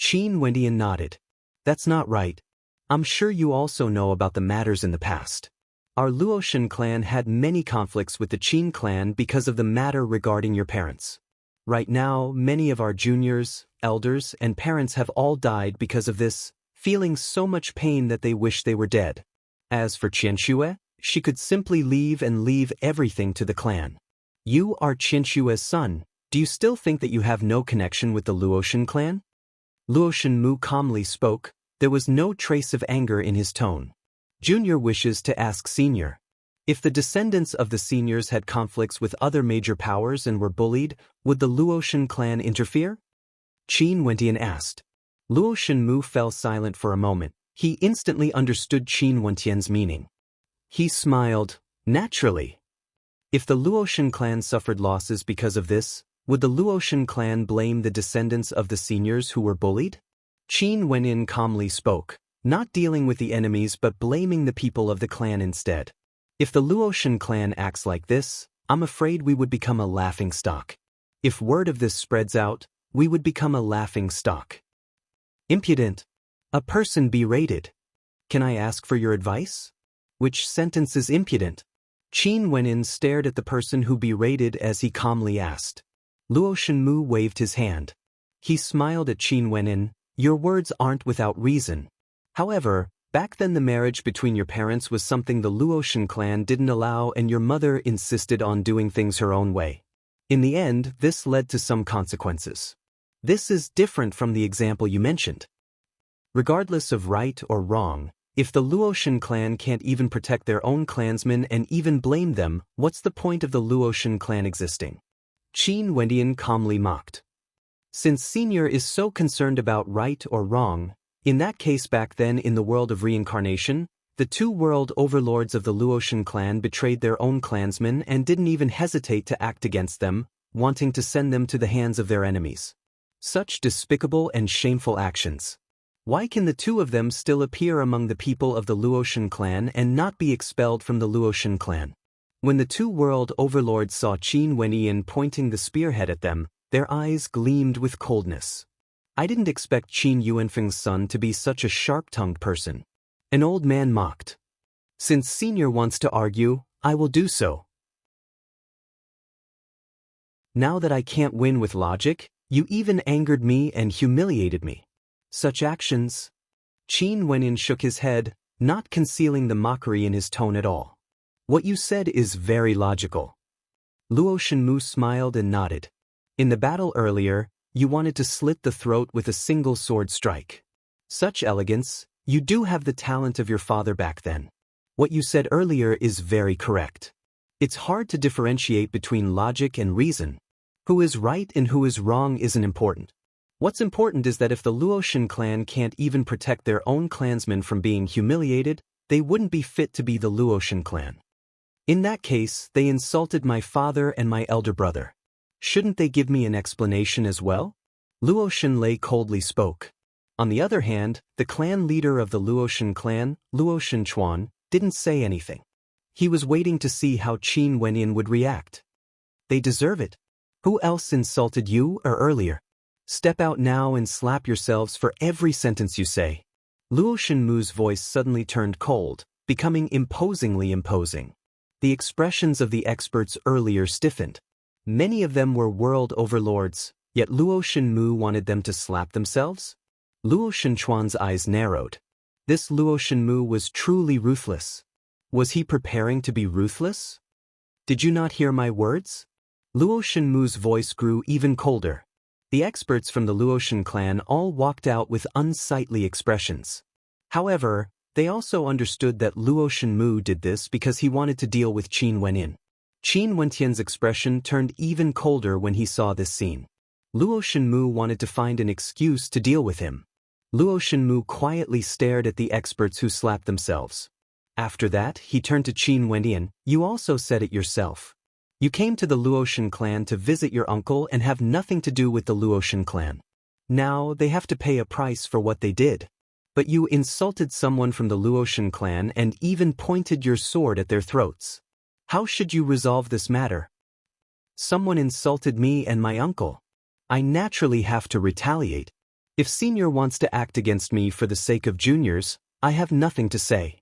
Qin Wenyan nodded. That's not right. I'm sure you also know about the matters in the past. Our Luotian clan had many conflicts with the Qin clan because of the matter regarding your parents. Right now, many of our juniors, elders, and parents have all died because of this, feeling so much pain that they wish they were dead. As for Qianshue, she could simply leave and leave everything to the clan. You are Qianshue's son. Do you still think that you have no connection with the Luotian clan? Luo Shenmu calmly spoke. There was no trace of anger in his tone. Junior wishes to ask Senior. If the descendants of the seniors had conflicts with other major powers and were bullied, would the Luotian clan interfere? Qin Wentian asked. Luo Shenmu fell silent for a moment. He instantly understood Qin Wentian's meaning. He smiled. Naturally. If the Luotian clan suffered losses because of this, would the Luotian clan blame the descendants of the seniors who were bullied? Qin Wentian calmly spoke, not dealing with the enemies but blaming the people of the clan instead. If the Luotian clan acts like this, I'm afraid we would become a laughingstock. If word of this spreads out, we would become a laughingstock. Impudent. A person berated. Can I ask for your advice? Which sentence is impudent? Qin Wentian stared at the person who berated as he calmly asked. Luo Shenmu waved his hand. He smiled at Qin Wentian. Your words aren't without reason. However, back then the marriage between your parents was something the Luotian clan didn't allow and your mother insisted on doing things her own way. In the end, this led to some consequences. This is different from the example you mentioned. Regardless of right or wrong, if the Luotian clan can't even protect their own clansmen and even blame them, what's the point of the Luotian clan existing? Qin Wentian calmly mocked. Since Senior is so concerned about right or wrong, in that case back then in the world of reincarnation, the two world overlords of the Luotian clan betrayed their own clansmen and didn't even hesitate to act against them, wanting to send them to the hands of their enemies. Such despicable and shameful actions. Why can the two of them still appear among the people of the Luotian clan and not be expelled from the Luotian clan? When the two world overlords saw Qin Wentian pointing the spearhead at them, their eyes gleamed with coldness. I didn't expect Qin Yuanfeng's son to be such a sharp-tongued person. An old man mocked. Since Senior wants to argue, I will do so. Now that I can't win with logic, you even angered me and humiliated me. Such actions. Qin Wentian shook his head, not concealing the mockery in his tone at all. What you said is very logical. Luo Shenmu smiled and nodded. In the battle earlier, you wanted to slit the throat with a single sword strike. Such elegance, you do have the talent of your father back then. What you said earlier is very correct. It's hard to differentiate between logic and reason. Who is right and who is wrong isn't important. What's important is that if the Luotian clan can't even protect their own clansmen from being humiliated, they wouldn't be fit to be the Luotian clan. In that case, they insulted my father and my elder brother. Shouldn't they give me an explanation as well? Luo Shenlei coldly spoke. On the other hand, the clan leader of the Luotian clan, Luo Shenchuan, didn't say anything. He was waiting to see how Qin Wentian would react. They deserve it. Who else insulted you or earlier? Step out now and slap yourselves for every sentence you say. Luo Shenmu's voice suddenly turned cold, becoming imposingly imposing. The expressions of the experts earlier stiffened. Many of them were world overlords, yet Luo Shenmu wanted them to slap themselves? Luo Shenchuan's eyes narrowed. This Luo Shenmu was truly ruthless. Was he preparing to be ruthless? Did you not hear my words? Luo Shenmu's voice grew even colder. The experts from the Luotian clan all walked out with unsightly expressions. However, they also understood that Luo Shenmu did this because he wanted to deal with Qin Wentian. Qin Wentian's expression turned even colder when he saw this scene. Luo Shenmu wanted to find an excuse to deal with him. Luo Shenmu quietly stared at the experts who slapped themselves. After that, he turned to Qin Wentian. You also said it yourself. You came to the Luotian clan to visit your uncle and have nothing to do with the Luotian clan. Now they have to pay a price for what they did. But you insulted someone from the Luotian clan and even pointed your sword at their throats. How should you resolve this matter? Someone insulted me and my uncle. I naturally have to retaliate. If Senior wants to act against me for the sake of juniors, I have nothing to say.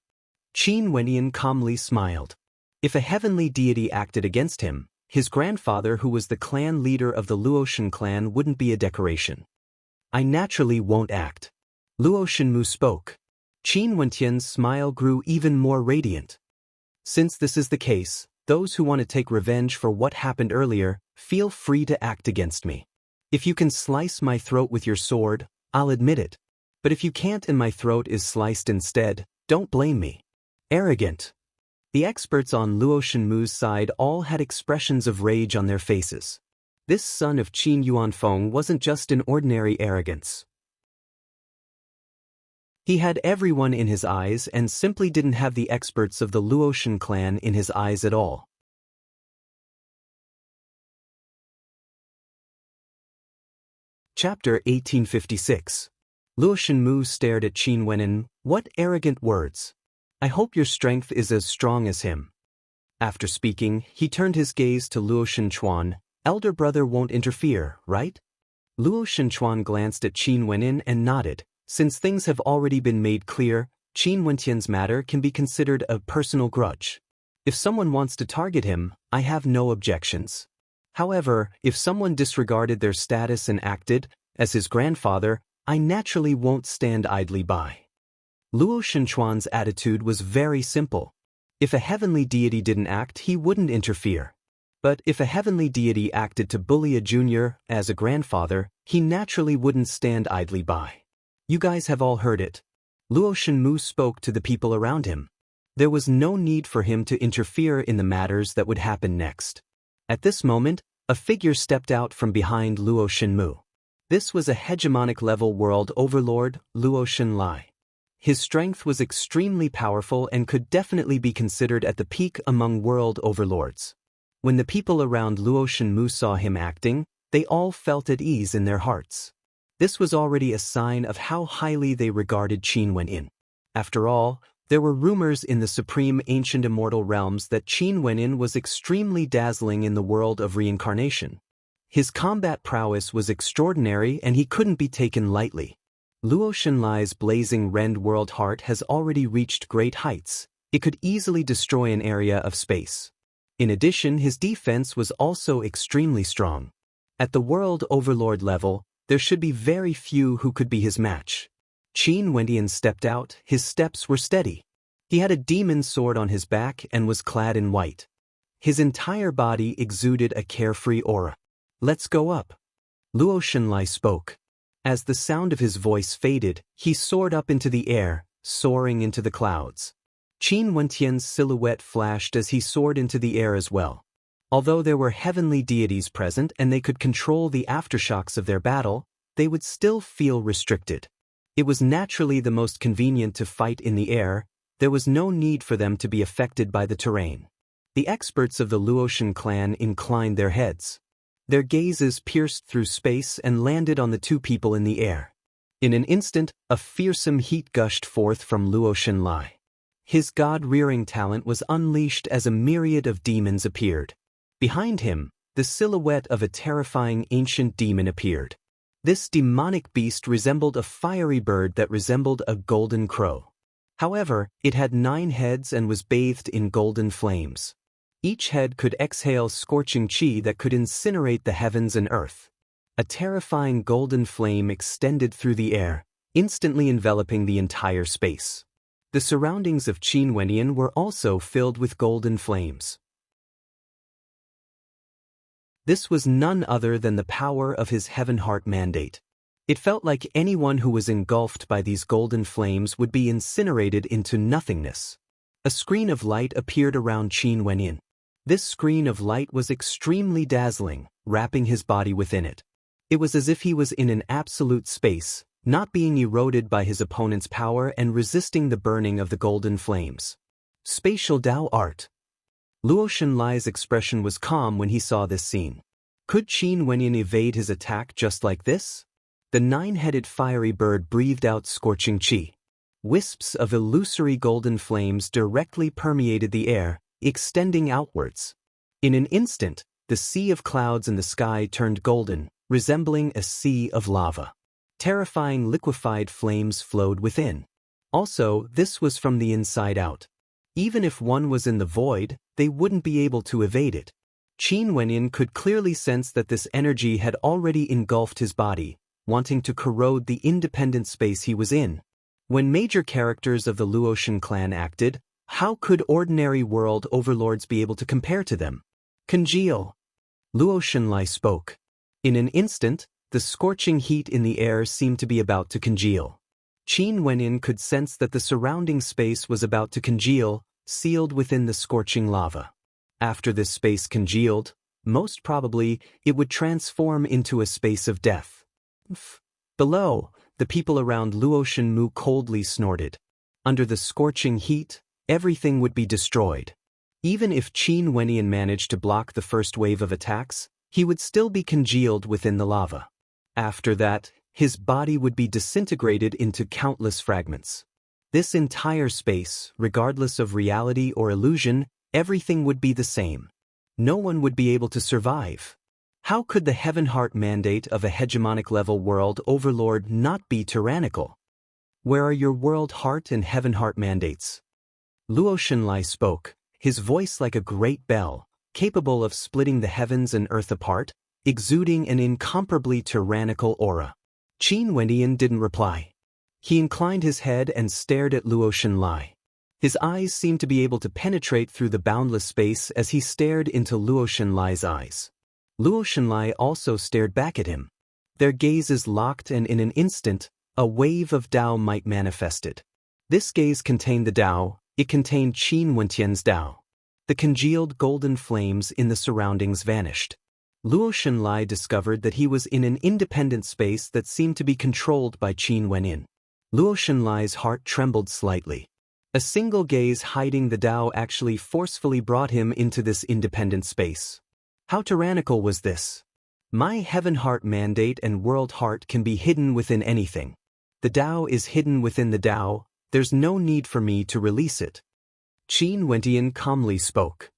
Qin Wentian calmly smiled. If a heavenly deity acted against him, his grandfather who was the clan leader of the Luotian clan wouldn't be a decoration. I naturally won't act. Luo Shenmu spoke. Qin Wentian's smile grew even more radiant. Since this is the case, those who want to take revenge for what happened earlier, feel free to act against me. If you can slice my throat with your sword, I'll admit it. But if you can't and my throat is sliced instead, don't blame me. Arrogant. The experts on Luo Shenmu's side all had expressions of rage on their faces. This son of Qin Yuanfeng wasn't just an ordinary arrogance. He had everyone in his eyes and simply didn't have the experts of the Luoshan clan in his eyes at all. Chapter 1856. Luo Shenmu stared at Qin Wenyin. What arrogant words! I hope your strength is as strong as him. After speaking, he turned his gaze to Luo Shenchuan. Elder brother won't interfere, right? Luo Shenchuan glanced at Qin Wenyin and nodded. Since things have already been made clear, Qin Wentian's matter can be considered a personal grudge. If someone wants to target him, I have no objections. However, if someone disregarded their status and acted as his grandfather, I naturally won't stand idly by. Luo Shenchuan's attitude was very simple. If a heavenly deity didn't act, he wouldn't interfere. But if a heavenly deity acted to bully a junior as a grandfather, he naturally wouldn't stand idly by. You guys have all heard it. Luo Shenmu spoke to the people around him. There was no need for him to interfere in the matters that would happen next. At this moment, a figure stepped out from behind Luo Shenmu. This was a hegemonic-level world overlord, Luo Shenlai. His strength was extremely powerful and could definitely be considered at the peak among world overlords. When the people around Luo Shenmu saw him acting, they all felt at ease in their hearts. This was already a sign of how highly they regarded Qin Wenyin. After all, there were rumors in the supreme ancient immortal realms that Qin Wenyin was extremely dazzling in the world of reincarnation. His combat prowess was extraordinary and he couldn't be taken lightly. Luo Shenlai's blazing rend world heart has already reached great heights. It could easily destroy an area of space. In addition, his defense was also extremely strong. At the world overlord level, there should be very few who could be his match. Qin Wenyin stepped out, his steps were steady. He had a demon sword on his back and was clad in white. His entire body exuded a carefree aura. Let's go up. Luo Shenlai spoke. As the sound of his voice faded, he soared up into the air, soaring into the clouds. Qin Wentian's silhouette flashed as he soared into the air as well. Although there were heavenly deities present and they could control the aftershocks of their battle, they would still feel restricted. It was naturally the most convenient to fight in the air. There was no need for them to be affected by the terrain. The experts of the Luoshan clan inclined their heads. Their gazes pierced through space and landed on the two people in the air. In an instant, a fearsome heat gushed forth from Luo Shenlai. His god-rearing talent was unleashed as a myriad of demons appeared. Behind him, the silhouette of a terrifying ancient demon appeared. This demonic beast resembled a fiery bird that resembled a golden crow. However, it had 9 heads and was bathed in golden flames. Each head could exhale scorching chi that could incinerate the heavens and earth. A terrifying golden flame extended through the air, instantly enveloping the entire space. The surroundings of Qin Wenyin were also filled with golden flames. This was none other than the power of his Heaven Heart mandate. It felt like anyone who was engulfed by these golden flames would be incinerated into nothingness. A screen of light appeared around Qin Wenyin. This screen of light was extremely dazzling, wrapping his body within it. It was as if he was in an absolute space, not being eroded by his opponent's power and resisting the burning of the golden flames. Spatial Dao Art. Luo Shenlai's expression was calm when he saw this scene. Could Qin Wenyin evade his attack just like this? The 9-headed fiery bird breathed out scorching chi. Wisps of illusory golden flames directly permeated the air, extending outwards. In an instant, the sea of clouds in the sky turned golden, resembling a sea of lava. Terrifying liquefied flames flowed within. Also, this was from the inside out. Even if one was in the void, they wouldn't be able to evade it. Qin Wenyin could clearly sense that this energy had already engulfed his body, wanting to corrode the independent space he was in. When major characters of the Luoshan clan acted, how could ordinary world overlords be able to compare to them? Congeal. Luo Shenlai spoke. In an instant, the scorching heat in the air seemed to be about to congeal. Qin Wenyin could sense that the surrounding space was about to congeal, sealed within the scorching lava. After this space congealed, most probably it would transform into a space of death. Below, the people around Luo Shenmu coldly snorted. Under the scorching heat, everything would be destroyed. Even if Qin Wenyan managed to block the first wave of attacks, he would still be congealed within the lava. After that, his body would be disintegrated into countless fragments. This entire space, regardless of reality or illusion, everything would be the same. No one would be able to survive. How could the Heaven Heart mandate of a hegemonic level world overlord not be tyrannical? Where are your World Heart and Heaven Heart mandates? Luo Shenlai spoke, his voice like a great bell, capable of splitting the heavens and earth apart, exuding an incomparably tyrannical aura. Qin Wenyan didn't reply. He inclined his head and stared at Luo Shenlai. His eyes seemed to be able to penetrate through the boundless space as he stared into Luo Shenlai's eyes. Luo Shenlai also stared back at him. Their gazes locked, and in an instant, a wave of Tao might manifested. This gaze contained the Tao, it contained Qin Wentian's Tao. The congealed golden flames in the surroundings vanished. Luo Shenlai discovered that he was in an independent space that seemed to be controlled by Qin Wenyan. Luo Shenlai's heart trembled slightly. A single gaze hiding the Tao actually forcefully brought him into this independent space. How tyrannical was this? My Heaven Heart mandate and World Heart can be hidden within anything. The Tao is hidden within the Tao, there's no need for me to release it. Qin Wentian calmly spoke.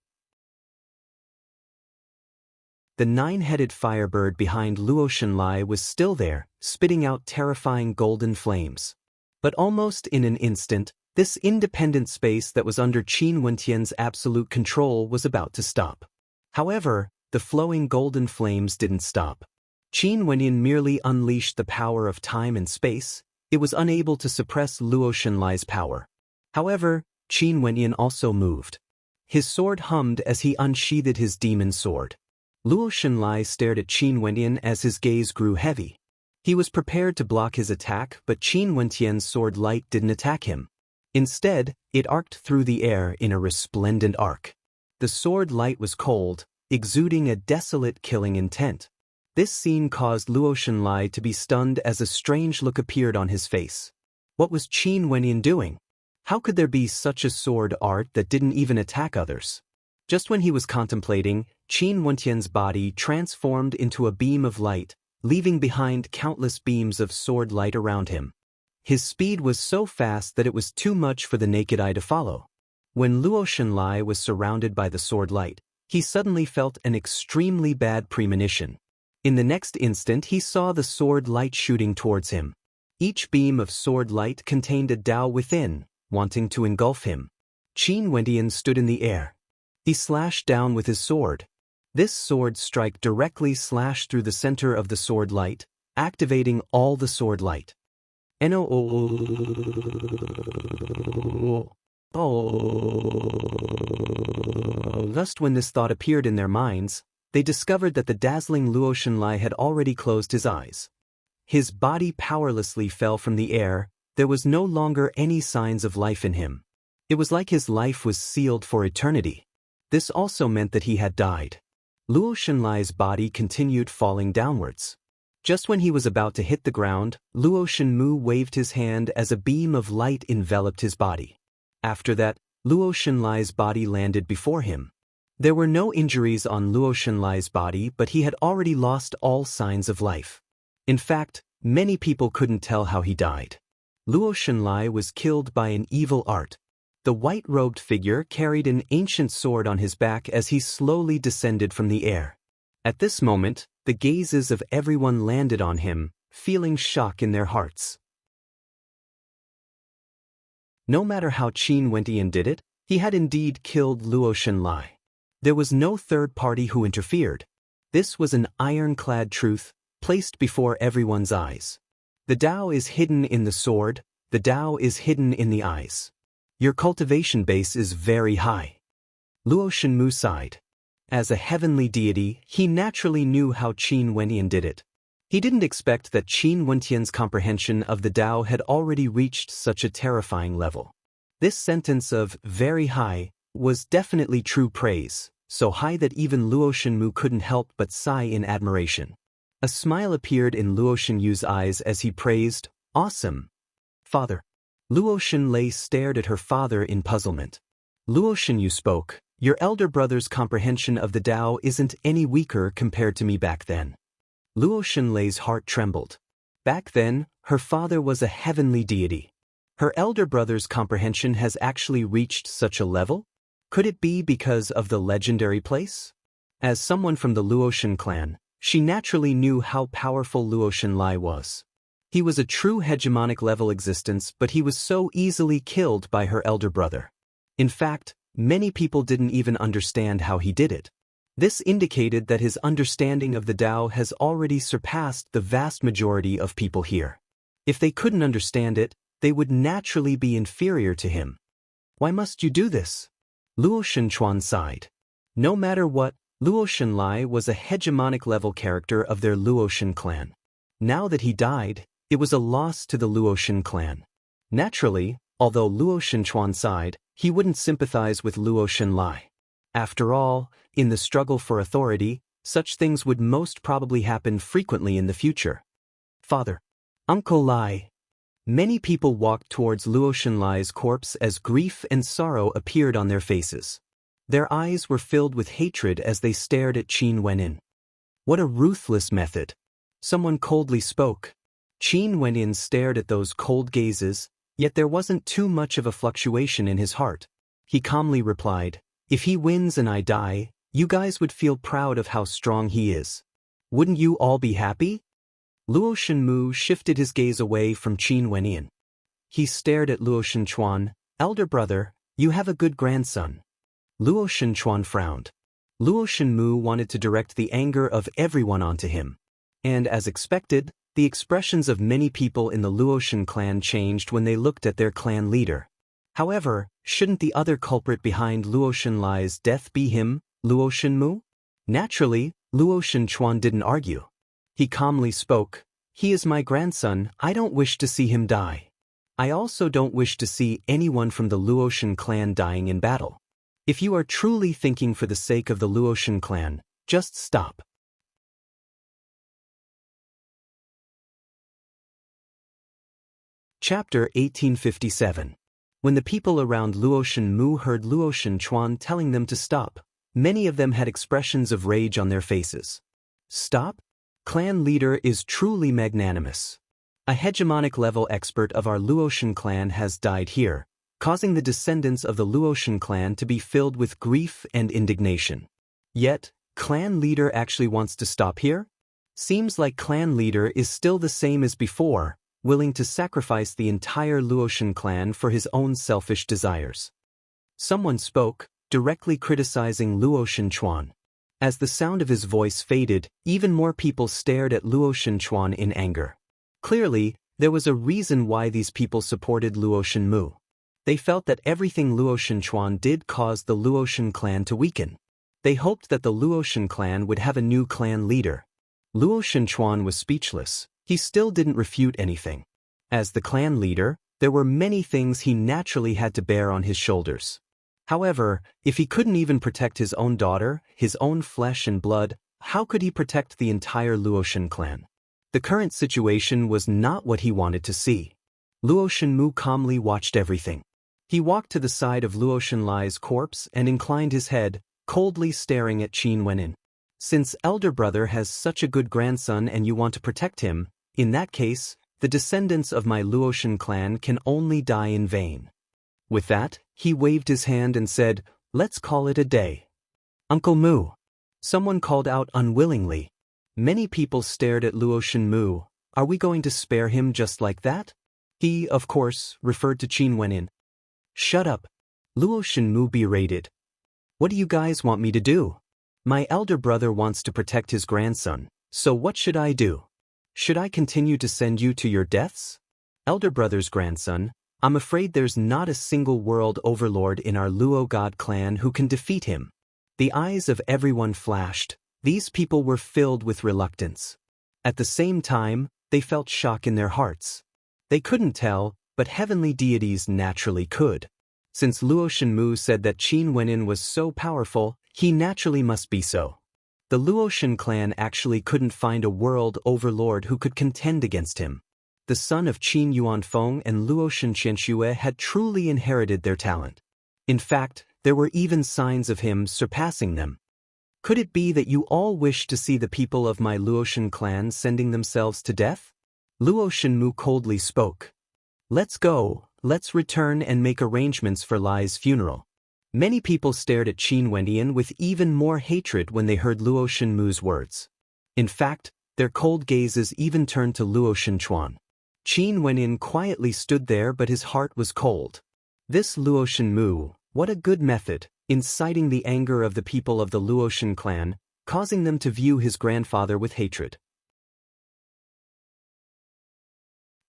The nine-headed firebird behind Luo Shenlai was still there, spitting out terrifying golden flames. But almost in an instant, this independent space that was under Qin Wentian's absolute control was about to stop. However, the flowing golden flames didn't stop. Qin Wenyan merely unleashed the power of time and space. It was unable to suppress Luo Shenlai's power. However, Qin Wenyan also moved. His sword hummed as he unsheathed his demon sword. Luo Shenlai stared at Qin Wenyan as his gaze grew heavy. He was prepared to block his attack, but Qin Wentian's sword light didn't attack him. Instead, it arced through the air in a resplendent arc. The sword light was cold, exuding a desolate killing intent. This scene caused Luo Shenlai to be stunned as a strange look appeared on his face. What was Qin Wenyan doing? How could there be such a sword art that didn't even attack others? Just when he was contemplating, Qin Wentian's body transformed into a beam of light, leaving behind countless beams of sword light around him. His speed was so fast that it was too much for the naked eye to follow. When Luo Shenlai was surrounded by the sword light, he suddenly felt an extremely bad premonition. In the next instant he saw the sword light shooting towards him. Each beam of sword light contained a Tao within, wanting to engulf him. Qin Wentian stood in the air. He slashed down with his sword. This sword strike directly slashed through the center of the sword light, activating all the sword light. Just when this thought appeared in their minds, they discovered that the dazzling Luo Shenlai had already closed his eyes. His body powerlessly fell from the air. There was no longer any signs of life in him. It was like his life was sealed for eternity. This also meant that he had died. Luo Shenlai's body continued falling downwards. Just when he was about to hit the ground, Luo Shenmu waved his hand as a beam of light enveloped his body. After that, Luo Shenlai's body landed before him. There were no injuries on Luo Shenlai's body, but he had already lost all signs of life. In fact, many people couldn't tell how he died. Luo Shenlai was killed by an evil art. The white-robed figure carried an ancient sword on his back as he slowly descended from the air. At this moment, the gazes of everyone landed on him, feeling shock in their hearts. No matter how Qin Wentian did it, he had indeed killed Luo Shenlai. There was no third party who interfered. This was an ironclad truth, placed before everyone's eyes. The Tao is hidden in the sword, the Tao is hidden in the eyes. Your cultivation base is very high. Luo Shenmu sighed. As a heavenly deity, he naturally knew how Qin Wentian did it. He didn't expect that Qin Wentian's comprehension of the Tao had already reached such a terrifying level. This sentence of very high was definitely true praise, so high that even Luo Shenmu couldn't help but sigh in admiration. A smile appeared in Luo Shenyu's eyes as he praised, "Awesome, Father." Luo Shenlei stared at her father in puzzlement. Luo Shenyu spoke, "Your elder brother's comprehension of the Tao isn't any weaker compared to me back then." Luo Shenlei's heart trembled. Back then, her father was a heavenly deity. Her elder brother's comprehension has actually reached such a level? Could it be because of the legendary place? As someone from the Luoshan clan, she naturally knew how powerful Luo Shenlai was. He was a true hegemonic level existence, but he was so easily killed by her elder brother. In fact, many people didn't even understand how he did it. This indicated that his understanding of the Tao has already surpassed the vast majority of people here. If they couldn't understand it, they would naturally be inferior to him. "Why must you do this?" Luo Shenchuan sighed. No matter what, Luo Shenlai was a hegemonic level character of their Luoshan clan. Now that he died, it was a loss to the Luoshan clan. Naturally, although Luo Shenchuan sighed, he wouldn't sympathize with Luo Shenlai. After all, in the struggle for authority, such things would most probably happen frequently in the future. "Father, Uncle Lai." Many people walked towards Luo Shenlai's corpse as grief and sorrow appeared on their faces. Their eyes were filled with hatred as they stared at Qin Wenin. "What a ruthless method." Someone coldly spoke. Qin Wenin stared at those cold gazes, yet there wasn't too much of a fluctuation in his heart. He calmly replied, "If he wins and I die, you guys would feel proud of how strong he is. Wouldn't you all be happy?" Luo Shenmu shifted his gaze away from Qin Wenin. He stared at Luo Shenchuan. "Elder brother, you have a good grandson." Luo Shenchuan frowned. Luo Shenmu wanted to direct the anger of everyone onto him. And as expected, the expressions of many people in the Luoshan clan changed when they looked at their clan leader. However, shouldn't the other culprit behind Luo Shenlai's death be him, Luo Shenmu? Naturally, Luo Shenchuan didn't argue. He calmly spoke, "He is my grandson, I don't wish to see him die. I also don't wish to see anyone from the Luoshan clan dying in battle. If you are truly thinking for the sake of the Luoshan clan, just stop." Chapter 1857. When the people around Luo Shenmu heard Luo Shenchuan telling them to stop, many of them had expressions of rage on their faces. "Stop? Clan leader is truly magnanimous. A hegemonic level expert of our Luoshan clan has died here, causing the descendants of the Luoshan clan to be filled with grief and indignation. Yet, clan leader actually wants to stop here? Seems like clan leader is still the same as before, willing to sacrifice the entire Luoshan clan for his own selfish desires." Someone spoke, directly criticizing Luo Shenchuan. As the sound of his voice faded, even more people stared at Luo Shenchuan in anger. Clearly, there was a reason why these people supported Luo Shenmu. They felt that everything Luo Shenchuan did caused the Luoshan clan to weaken. They hoped that the Luoshan clan would have a new clan leader. Luo Shenchuan was speechless. He still didn't refute anything. As the clan leader, there were many things he naturally had to bear on his shoulders. However, if he couldn't even protect his own daughter, his own flesh and blood, how could he protect the entire Luoshan clan? The current situation was not what he wanted to see. Luo Shenmu calmly watched everything. He walked to the side of Luo Shenlai's corpse and inclined his head, coldly staring at Qin Wenin. "Since elder brother has such a good grandson and you want to protect him, in that case, the descendants of my Luoshan clan can only die in vain." With that, he waved his hand and said, "Let's call it a day." "Uncle Mu." Someone called out unwillingly. Many people stared at Luo Shenmu. Are we going to spare him just like that? He, of course, referred to Qin Wenin. "Shut up." Luo Shenmu berated. "What do you guys want me to do? My elder brother wants to protect his grandson, so what should I do? Should I continue to send you to your deaths? Elder brother's grandson, I'm afraid there's not a single world overlord in our Luo god clan who can defeat him." The eyes of everyone flashed. These people were filled with reluctance. At the same time, they felt shock in their hearts. They couldn't tell, but heavenly deities naturally could. Since Luo Shenmu said that Qin Wenin was so powerful, he naturally must be so. The Luo Shen clan actually couldn't find a world overlord who could contend against him. The son of Qin Yuanfeng and Luo Shen Qianxue had truly inherited their talent. In fact, there were even signs of him surpassing them. Could it be that you all wish to see the people of my Luoshan clan sending themselves to death? Luo Shenmu coldly spoke. Let's go, let's return and make arrangements for Lai's funeral. Many people stared at Qin Wendian with even more hatred when they heard Luo Shenmu's words. In fact, their cold gazes even turned to Luo Shenchuan. Qin Wendian quietly stood there, but his heart was cold. This Luo Shenmu, what a good method, inciting the anger of the people of the Luoshan clan, causing them to view his grandfather with hatred.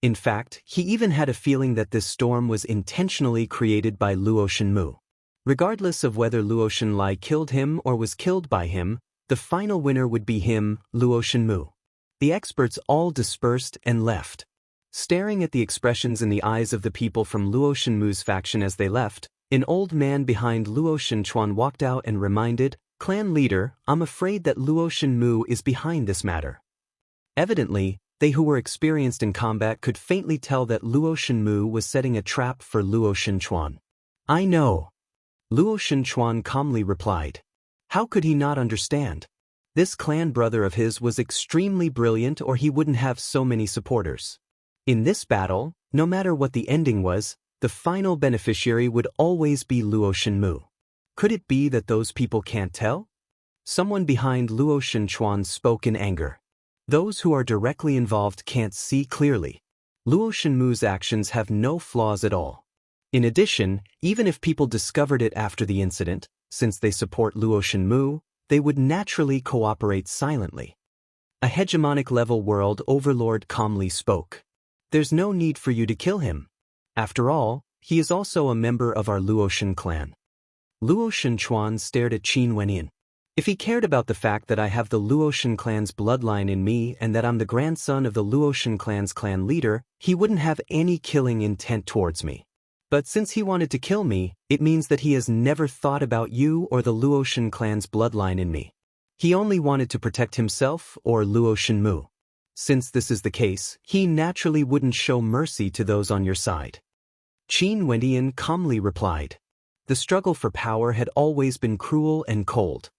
In fact, he even had a feeling that this storm was intentionally created by Luo Shenmu. Regardless of whether Luo Shenlai killed him or was killed by him, the final winner would be him, Luo Shenmu. The experts all dispersed and left. Staring at the expressions in the eyes of the people from Luo Shenmu's faction as they left, an old man behind Luo Shenchuan walked out and reminded, "Clan leader, I'm afraid that Luo Shenmu is behind this matter." Evidently, they who were experienced in combat could faintly tell that Luo Shenmu was setting a trap for Luo Shenchuan. "I know," Luo Shenchuan calmly replied. How could he not understand? This clan brother of his was extremely brilliant, or he wouldn't have so many supporters. In this battle, no matter what the ending was, the final beneficiary would always be Luo Shenmu. Could it be that those people can't tell? Someone behind Luo Shenchuan spoke in anger. Those who are directly involved can't see clearly. Luo Shenmu's actions have no flaws at all. In addition, even if people discovered it after the incident, since they support Luo Shenmu, they would naturally cooperate silently. A hegemonic level world overlord calmly spoke. There's no need for you to kill him. After all, he is also a member of our Luoshan clan. Luo Shenchuan stared at Qin Wenyin. If he cared about the fact that I have the Luoshan clan's bloodline in me and that I'm the grandson of the Luoshan clan's clan leader, he wouldn't have any killing intent towards me. But since he wanted to kill me, it means that he has never thought about you or the Luoshan clan's bloodline in me. He only wanted to protect himself or Luo Shenmu. Since this is the case, he naturally wouldn't show mercy to those on your side. Qin Wendian calmly replied. The struggle for power had always been cruel and cold.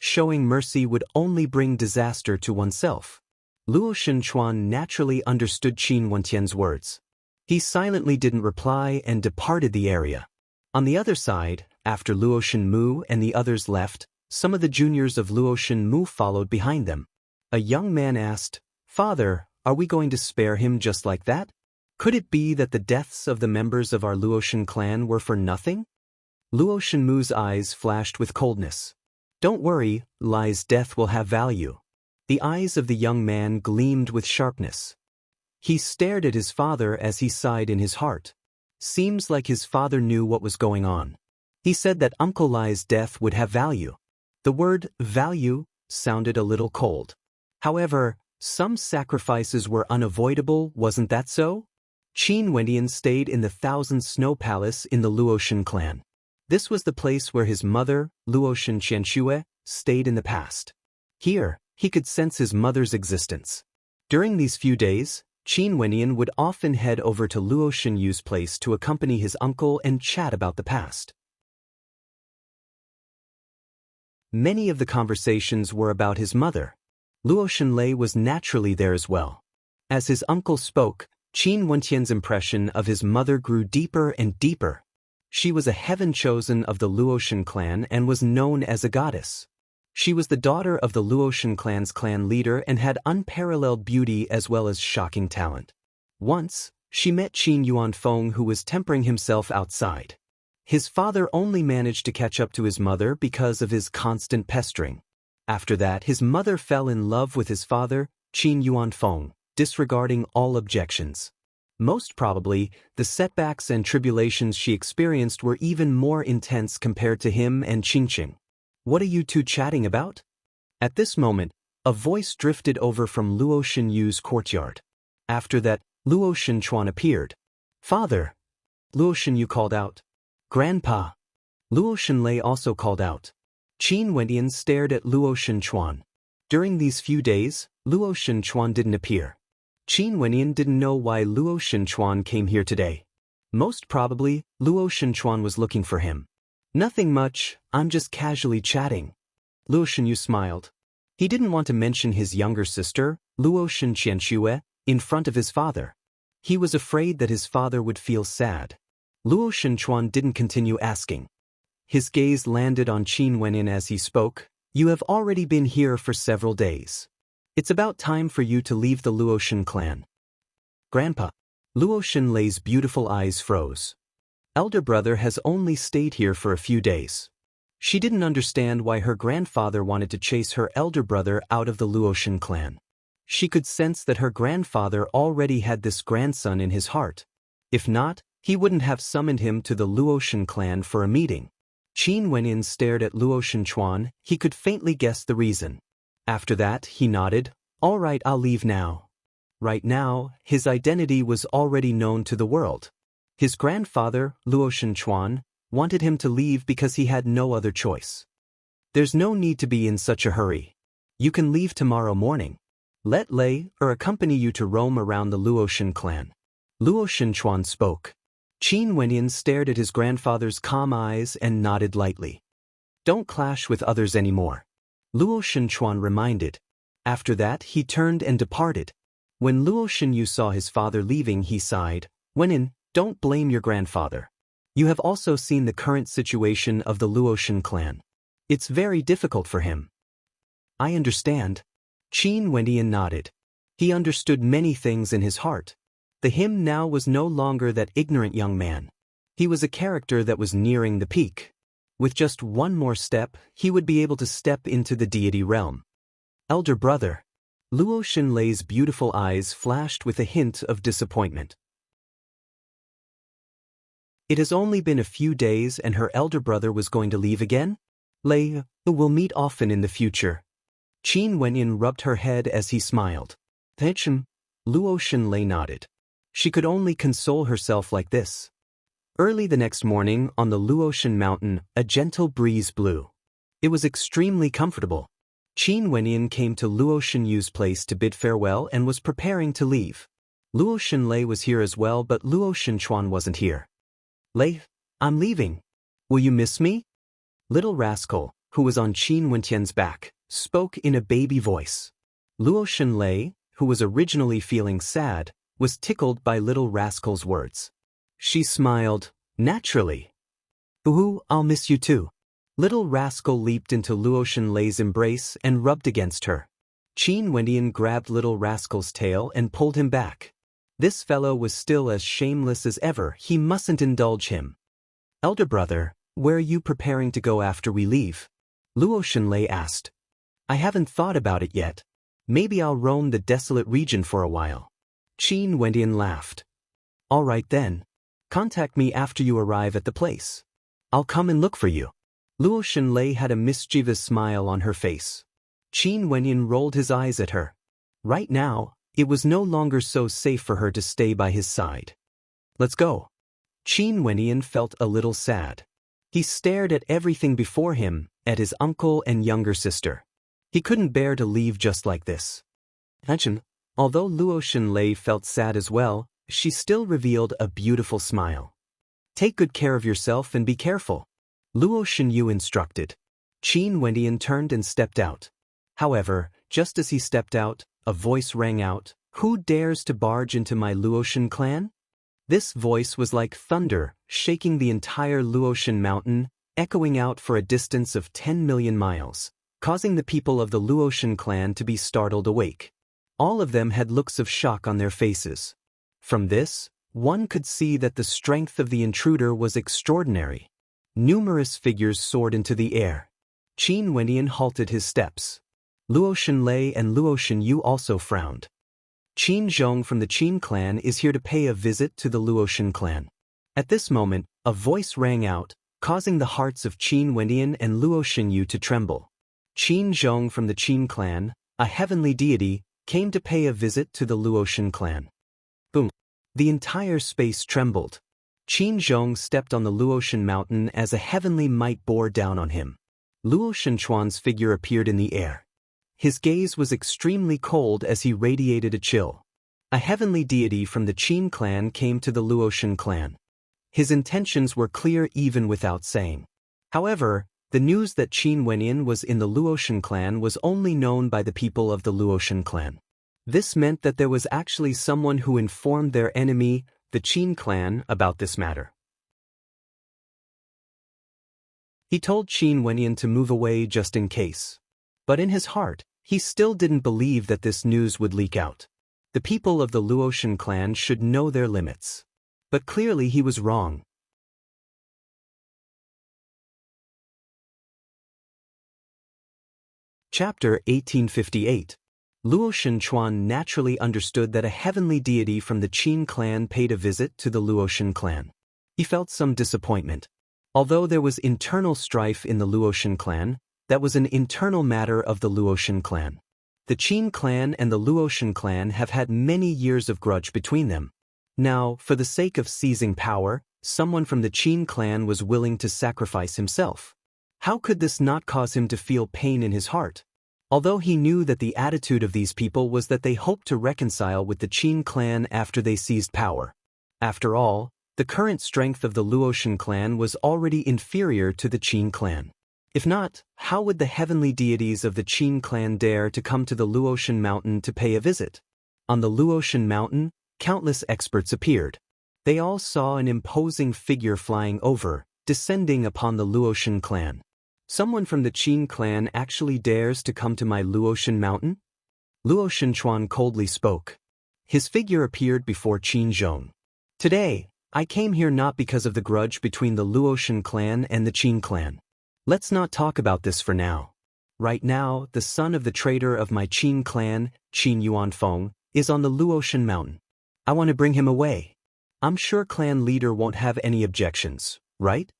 Showing mercy would only bring disaster to oneself. Luo Shenchuan naturally understood Qin Wentian's words. He silently didn't reply and departed the area. On the other side, after Luo Shenmu and the others left, some of the juniors of Luo Shenmu followed behind them. A young man asked, "Father, are we going to spare him just like that? Could it be that the deaths of the members of our Luoshan clan were for nothing?" Luo Shenmu's eyes flashed with coldness. "Don't worry, Lai's death will have value." The eyes of the young man gleamed with sharpness. He stared at his father as he sighed in his heart. Seems like his father knew what was going on. He said that Uncle Lai's death would have value. The word value sounded a little cold. However, some sacrifices were unavoidable, wasn't that so? Qin Wendian stayed in the Thousand Snow Palace in the Luoshan clan. This was the place where his mother, Luoshan Qianxue, stayed in the past. Here, he could sense his mother's existence. During these few days, Qin Wendian would often head over to Luoshan Yu's place to accompany his uncle and chat about the past. Many of the conversations were about his mother. Luo Shenlei was naturally there as well. As his uncle spoke, Qin Wentian's impression of his mother grew deeper and deeper. She was a heaven chosen of the Luoshan clan and was known as a goddess. She was the daughter of the Luoshan clan's clan leader and had unparalleled beauty as well as shocking talent. Once, she met Qin Yuanfeng, who was tempering himself outside. His father only managed to catch up to his mother because of his constant pestering. After that, his mother fell in love with his father, Qin Yuanfeng, disregarding all objections. Most probably, the setbacks and tribulations she experienced were even more intense compared to him and Qingqing. "What are you two chatting about?" At this moment, a voice drifted over from Luo Shenyu's courtyard. After that, Luo Shenchuan appeared. "Father!" Luo Shenyu called out. Grandpa! Luo Shenlei also called out. Qin Wendian stared at Luo Shenchuan. During these few days, Luo Shenchuan didn't appear. Qin Wendian didn't know why Luo Shenchuan came here today. Most probably, Luo Shenchuan was looking for him. Nothing much, I'm just casually chatting. Luo Shenyu smiled. He didn't want to mention his younger sister, Luo Shenqianxue, in front of his father. He was afraid that his father would feel sad. Luo Shenchuan didn't continue asking. His gaze landed on Qin Wenyin as he spoke. You have already been here for several days. It's about time for you to leave the Luoshen clan. Grandpa. Luo Shenlei's beautiful eyes froze. Elder brother has only stayed here for a few days. She didn't understand why her grandfather wanted to chase her elder brother out of the Luoshen clan. She could sense that her grandfather already had this grandson in his heart. If not, he wouldn't have summoned him to the Luoshen clan for a meeting. Qin Wenyin stared at Luo Shenchuan. He could faintly guess the reason. After that, he nodded. All right, I'll leave now. Right now, his identity was already known to the world. His grandfather, Luo Shenchuan, wanted him to leave because he had no other choice. There's no need to be in such a hurry. You can leave tomorrow morning. Let Lei accompany you to roam around the Luoshen clan. Luo Shenchuan spoke. Qin Wenyin stared at his grandfather's calm eyes and nodded lightly. Don't clash with others anymore. Luo Shenchuan reminded. After that, he turned and departed. When Luo Shenyu saw his father leaving, he sighed. Wenyin, don't blame your grandfather. You have also seen the current situation of the Luoshen clan. It's very difficult for him. I understand. Qin Wendian nodded. He understood many things in his heart. The him now was no longer that ignorant young man. He was a character that was nearing the peak. With just one more step, he would be able to step into the deity realm. Elder brother. Luo Shenlei's beautiful eyes flashed with a hint of disappointment. It has only been a few days and her elder brother was going to leave again? Lei, we'll meet often in the future. Qin Wenyin rubbed her head as he smiled. Luo Shenlei nodded. She could only console herself like this. Early the next morning, on the Luoshen mountain, a gentle breeze blew. It was extremely comfortable. Qin Wenyin came to Luo Shenyu's place to bid farewell and was preparing to leave. Luo Shenlei was here as well, but Luo Shenchuan wasn't here. Lei, I'm leaving. Will you miss me? Little rascal, who was on Qin Wentian's back, spoke in a baby voice. Luo Shenlei, who was originally feeling sad, was tickled by little rascal's words. She smiled, naturally. Ooh, I'll miss you too. Little rascal leaped into Luo Shenlei's embrace and rubbed against her. Qin Wendian grabbed little rascal's tail and pulled him back. This fellow was still as shameless as ever, he mustn't indulge him. Elder brother, where are you preparing to go after we leave? Luo Shenlei asked. I haven't thought about it yet. Maybe I'll roam the desolate region for a while. Qin Wendian laughed. All right then. Contact me after you arrive at the place. I'll come and look for you. Luo Shenlei had a mischievous smile on her face. Qin Wendian rolled his eyes at her. Right now, it was no longer so safe for her to stay by his side. Let's go. Qin Wendian felt a little sad. He stared at everything before him, at his uncle and younger sister. He couldn't bear to leave just like this. Although Luo Shenlei felt sad as well, she still revealed a beautiful smile. Take good care of yourself and be careful. Luo Shenyu instructed. Qin Wendian turned and stepped out. However, just as he stepped out, a voice rang out. Who dares to barge into my Luoshen clan? This voice was like thunder, shaking the entire Luoshen mountain, echoing out for a distance of 10 million miles, causing the people of the Luoshen clan to be startled awake. All of them had looks of shock on their faces. From this, one could see that the strength of the intruder was extraordinary. Numerous figures soared into the air. Qin Wendian halted his steps. Luo Shenlei and Luo Shenyu also frowned. Qin Zhong from the Qin clan is here to pay a visit to the Luoshen clan. At this moment, a voice rang out, causing the hearts of Qin Wendian and Luo Shenyu to tremble. Qin Zhong from the Qin clan, a heavenly deity, came to pay a visit to the Luoshen clan. Boom! The entire space trembled. Qin Zhong stepped on the Luotian mountain as a heavenly might bore down on him. Luo Shenchuan's figure appeared in the air. His gaze was extremely cold as he radiated a chill. A heavenly deity from the Qin clan came to the Luotian clan. His intentions were clear even without saying. However, the news that Qin Wenyin was in the Luotian clan was only known by the people of the Luotian clan. This meant that there was actually someone who informed their enemy, the Qin clan, about this matter. He told Qin Wenyin to move away just in case. But in his heart, he still didn't believe that this news would leak out. The people of the Luotian clan should know their limits. But clearly he was wrong. Chapter 1858. Luo Shenchuan naturally understood that a heavenly deity from the Qin clan paid a visit to the Luotian clan. He felt some disappointment. Although there was internal strife in the Luotian clan, that was an internal matter of the Luotian clan. The Qin clan and the Luotian clan have had many years of grudge between them. Now, for the sake of seizing power, someone from the Qin clan was willing to sacrifice himself. How could this not cause him to feel pain in his heart? Although he knew that the attitude of these people was that they hoped to reconcile with the Qin clan after they seized power. After all, the current strength of the Luotian clan was already inferior to the Qin clan. If not, how would the heavenly deities of the Qin clan dare to come to the Luotian mountain to pay a visit? On the Luotian mountain, countless experts appeared. They all saw an imposing figure flying over, descending upon the Luotian clan. Someone from the Qin clan actually dares to come to my Luotian mountain? Luo Shenchuan coldly spoke. His figure appeared before Qin Zhong. Today, I came here not because of the grudge between the Luotian clan and the Qin clan. Let's not talk about this for now. Right now, the son of the traitor of my Qin clan, Qin Yuanfeng, is on the Luotian mountain. I want to bring him away. I'm sure clan leader won't have any objections, right?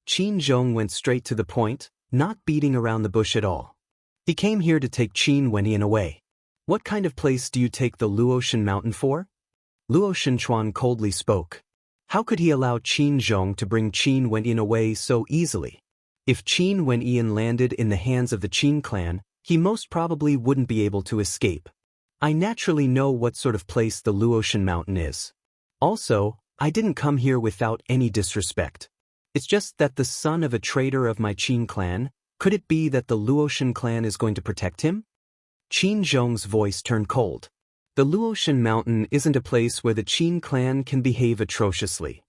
Qin Zhong went straight to the point, not beating around the bush at all. He came here to take Qin Wenyin away. What kind of place do you take the Luotian mountain for? Luo Shenchuan coldly spoke. How could he allow Qin Zhong to bring Qin Wenyin away so easily? If Qin Wenyin landed in the hands of the Qin clan, he most probably wouldn't be able to escape. I naturally know what sort of place the Luotian mountain is. Also, I didn't come here without any disrespect. It's just that the son of a traitor of my Qin clan, could it be that the Luotian clan is going to protect him? Qin Zhong's voice turned cold. The Luotian mountain isn't a place where the Qin clan can behave atrociously.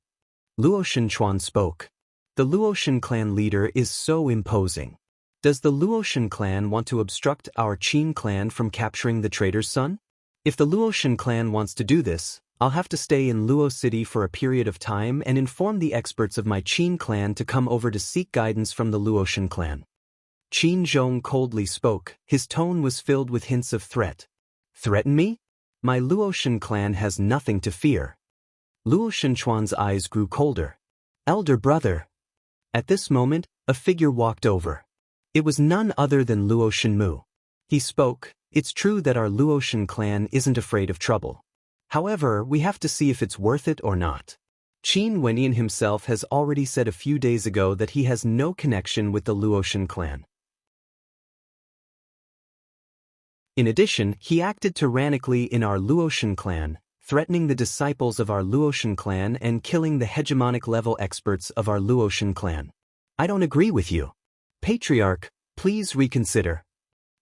Luo Shenchuan spoke. The Luotian clan leader is so imposing. Does the Luotian clan want to obstruct our Qin clan from capturing the traitor's son? If the Luotian clan wants to do this, I'll have to stay in Luo City for a period of time and inform the experts of my Qin clan to come over to seek guidance from the Luotian clan. Qin Zhong coldly spoke. His tone was filled with hints of threat. Threaten me? My Luotian clan has nothing to fear. Luo Shenchuan's eyes grew colder. Elder brother. At this moment, a figure walked over. It was none other than Luo Shenmu. He spoke. It's true that our Luotian clan isn't afraid of trouble. However, we have to see if it's worth it or not. Qin Wenyin himself has already said a few days ago that he has no connection with the Luotian clan. In addition, he acted tyrannically in our Luotian clan, threatening the disciples of our Luotian clan and killing the hegemonic level experts of our Luotian clan. I don't agree with you. Patriarch, please reconsider.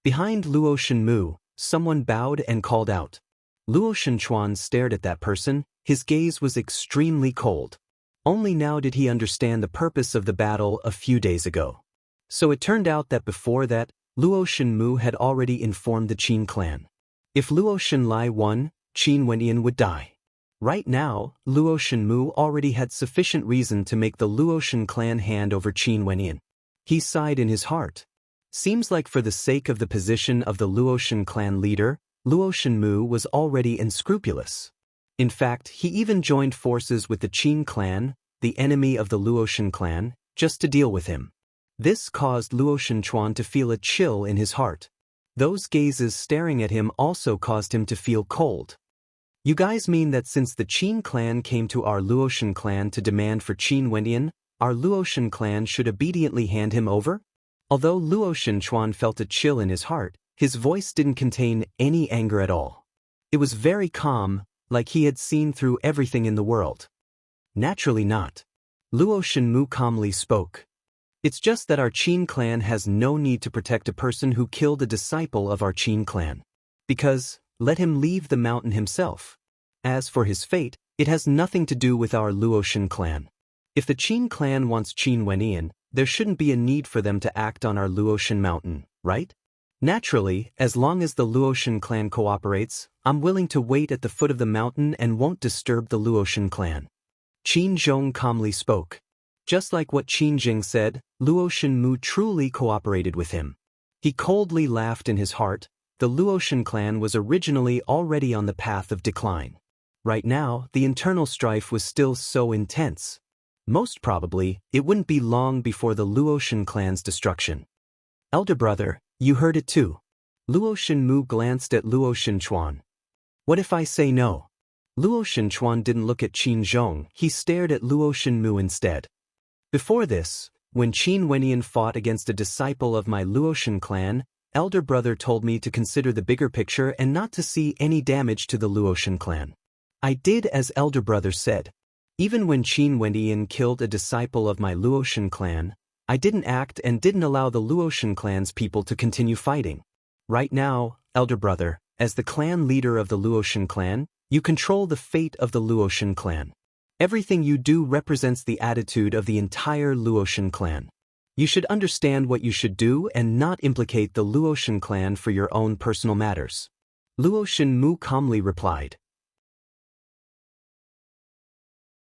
Behind Luo Shenmu, someone bowed and called out. Luo Shenchuan stared at that person. His gaze was extremely cold. Only now did he understand the purpose of the battle a few days ago. So it turned out that before that, Luo Shenmu had already informed the Qin clan. If Luo Shenlai won, Qin Wenyin would die. Right now, Luo Shenmu already had sufficient reason to make the Luotian clan hand over Qin Wenyin. He sighed in his heart. Seems like for the sake of the position of the Luotian clan leader, Luo Shenmu was already unscrupulous. In fact, he even joined forces with the Qin clan, the enemy of the Luotian clan, just to deal with him. This caused Luo Shenchuan to feel a chill in his heart. Those gazes staring at him also caused him to feel cold. You guys mean that since the Qin clan came to our Luotian clan to demand for Qin Wendian, our Luotian clan should obediently hand him over? Although Luotian Chuan felt a chill in his heart, his voice didn't contain any anger at all. It was very calm, like he had seen through everything in the world. Naturally not. Luo Shenmu calmly spoke. It's just that our Qin clan has no need to protect a person who killed a disciple of our Qin clan. Because, let him leave the mountain himself. As for his fate, it has nothing to do with our Luotian clan. If the Qin clan wants Qin Wendian, there shouldn't be a need for them to act on our Luotian mountain, right? Naturally, as long as the Luotian clan cooperates, I'm willing to wait at the foot of the mountain and won't disturb the Luotian clan. Qin Zhong calmly spoke. Just like what Qin Jing said, Luo Shenmu truly cooperated with him. He coldly laughed in his heart. The Luotian clan was originally already on the path of decline. Right now, the internal strife was still so intense. Most probably, it wouldn't be long before the Luotian clan's destruction. Elder brother, you heard it too. Luo Shenmu glanced at Luo Shenchuan. What if I say no? Luo Shenchuan didn't look at Qin Zhong, he stared at Luo Shenmu instead. Before this, when Qin Wendian fought against a disciple of my Luotian clan, elder brother told me to consider the bigger picture and not to see any damage to the Luotian clan. I did as elder brother said. Even when Qin Wendian killed a disciple of my Luotian clan, I didn't act and didn't allow the Luotian clan's people to continue fighting. Right now, elder brother, as the clan leader of the Luotian clan, you control the fate of the Luotian clan. Everything you do represents the attitude of the entire Luotian clan. You should understand what you should do and not implicate the Luotian clan for your own personal matters. Luo Shenmu calmly replied.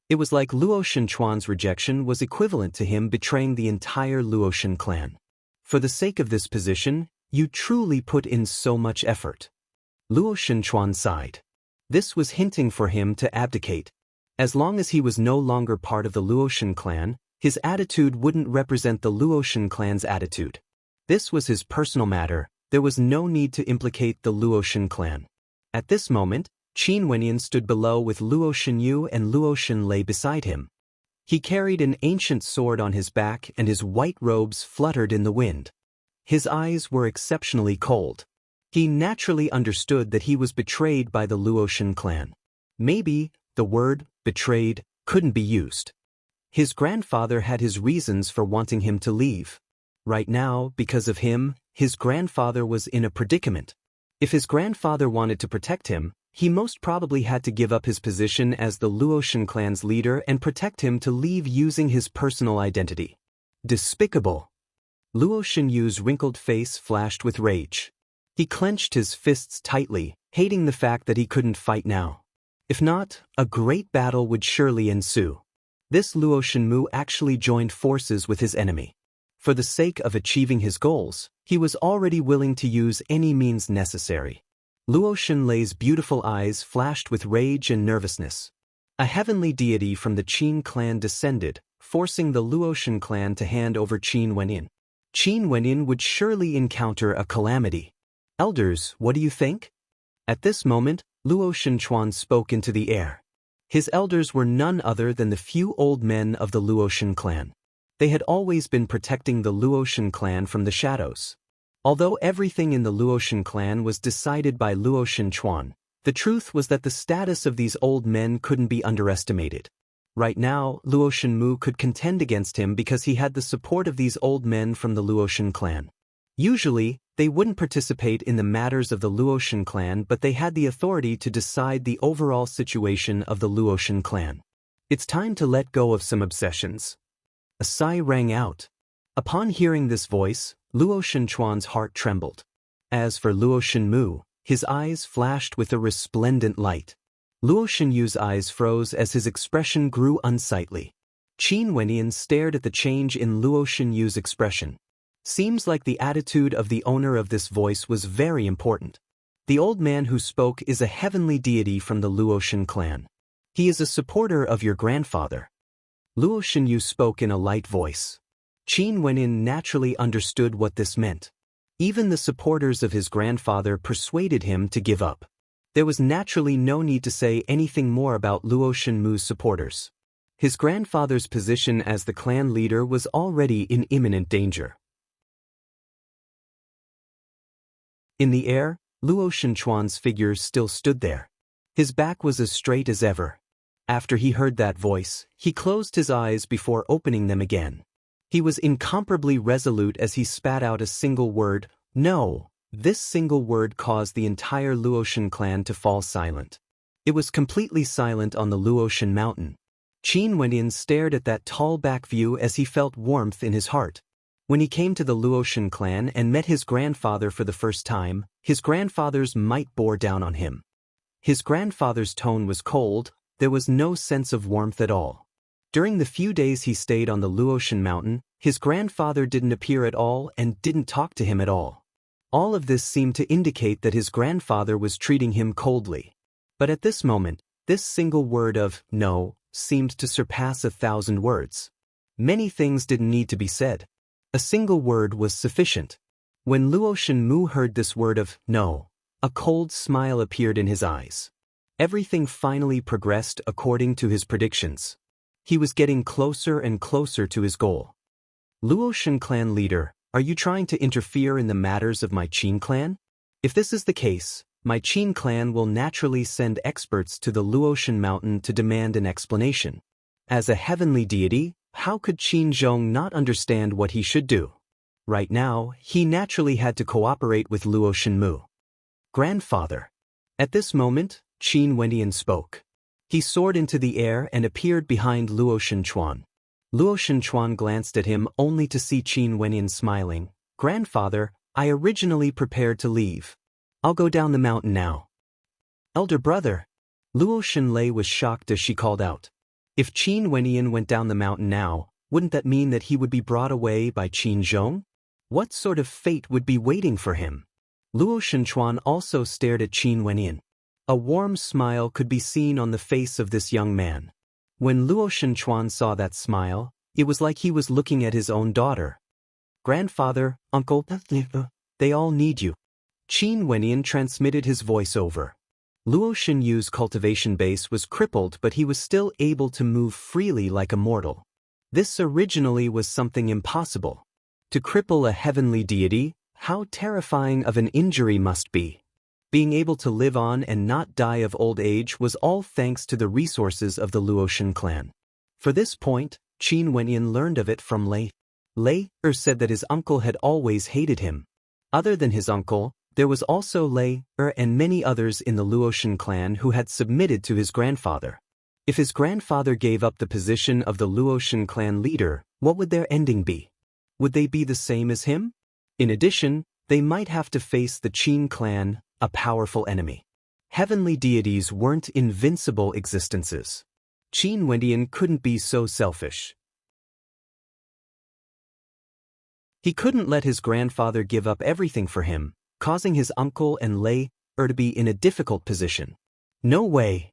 It was like Luo Shenchuan's rejection was equivalent to him betraying the entire Luotian clan. For the sake of this position, you truly put in so much effort. Luo Shenchuan sighed. This was hinting for him to abdicate. As long as he was no longer part of the Luotian clan, his attitude wouldn't represent the Luotian clan's attitude. This was his personal matter, there was no need to implicate the Luotian clan. At this moment, Qin Wendian stood below with Luo Shenyu and Luo Shen lay beside him. He carried an ancient sword on his back and his white robes fluttered in the wind. His eyes were exceptionally cold. He naturally understood that he was betrayed by the Luotian clan. Maybe, the word, betrayed, couldn't be used. His grandfather had his reasons for wanting him to leave. Right now, because of him, his grandfather was in a predicament. If his grandfather wanted to protect him, he most probably had to give up his position as the Luotian clan's leader and protect him to leave using his personal identity. Despicable. Luo Shenyu's wrinkled face flashed with rage. He clenched his fists tightly, hating the fact that he couldn't fight now. If not, a great battle would surely ensue. This Luo Shenmu actually joined forces with his enemy. For the sake of achieving his goals, he was already willing to use any means necessary. Luo Shenlei's beautiful eyes flashed with rage and nervousness. A heavenly deity from the Qin clan descended, forcing the Luotian clan to hand over Qin Wendian. Qin Wendian would surely encounter a calamity. Elders, what do you think? At this moment, Luo Shenchuan spoke into the air. His elders were none other than the few old men of the Luotian clan. They had always been protecting the Luotian clan from the shadows. Although everything in the Luotian clan was decided by Luo Shenchuan, the truth was that the status of these old men couldn't be underestimated. Right now, Luo Shenmu could contend against him because he had the support of these old men from the Luotian clan. Usually, they wouldn't participate in the matters of the Luotian clan, but they had the authority to decide the overall situation of the Luotian clan. It's time to let go of some obsessions. A sigh rang out. Upon hearing this voice, Luo Shenchuan's heart trembled. As for Luo Shenmu, his eyes flashed with a resplendent light. Luo Shenyu's eyes froze as his expression grew unsightly. Qin Wendian stared at the change in Luo Shenyu's expression. Seems like the attitude of the owner of this voice was very important. The old man who spoke is a heavenly deity from the Luotian clan. He is a supporter of your grandfather. Luo Shenyu spoke in a light voice. Qin Wendian naturally understood what this meant. Even the supporters of his grandfather persuaded him to give up. There was naturally no need to say anything more about Luo Shenmu's supporters. His grandfather's position as the clan leader was already in imminent danger. In the air, Luo Shenchuan's figure still stood there. His back was as straight as ever. After he heard that voice, he closed his eyes before opening them again. He was incomparably resolute as he spat out a single word, "No." This single word caused the entire Luoshan clan to fall silent. It was completely silent on the Luoshan mountain. Qin Wenyin stared at that tall back view as he felt warmth in his heart. When he came to the Luoshan clan and met his grandfather for the first time, his grandfather's might bore down on him. His grandfather's tone was cold, there was no sense of warmth at all. During the few days he stayed on the Luoshan mountain, his grandfather didn't appear at all and didn't talk to him at all. All of this seemed to indicate that his grandfather was treating him coldly. But at this moment, this single word of "no" seemed to surpass 1,000 words. Many things didn't need to be said. A single word was sufficient. When Luo Shenmu heard this word of "no," a cold smile appeared in his eyes. Everything finally progressed according to his predictions. He was getting closer and closer to his goal. Luoshan clan leader, are you trying to interfere in the matters of my Qin clan? If this is the case, my Qin clan will naturally send experts to the Luoshan mountain to demand an explanation. As a heavenly deity, how could Qin Zhong not understand what he should do? Right now, he naturally had to cooperate with Luo Shenmu. Grandfather. At this moment, Qin Wenyan spoke. He soared into the air and appeared behind Luo Shenchuan. Luo Shenchuan glanced at him only to see Qin Wenyan smiling. Grandfather, I originally prepared to leave. I'll go down the mountain now. Elder brother. Luo Shenlei was shocked as she called out. If Qin Wenyan went down the mountain now, wouldn't that mean that he would be brought away by Qin Zhong? What sort of fate would be waiting for him? Luo Shenchuan also stared at Qin Wenyan. A warm smile could be seen on the face of this young man. When Luo Shenchuan saw that smile, it was like he was looking at his own daughter. Grandfather, uncle, they all need you. Qin Wenyan transmitted his voice over. Luo Shenyu's cultivation base was crippled, but he was still able to move freely like a mortal. This originally was something impossible. To cripple a heavenly deity, how terrifying of an injury must be. Being able to live on and not die of old age was all thanks to the resources of the Luoshan clan. For this point, Qin Wenyan learned of it from Lei. Lei said that his uncle had always hated him. Other than his uncle, there was also Lei and many others in the Luoshan clan who had submitted to his grandfather. If his grandfather gave up the position of the Luoshan clan leader, what would their ending be? Would they be the same as him? In addition, they might have to face the Qin clan, a powerful enemy. Heavenly deities weren't invincible existences. Qin Wenyan couldn't be so selfish. He couldn't let his grandfather give up everything for him, causing his uncle and Lei to be in a difficult position. No way.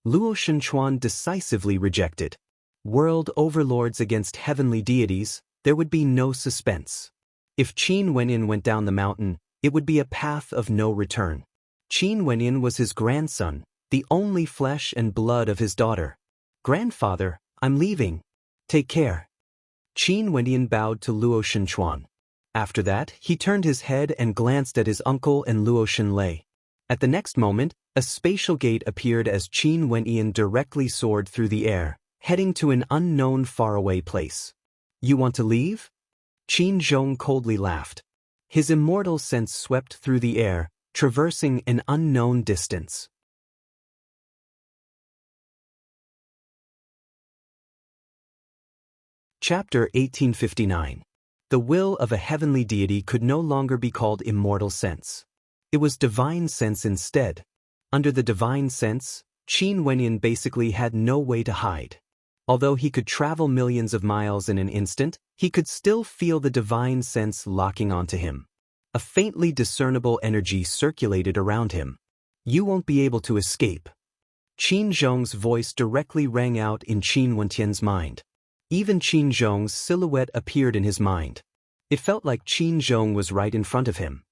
Luo Shenchuan decisively rejected. World overlords against heavenly deities, there would be no suspense. If Qin Wenyan went down the mountain, it would be a path of no return. Qin Wenyan was his grandson, the only flesh and blood of his daughter. Grandfather, I'm leaving. Take care. Qin Wenyan bowed to Luo Shenchuan. After that, he turned his head and glanced at his uncle and Luo Shenlei. At the next moment, a spatial gate appeared as Qin Wenyan directly soared through the air, heading to an unknown faraway place. You want to leave? Qin Zhong coldly laughed. His immortal sense swept through the air, traversing an unknown distance. Chapter 1859. The will of a heavenly deity could no longer be called immortal sense. It was divine sense instead. Under the divine sense, Qin Wenyan basically had no way to hide. Although he could travel millions of miles in an instant, he could still feel the divine sense locking onto him. A faintly discernible energy circulated around him. You won't be able to escape. Qin Zhong's voice directly rang out in Qin Wentian's mind. Even Qin Zhong's silhouette appeared in his mind. It felt like Qin Zhong was right in front of him.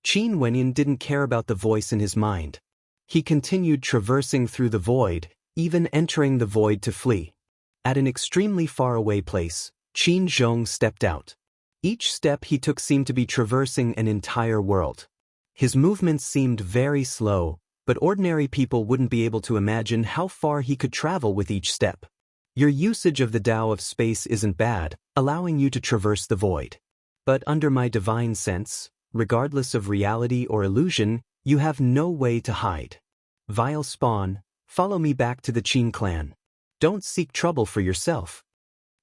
Qin Wenyan didn't care about the voice in his mind. He continued traversing through the void, even entering the void to flee. At an extremely far-away place, Qin Zhong stepped out. Each step he took seemed to be traversing an entire world. His movements seemed very slow, but ordinary people wouldn't be able to imagine how far he could travel with each step. Your usage of the Tao of space isn't bad, allowing you to traverse the void. But under my divine sense, regardless of reality or illusion, you have no way to hide. Vile spawn, follow me back to the Qin clan. Don't seek trouble for yourself.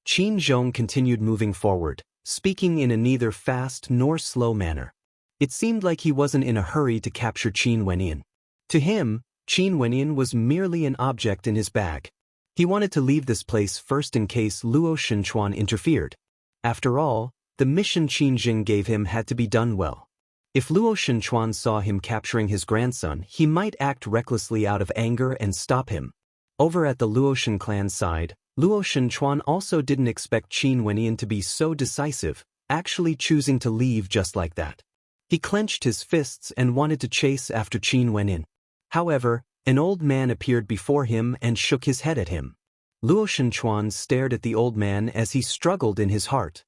Qin Zhong continued moving forward, speaking in a neither fast nor slow manner. It seemed like he wasn't in a hurry to capture Qin Wenyin. To him, Qin Wenyin was merely an object in his bag. He wanted to leave this place first in case Luo Shenchuan interfered. After all, the mission Qin Jing gave him had to be done well. If Luo Shenchuan saw him capturing his grandson, he might act recklessly out of anger and stop him. Over at the Luoshan clan side, Luo Shenchuan also didn't expect Qin Wenyin to be so decisive, actually choosing to leave just like that. He clenched his fists and wanted to chase after Qin Wenyin. However, an old man appeared before him and shook his head at him. Luo Shenchuan stared at the old man as he struggled in his heart.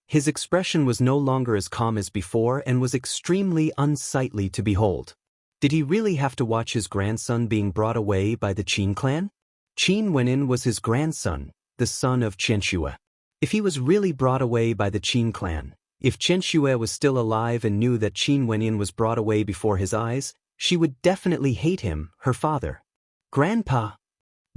His expression was no longer as calm as before and was extremely unsightly to behold. Did he really have to watch his grandson being brought away by the Qin clan? Qin Wenyin was his grandson, the son of Qianxue. If he was really brought away by the Qin clan, if Qianxue was still alive and knew that Qin Wenyin was brought away before his eyes, she would definitely hate him, her father. Grandpa!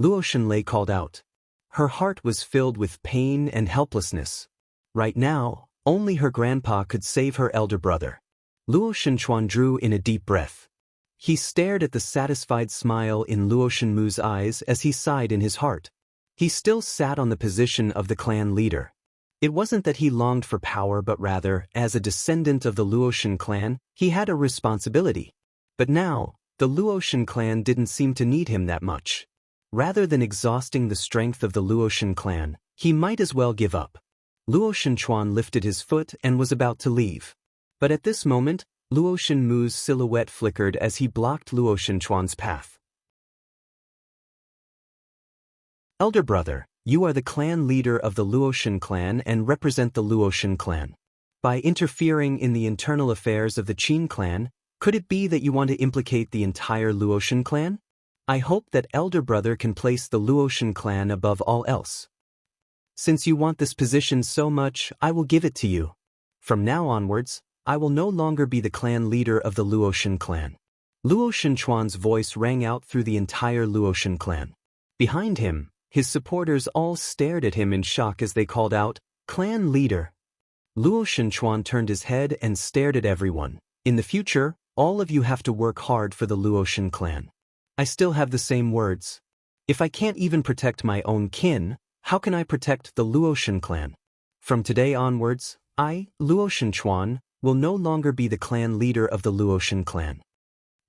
Luo Shenlei called out. Her heart was filled with pain and helplessness. Right now, only her grandpa could save her elder brother. Luo Shenchuan drew in a deep breath. He stared at the satisfied smile in Luo Shenmu's eyes as he sighed in his heart. He still sat on the position of the clan leader. It wasn't that he longed for power, but rather, as a descendant of the Luoshan clan, he had a responsibility. But now, the Luoshan clan didn't seem to need him that much. Rather than exhausting the strength of the Luoshan clan, he might as well give up. Luo Shenchuan lifted his foot and was about to leave. But at this moment, Luo Shenmu's silhouette flickered as he blocked Luo Shenchuan's path. Elder brother, you are the clan leader of the Luoshan clan and represent the Luoshan clan. By interfering in the internal affairs of the Qin clan, could it be that you want to implicate the entire Luoshan clan? I hope that elder brother can place the Luoshan clan above all else. Since you want this position so much, I will give it to you. From now onwards, I will no longer be the clan leader of the Luoshan clan. Luo Shenchuan's voice rang out through the entire Luoshan clan. Behind him, his supporters all stared at him in shock as they called out, "Clan leader!" Luo Shenchuan turned his head and stared at everyone. In the future, all of you have to work hard for the Luoshan clan. I still have the same words. If I can't even protect my own kin, how can I protect the Luoshan clan? From today onwards, I, Luo Shenchuan, will no longer be the clan leader of the Luoshan clan.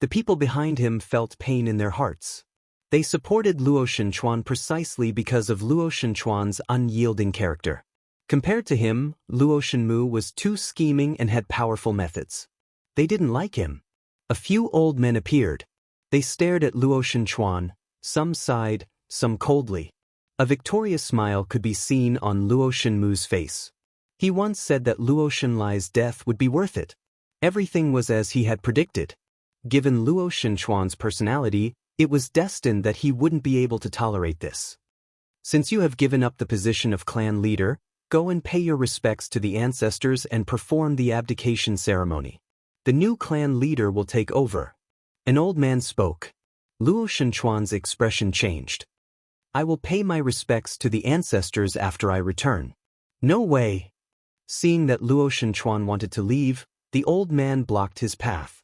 The people behind him felt pain in their hearts. They supported Luo Shenchuan precisely because of Luo Shenchuan's unyielding character. Compared to him, Luo Shenmu was too scheming and had powerful methods. They didn't like him. A few old men appeared. They stared at Luo Shenchuan, some sighed, some coldly. A victorious smile could be seen on Luo Shenmu's face. He once said that Luo Shenlai's death would be worth it. Everything was as he had predicted. Given Luo Shenchuan's personality, it was destined that he wouldn't be able to tolerate this. Since you have given up the position of clan leader, go and pay your respects to the ancestors and perform the abdication ceremony. The new clan leader will take over. An old man spoke. Luo Shenchuan's expression changed. I will pay my respects to the ancestors after I return. No way. Seeing that Luo Shenchuan wanted to leave, the old man blocked his path.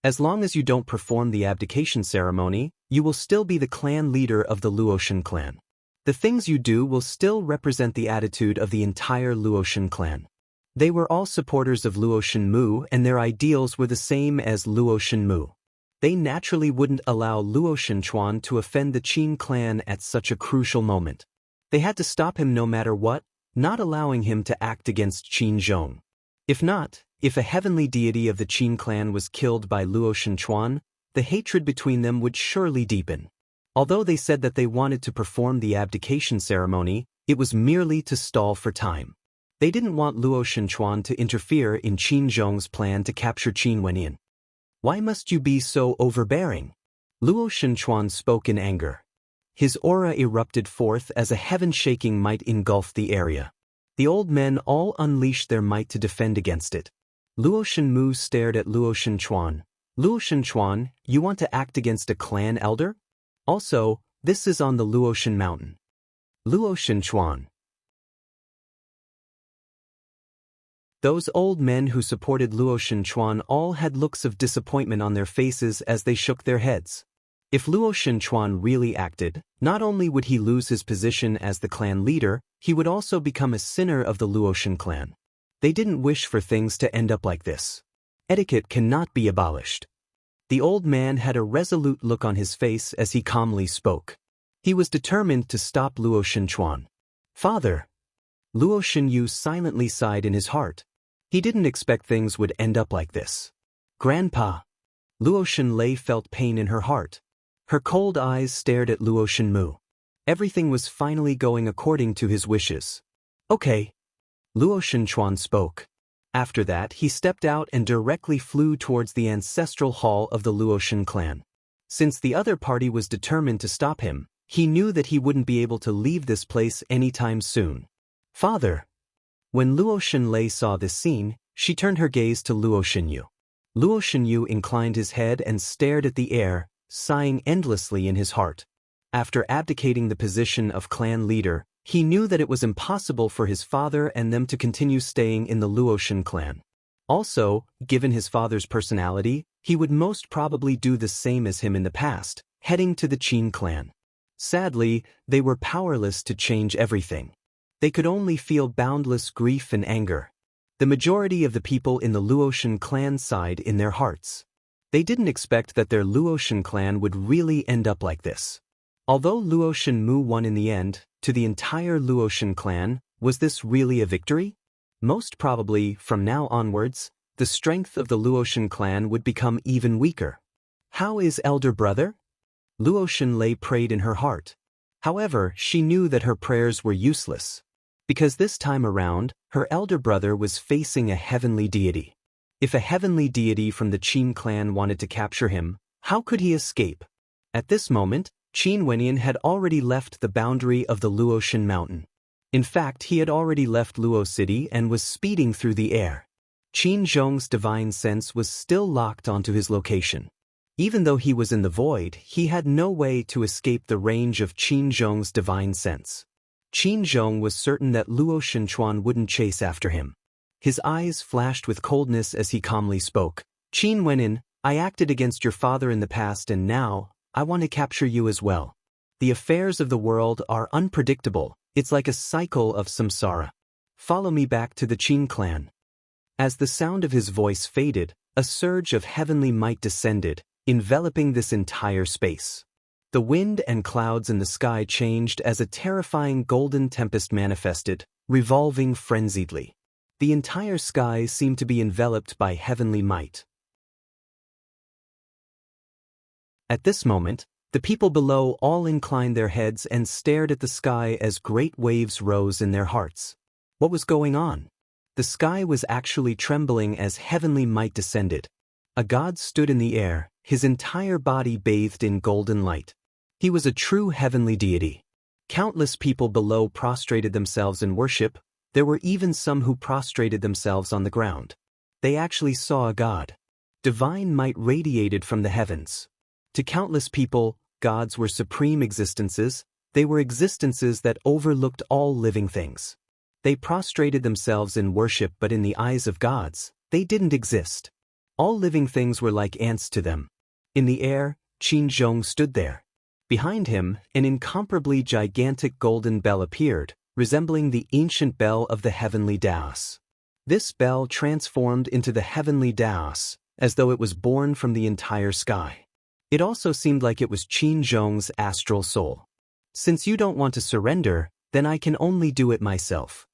As long as you don't perform the abdication ceremony, you will still be the clan leader of the Luoshan clan. The things you do will still represent the attitude of the entire Luoshan clan. They were all supporters of Luo Shenmu and their ideals were the same as Luo Shenmu. They naturally wouldn't allow Luo Shenchuan to offend the Qin clan at such a crucial moment. They had to stop him no matter what, not allowing him to act against Qin Zhong. If a heavenly deity of the Qin clan was killed by Luo Shenchuan, the hatred between them would surely deepen. Although they said that they wanted to perform the abdication ceremony, it was merely to stall for time. They didn't want Luo Shenchuan to interfere in Qin Zhong's plan to capture Qin Wenyin. Why must you be so overbearing? Luo Shenchuan spoke in anger. His aura erupted forth as a heaven-shaking might engulfed the area. The old men all unleashed their might to defend against it. Luo Shenmu stared at Luo Shenchuan. Luo Shenchuan, you want to act against a clan elder? Also, this is on the Luoshan mountain. Luo Shenchuan. Those old men who supported Luo Shenchuan all had looks of disappointment on their faces as they shook their heads. If Luo Shenchuan really acted, not only would he lose his position as the clan leader, he would also become a sinner of the Luoshan clan. They didn't wish for things to end up like this. Etiquette cannot be abolished. The old man had a resolute look on his face as he calmly spoke. He was determined to stop Luo Shenchuan. Father! Luo Shenyu silently sighed in his heart. He didn't expect things would end up like this. Grandpa! Luo Shenlei felt pain in her heart. Her cold eyes stared at Luo Shenmu. Everything was finally going according to his wishes. Okay. Luo Shenchuan spoke. After that, he stepped out and directly flew towards the ancestral hall of the Luoshan clan. Since the other party was determined to stop him, he knew that he wouldn't be able to leave this place anytime soon. Father! When Luo Shenlei saw this scene, she turned her gaze to Luo Shenyu. Luo Shenyu inclined his head and stared at the air, sighing endlessly in his heart. After abdicating the position of clan leader, he knew that it was impossible for his father and them to continue staying in the Luoshan clan. Also, given his father's personality, he would most probably do the same as him in the past, heading to the Qin clan. Sadly, they were powerless to change everything. They could only feel boundless grief and anger. The majority of the people in the Luoshan clan sighed in their hearts. They didn't expect that their Luoshan clan would really end up like this. Although Luo Shenmu won in the end, to the entire Luoshan clan, was this really a victory? Most probably, from now onwards, the strength of the Luoshan clan would become even weaker. How is elder brother? Luo Shenlei prayed in her heart. However, she knew that her prayers were useless. Because this time around, her elder brother was facing a heavenly deity. If a heavenly deity from the Qin clan wanted to capture him, how could he escape? At this moment, Qin Wenyin had already left the boundary of the Luoshan mountain. In fact, he had already left Luo City and was speeding through the air. Qin Zhong's divine sense was still locked onto his location. Even though he was in the void, he had no way to escape the range of Qin Zhong's divine sense. Qin Zhong was certain that Luo Shenchuan wouldn't chase after him. His eyes flashed with coldness as he calmly spoke. Qin Wenyin, I acted against your father in the past and now, I want to capture you as well. The affairs of the world are unpredictable, it's like a cycle of samsara. Follow me back to the Qin clan. As the sound of his voice faded, a surge of heavenly might descended, enveloping this entire space. The wind and clouds in the sky changed as a terrifying golden tempest manifested, revolving frenziedly. The entire sky seemed to be enveloped by heavenly might. At this moment, the people below all inclined their heads and stared at the sky as great waves rose in their hearts. What was going on? The sky was actually trembling as heavenly might descended. A god stood in the air, his entire body bathed in golden light. He was a true heavenly deity. Countless people below prostrated themselves in worship. There were even some who prostrated themselves on the ground. They actually saw a god. Divine might radiated from the heavens. To countless people, gods were supreme existences. They were existences that overlooked all living things. They prostrated themselves in worship, but in the eyes of gods, they didn't exist. All living things were like ants to them. In the air, Qin Zhong stood there. Behind him, an incomparably gigantic golden bell appeared, resembling the ancient bell of the heavenly Daos. This bell transformed into the heavenly Daos, as though it was born from the entire sky. It also seemed like it was Qin Zhong's astral soul. Since you don't want to surrender, then I can only do it myself.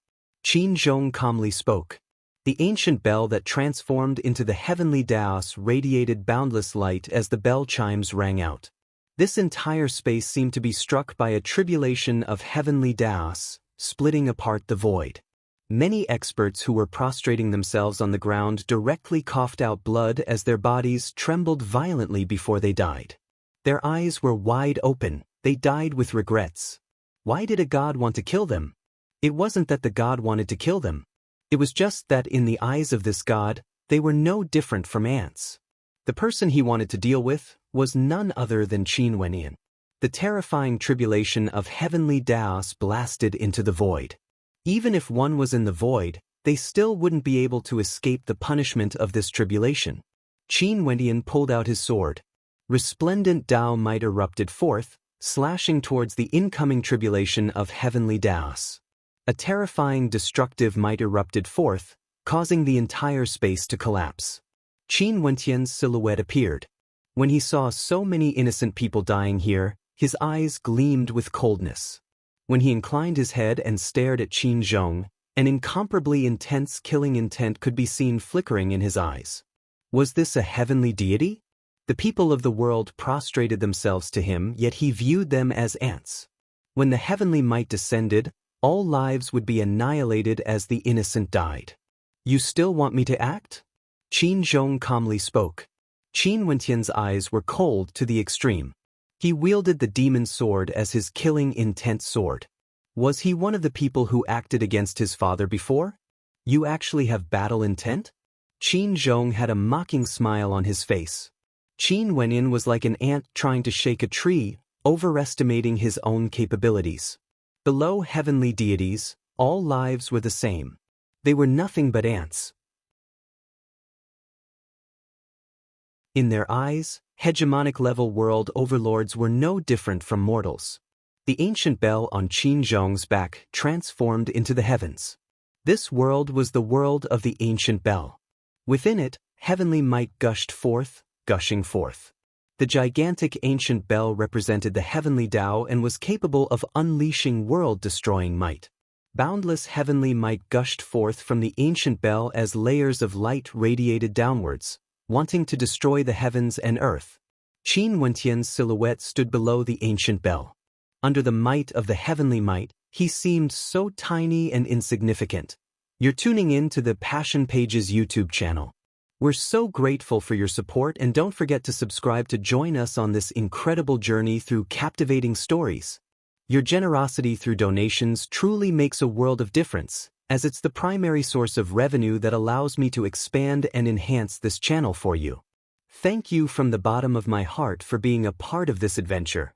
Qin Zhong calmly spoke. The ancient bell that transformed into the heavenly Daos radiated boundless light as the bell chimes rang out. This entire space seemed to be struck by a tribulation of heavenly Daos, splitting apart the void. Many experts who were prostrating themselves on the ground directly coughed out blood as their bodies trembled violently before they died. Their eyes were wide open, they died with regrets. Why did a god want to kill them? It wasn't that the god wanted to kill them. It was just that in the eyes of this god, they were no different from ants. The person he wanted to deal with was none other than Qin Wenyan. The terrifying tribulation of heavenly Daos blasted into the void. Even if one was in the void, they still wouldn't be able to escape the punishment of this tribulation. Qin Wenyan pulled out his sword. Resplendent Dao might erupted forth, slashing towards the incoming tribulation of heavenly Daos. A terrifying destructive might erupted forth, causing the entire space to collapse. Qin Wenyan's silhouette appeared. When he saw so many innocent people dying here, his eyes gleamed with coldness. When he inclined his head and stared at Qin Zhong, an incomparably intense killing intent could be seen flickering in his eyes. Was this a heavenly deity? The people of the world prostrated themselves to him, yet he viewed them as ants. When the heavenly might descended, all lives would be annihilated as the innocent died. You still want me to act? Qin Zhong calmly spoke. Qin Wenyan's eyes were cold to the extreme. He wielded the demon sword as his killing intent sword. Was he one of the people who acted against his father before? You actually have battle intent? Qin Zhong had a mocking smile on his face. Qin Wenyan was like an ant trying to shake a tree, overestimating his own capabilities. Below heavenly deities, all lives were the same. They were nothing but ants. In their eyes, hegemonic-level world overlords were no different from mortals. The ancient bell on Qin Zhong's back transformed into the heavens. This world was the world of the ancient bell. Within it, heavenly might gushed forth, gushing forth. The gigantic ancient bell represented the heavenly Tao and was capable of unleashing world-destroying might. Boundless heavenly might gushed forth from the ancient bell as layers of light radiated downwards, wanting to destroy the heavens and earth. Qin Wenyan's silhouette stood below the ancient bell. Under the might of the heavenly might, he seemed so tiny and insignificant. You're tuning in to the Passion Pages YouTube channel. We're so grateful for your support, and don't forget to subscribe to join us on this incredible journey through captivating stories. Your generosity through donations truly makes a world of difference, as it's the primary source of revenue that allows me to expand and enhance this channel for you. Thank you from the bottom of my heart for being a part of this adventure.